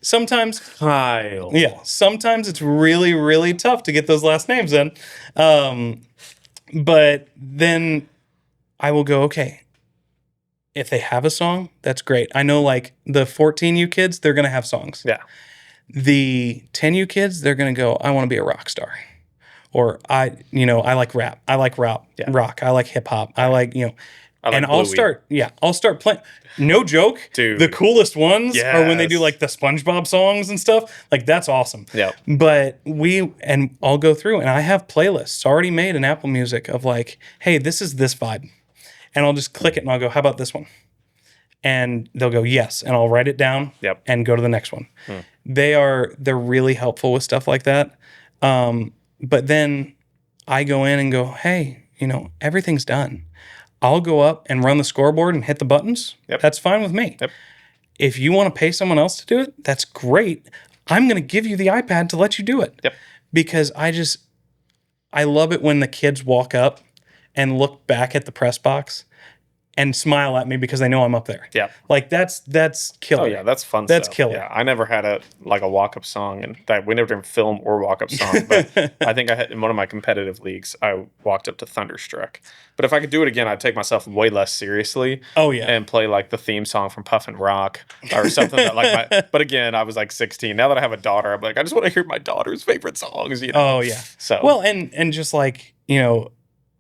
sometimes, Kyle. sometimes it's really, really tough to get those last names in. But then I will go, okay, if they have a song, that's great. I know the 14U kids, they're going to have songs. Yeah. The 10U kids, they're going to go, I want to be a rock star. Or I like rap. I like rock. I like hip hop. I like, I'll start playing. No joke. Dude. The coolest ones are when they do the SpongeBob songs and stuff. That's awesome. Yeah. But I'll go through and I have playlists already made in Apple Music of hey, this is this vibe. And I'll just click it and I'll go, how about this one? And they'll go, yes. And I'll write it down and go to the next one. They're really helpful with stuff like that. But then I go in and go, hey, everything's done. I'll go up and run the scoreboard and hit the buttons. Yep. That's fine with me. Yep. If you want to pay someone else to do it, that's great. I'm going to give you the iPad to let you do it. Yep. Because I love it when the kids walk up and look back at the press box and smile at me because they know I'm up there. Yeah. Like that's killer. Oh yeah, that's fun. That's stuff. killer. Yeah, I never had a walk up song, and that we never did film or walk up song. But I think I had in one of my competitive leagues, I walked up to Thunderstruck. But if I could do it again, I'd take myself way less seriously. Oh yeah. And play like the theme song from Puffin Rock or something that like my. But again, I was like 16. Now that I have a daughter, I'm like, I just want to hear my daughter's favorite songs. You know? Oh yeah. So Well, and just like,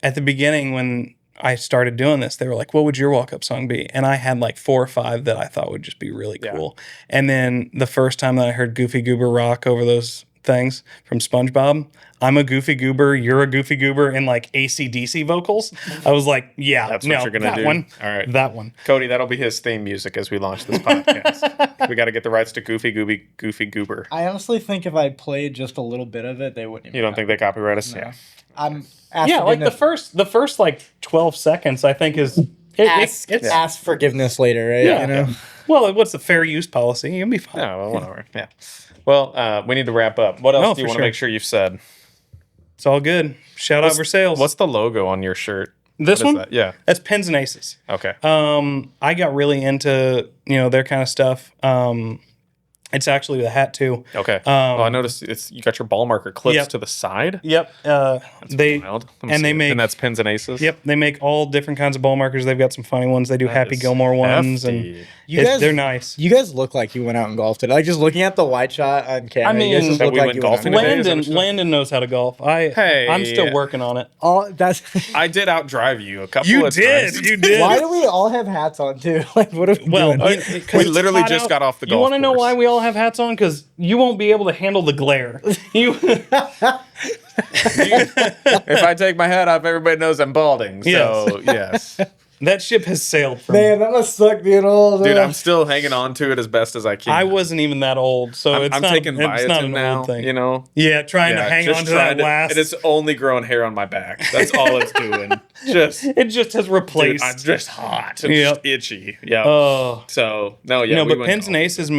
at the beginning when I started doing this, they were like, what would your walk-up song be? And I had like 4 or 5 that I thought would just be really cool. And then the first time that I heard Goofy Goober rock over those things from SpongeBob, I'm a Goofy Goober, you're a Goofy Goober, and like AC/DC vocals. I was like, yeah, that's what you're gonna do. One, all right, that one. Cody, that'll be his theme music as we launch this podcast. We got to get the rights to Goofy Goober. I honestly think if I played just a little bit of it, they wouldn't. You don't think they copyright us? No. Yeah. I'm Like the first like 12 seconds, I think is ask forgiveness later, right? Yeah. Well, what's the fair use policy? You'll be fine. No, well, whatever. Yeah. Well, we need to wrap up. What else do you want to sure. make sure you've said? It's all good. Shout out Versailles. What's the logo on your shirt? this What is one? that? Yeah. That's Pins and Aces. Okay. I got really into their kind of stuff. It's actually the hat too. Okay. Well, I noticed you got your ball marker clips Yep. to the side. Yep. That's They wild. Let me and see they it. make and that's Pins and Aces. Yep, they make all different kinds of ball markers. They've got some funny ones. They do That Happy is Gilmore ones, hefty. and they're nice. You guys look like you went out and golfed today. Like just looking at the white shot on camera, I mean, you guys just that look we like went you golfing went out. today? Is that what you're Landon knows how to golf. I'm still working on it. All that's I did outdrive you a couple You of did. times. You did. why do we all have hats on too? Like what are we Well, doing? We literally just got off the golf You want to know course. why we all have hats on? Because you won't be able to handle the glare. You. If I take my hat off, everybody knows I'm balding. So, yes. That ship has sailed from. Man, that must suck being old. Dude, I'm still hanging on to it as best as I can. I wasn't even that old, so I'm, it's I'm not. taking it's not biotin an now, old thing. you know? Yeah, trying to hang just on to that last. And it's only growing hair on my back. That's all it's doing. It just has Dude, replaced. I'm just hot and Yep. just itchy. Yeah. Oh. So, no, yeah. we but went Pins and golfing. Aces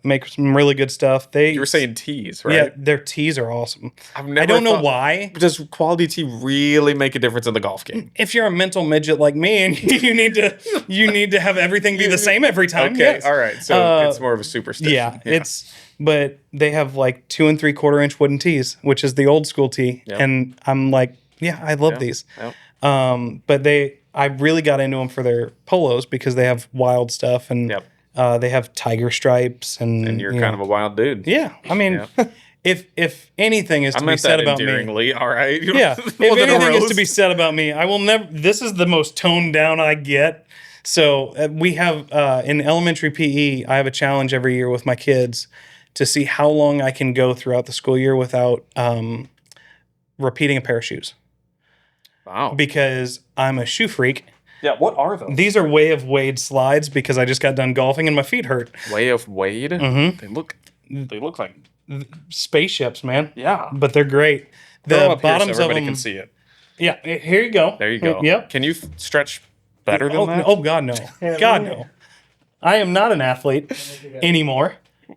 make some really good stuff. You were saying teas, right? Yeah, their tees are awesome. I've I never don't know thought- why. Does quality tea really make a difference in the golf game? If you're a mental midget like me and you need to have everything be the same every time. Okay, yes. all right. So it's more of a superstition. Yeah, but they have like 2 3/4 inch wooden tees, which is the old school tee, Yep. and I'm like, yeah, I love these. Yep. But I really got into them for their polos because they have wild stuff and Yep. they have tiger stripes and You're kind of a wild dude. yeah. I mean, if anything is I to be meant said that about me. endearingly. All right. Yeah, if Wasn't a anything is roast. to be said about me, I will never. This is the most toned down I get. So we have in elementary PE, I have a challenge every year with my kids to see how long I can go throughout the school year without repeating a pair of shoes Wow. because I'm a shoe freak. Yeah. What are those? These are Way of Wade slides because I just got done golfing and my feet hurt. Way of Wade. Mhm. They look like Spaceships, man. yeah. But they're great. Throw 'em The up here so bottoms of everybody them. can see it. Yeah, here you go. There you go. Yep. Can you stretch better than that? Oh God, no. God, no. I am not an athlete anymore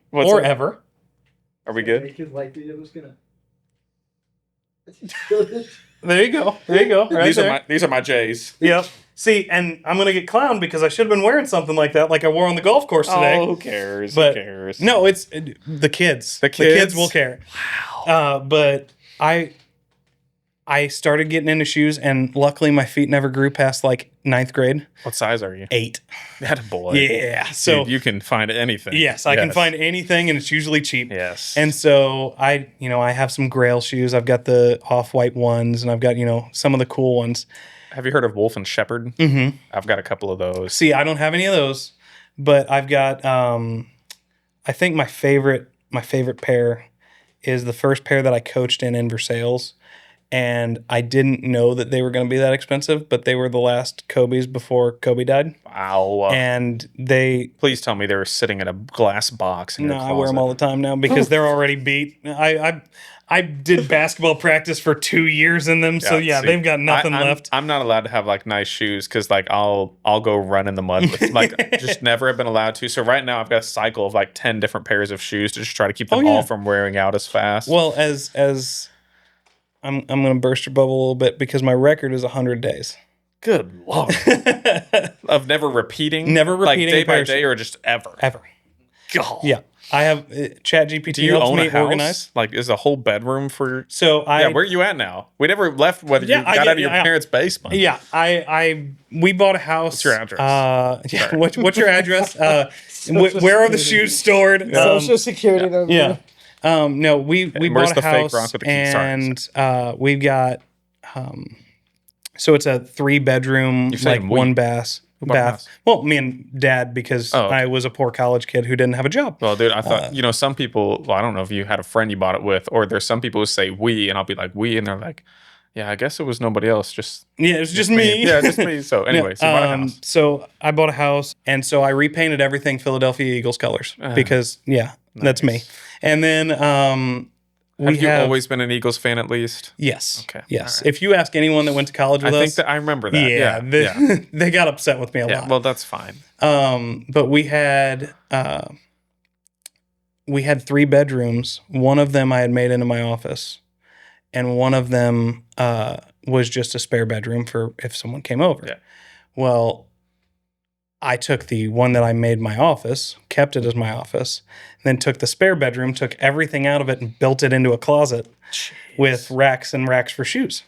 What's or up? ever. Are we good? There you go. There you go. Right These are my J's. Yep. See, and I'm gonna get clowned because I should have been wearing something like that, like I wore on the golf course today. Oh, who cares? But who cares? no, it's the kids. The The kids kids? will care. Wow. But I started getting into shoes, and luckily my feet never grew past like 9th grade. What size are you? 8. That a boy. Yeah. So Dude, you can find anything. yes, I can find anything, and it's usually cheap. Yes. And so I have some Grail shoes. I've got the off-white ones, and I've got some of the cool ones. have you heard of Wolf and Shepherd? Mm-hmm. I've got a couple of those. See, I don't have any of those, but I've got. I think my favorite pair is the first pair that I coached in Versailles, and I didn't know that they were going to be that expensive, but they were the last Kobe's before Kobe died, Wow. and they. Please tell me they were sitting in a glass box in your No, closet. I wear them all the time now because they're already beat. I did basketball practice for 2 years in them, so yeah, see, they've got nothing I'm, left. I'm not allowed to have like nice shoes because like I'll go run in the mud with like just never have been allowed to. So right now I've got a cycle of like 10 different pairs of shoes to just try to keep them yeah. all from wearing out as fast. Well, as I'm going to burst your bubble a little bit because my record is 100 days. Good lord. Of never repeating? Never Like repeating day a by parachute. day or just ever? Ever. God. Yeah. I have Do ChatGPT you helps own me a house? organize. Like, is a whole bedroom for... So Yeah, where are you at now? We never left whether you got out of your parents' basement. Yeah, we bought a house. What's your address? Yeah, Sorry. what's your address? Where are the shoes stored? Social security number. Yeah. No, we where's bought a the fake house rock with the key? Sorry, and we've got so it's a 3-bedroom, You're saying like we. one bath. bought the house? Well, me and Dad, because Oh, okay. I was a poor college kid who didn't have a job. Well, dude, I thought, some people, well, I don't know if you had a friend you bought it with, or there's some people who say we, and I'll be like, we, and they're like, yeah, I guess it was nobody else, just Yeah, it was just me. Yeah, just me. So anyway, so you bought a house. So I bought a house, and so I repainted everything Philadelphia Eagles colors because, that's me. And then Have you always been an Eagles fan at least? Yes. Okay. Yes. All right. If you ask anyone that went to college with I think us, that I remember that. Yeah. they got upset with me a lot. Well, that's fine. But we had 3 bedrooms. One of them I had made into my office, and one of them was just a spare bedroom for if someone came over. Yeah. Well, I took the one that I made my office, kept it as my office, then took the spare bedroom, took everything out of it, and built it into a closet with racks and racks for shoes.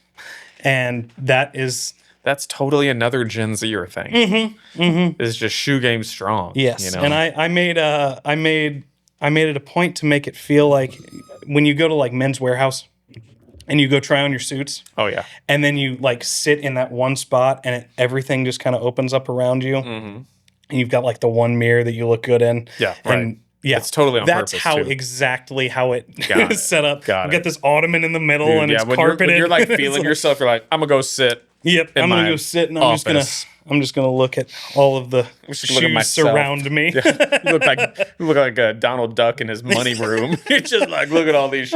And that's totally another Gen Zer thing. Is just shoe game strong. yes. And I made it a point to make it feel like when you go to like Men's Warehouse and you go try on your suits, Oh yeah. and then you like sit in that one spot and everything just kind of opens up around you. And you've got like the one mirror that you look good in. Yeah, And right. yeah, It's totally on that's purpose, how too. exactly how it Got is set up. Got We've got it. this ottoman in the middle Dude, and it's when carpeted. you're like It's feeling yourself, you're like, I'm gonna go sit. Yep, in I'm gonna my go sit and office. I'm just gonna look at all of the just look at shoes myself. surround me. You look like a Donald Duck in his money room. You're just like, look at all these.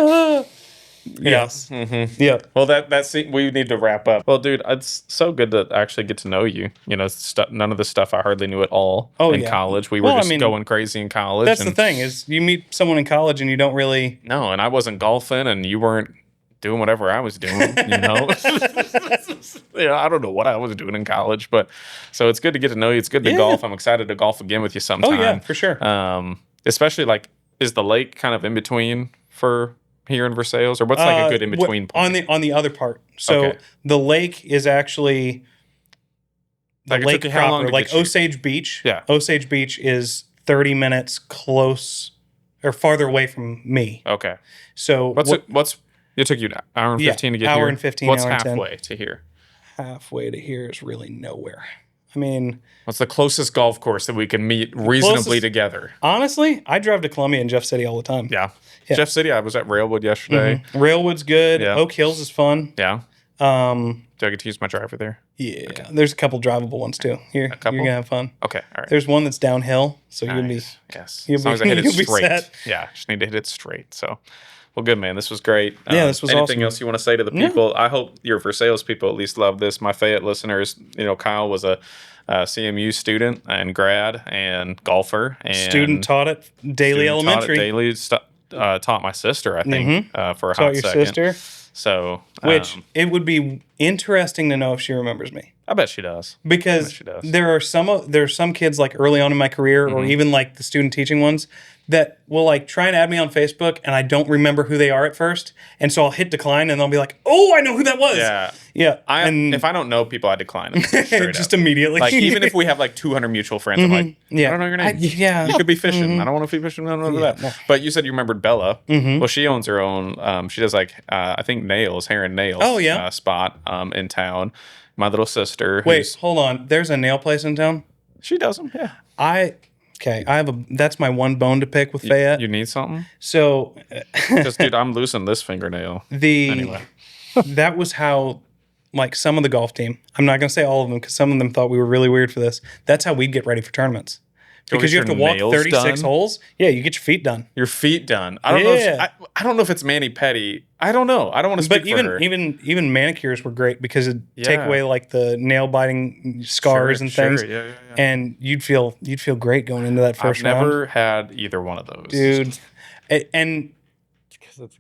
Yes. Yeah. Well, we need to wrap up. Well, dude, it's so good to actually get to know you. None of the stuff I hardly knew at all in yeah. college. We were Well, I just mean, going crazy in college. That's the thing is you meet someone in college and you don't really. No, and I wasn't golfing, and you weren't doing whatever I was doing. I don't know what I was doing in college, but so it's good to get to know you. It's good to golf. I'm excited to golf again with you sometime. Oh yeah, for sure. Especially like, is the lake kind of in between for here in Versailles, or what's like a good in between point? on the other part? So Okay. the lake is actually the Like, it lake took you how long proper, to like get you? Osage Beach. Yeah. Osage Beach is 30 minutes close or farther away from me. Okay. So It took you an hour and 15 to get hour here? and 15, What's hour and 10. halfway to here? halfway to here is really nowhere. I mean, What's the closest golf course that we can meet reasonably closest- together? honestly, I drive to Columbia and Jeff City all the time. Yeah. Jeff City, I was at Railwood yesterday. Railwood's good. Yeah. Oak Hills is fun. Yeah. Um, Do I get to use my driver there? yeah, there's a couple drivable ones too. You're couple? gonna have fun. Okay. All right. There's one that's downhill, so you'll be Nice. Yes. you'll As long be- as I hit it you'll be straight. set. Yeah. Just need to hit it straight. So, well, good, man. This was great. Yeah, this was anything awesome. else you want to say to the people? I hope your Versailles people at least love this. My Fayette listeners, Kyle was a CMU student and grad and golfer. And student taught at Daily Elementary. Daily taught my sister, I think, for a Taught hot your second. sister, So, which it would be interesting to know if she remembers me. I bet she does. Because she does. there are some kids like early on in my career Mm-hmm. or even like the student teaching ones that will like try and add me on Facebook and I don't remember who they are at first. And so I'll hit decline and they'll be like, "Oh, I know who that was." Yeah. Yeah. And If I don't know people, I decline them. Straight just up. immediately. Like, even if we have like 200 mutual friends, I'm like, Yeah. I don't know your name. yeah. You could be fishing. I don't want to be fishing. I don't know that. But you said you remembered Bella. Well, she owns her own. She does like I think nails, hair and nails. Oh, yeah. Spot in town. My little sister. Wait, hold on. There's a nail place in town? She does them. Yeah. That's my one bone to pick with Fayette. You need something? So Because dude, I'm losing this fingernail. anyway. That was how like some of the golf team, I'm not going to say all of them because some of them thought we were really weird for this. That's how we'd get ready for tournaments. Go Because get you have to your walk nails 36 done? holes. Yeah, you get your feet done. Your feet done. I don't know. Yeah. I don't know if it's Manny Petty. I don't know. I don't want to speak But for her. even manicures were great because it'd take Yeah. away like the nail biting scars and things. Yeah. And you'd feel great going into that I've first round. never had either one of those. Dude. And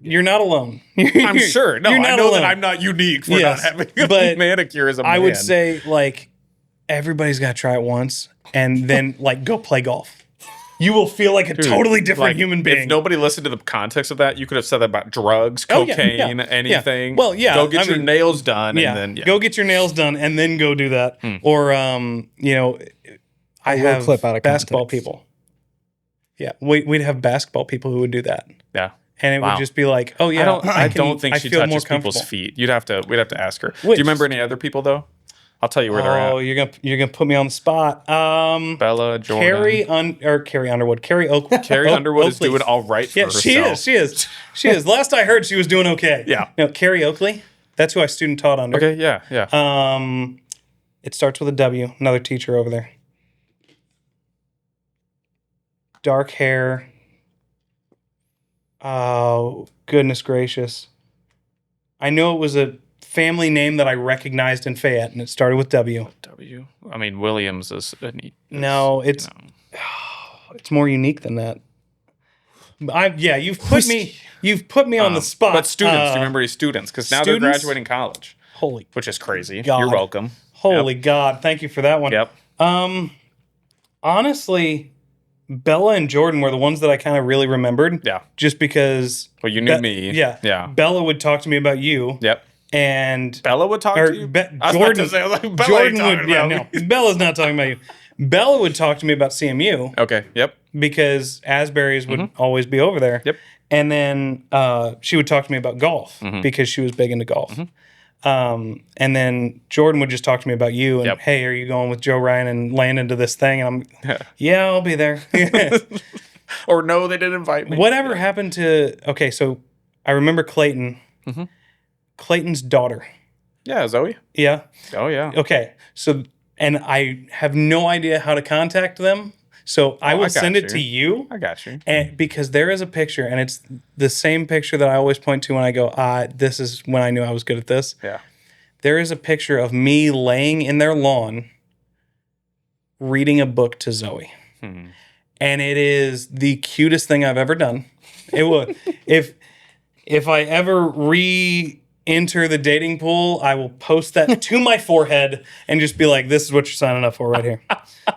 You're not alone. I'm sure. No, You're I not know alone. that I'm not unique for Yes, not having a but manicure as a man. I would say like everybody's got to try it once and then like go play golf. You will feel like a totally different like, human being. If nobody listened to the context of that, you could have said that about drugs, Oh, yeah, cocaine, yeah, anything. yeah. Well, yeah, Go get I your mean, nails done yeah, and then go get your nails done and then go do that. Or you know, I will have clip out of basketball context. people. Yeah, we'd have basketball people who would do that, Yeah. and it Wow. would just be like, oh yeah, I don't think she feel more touches people's comfortable. feet. We'd have to ask her. Do Which- you remember any other people though? I'll tell you where they're Oh, at. you're gonna put me on the spot. Bella, Jordan. Carrie Underwood, Carrie Oakwood. Carrie Underwood is Oakley. doing all right for Yeah, herself. she is. Last I heard, she was doing okay. Yeah. No, Carrie Oakley. That's who I student taught under. Okay, yeah. It starts with a W. Another teacher over there. Dark hair. Oh, goodness gracious. I know it was a family name that I recognized in Fayette, and it started with W. W. I mean, Williams is a neat. No, it's it's more unique than that. You've put me on the spot. But students, do you remember any students? Because now they're students? graduating college, Holy which is crazy. God. You're welcome. Holy God. Thank you for that one. Yep. Honestly, Bella and Jordan were the ones that I kind of really remembered. Yeah. Just because. Well, you knew me. Yeah. Yeah. Bella would talk to me about you. Yep. And Bella would talk or to you. I was about Jordan, to say, I was like, Bella Jordan ain't would. talking Yeah, about no. me. Bella's not talking about you. Bella would talk to me about CMU Okay. Yep. because Asbury's would always be over there. Yep. And then she would talk to me about golf Mm-hmm. because she was big into golf. And then Jordan would just talk to me about you and, Yep. hey, are you going with Joe Ryan and Landon to this thing? And I'm, yeah, I'll be there. Or no, they didn't invite me. Whatever happened to, okay, so I remember Clayton. Mm-hmm. Clayton's daughter. Yeah, Zoe. Yeah. Oh yeah. Okay. So, and I have no idea how to contact them. So I will I got send it you. to you. I got you. And because there is a picture, and it's the same picture that I always point to when I go, this is when I knew I was good at this. Yeah. There is a picture of me laying in their lawn reading a book to Zoe. And it is the cutest thing I've ever done. It would. If I ever re-enter the dating pool, I will post that to my forehead and just be like, this is what you're signing up for right here.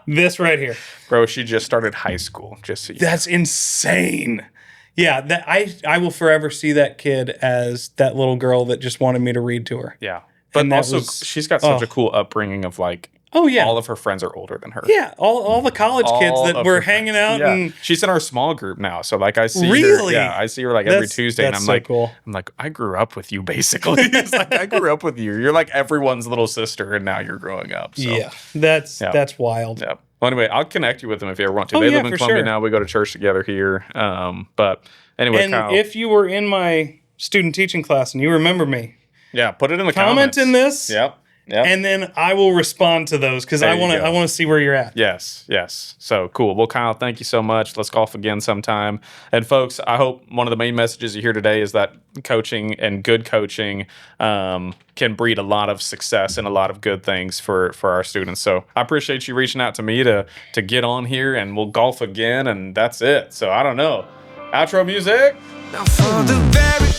This right here. Bro, she just started high school. Just so you know. That's insane. Yeah, that I will forever see that kid as that little girl that just wanted me to read to her. Yeah. But And that also, was- she's got such a cool upbringing of like, Oh yeah. all of her friends are older than her. Yeah, all the college kids All that of were her hanging friends. out Yeah. and She's in our small group now. So like I see her. Really? Yeah, I see her like every That's- Tuesday and that's I'm so like, cool. I grew up with you basically. It's like I grew up with you. You're like everyone's little sister and now you're growing up. So yeah, that's wild. yeah. Well, anyway, I'll connect you with them if you ever want to. Oh, They yeah, live in for Columbia sure. now. We go to church together here. But anyway, And Kyle. if you were in my student teaching class and you remember me, yeah, put it in the comment comments. in this. Yep. Yep. And then I will respond to those because There I you want to. go. I want to see where you're at. Yes. So cool. Well, Kyle, thank you so much. Let's golf again sometime. And folks, I hope one of the main messages you hear today is that coaching and good coaching can breed a lot of success and a lot of good things for our students. So I appreciate you reaching out to me to get on here, and we'll golf again. And that's it. So I don't know. Outro music. Now for the very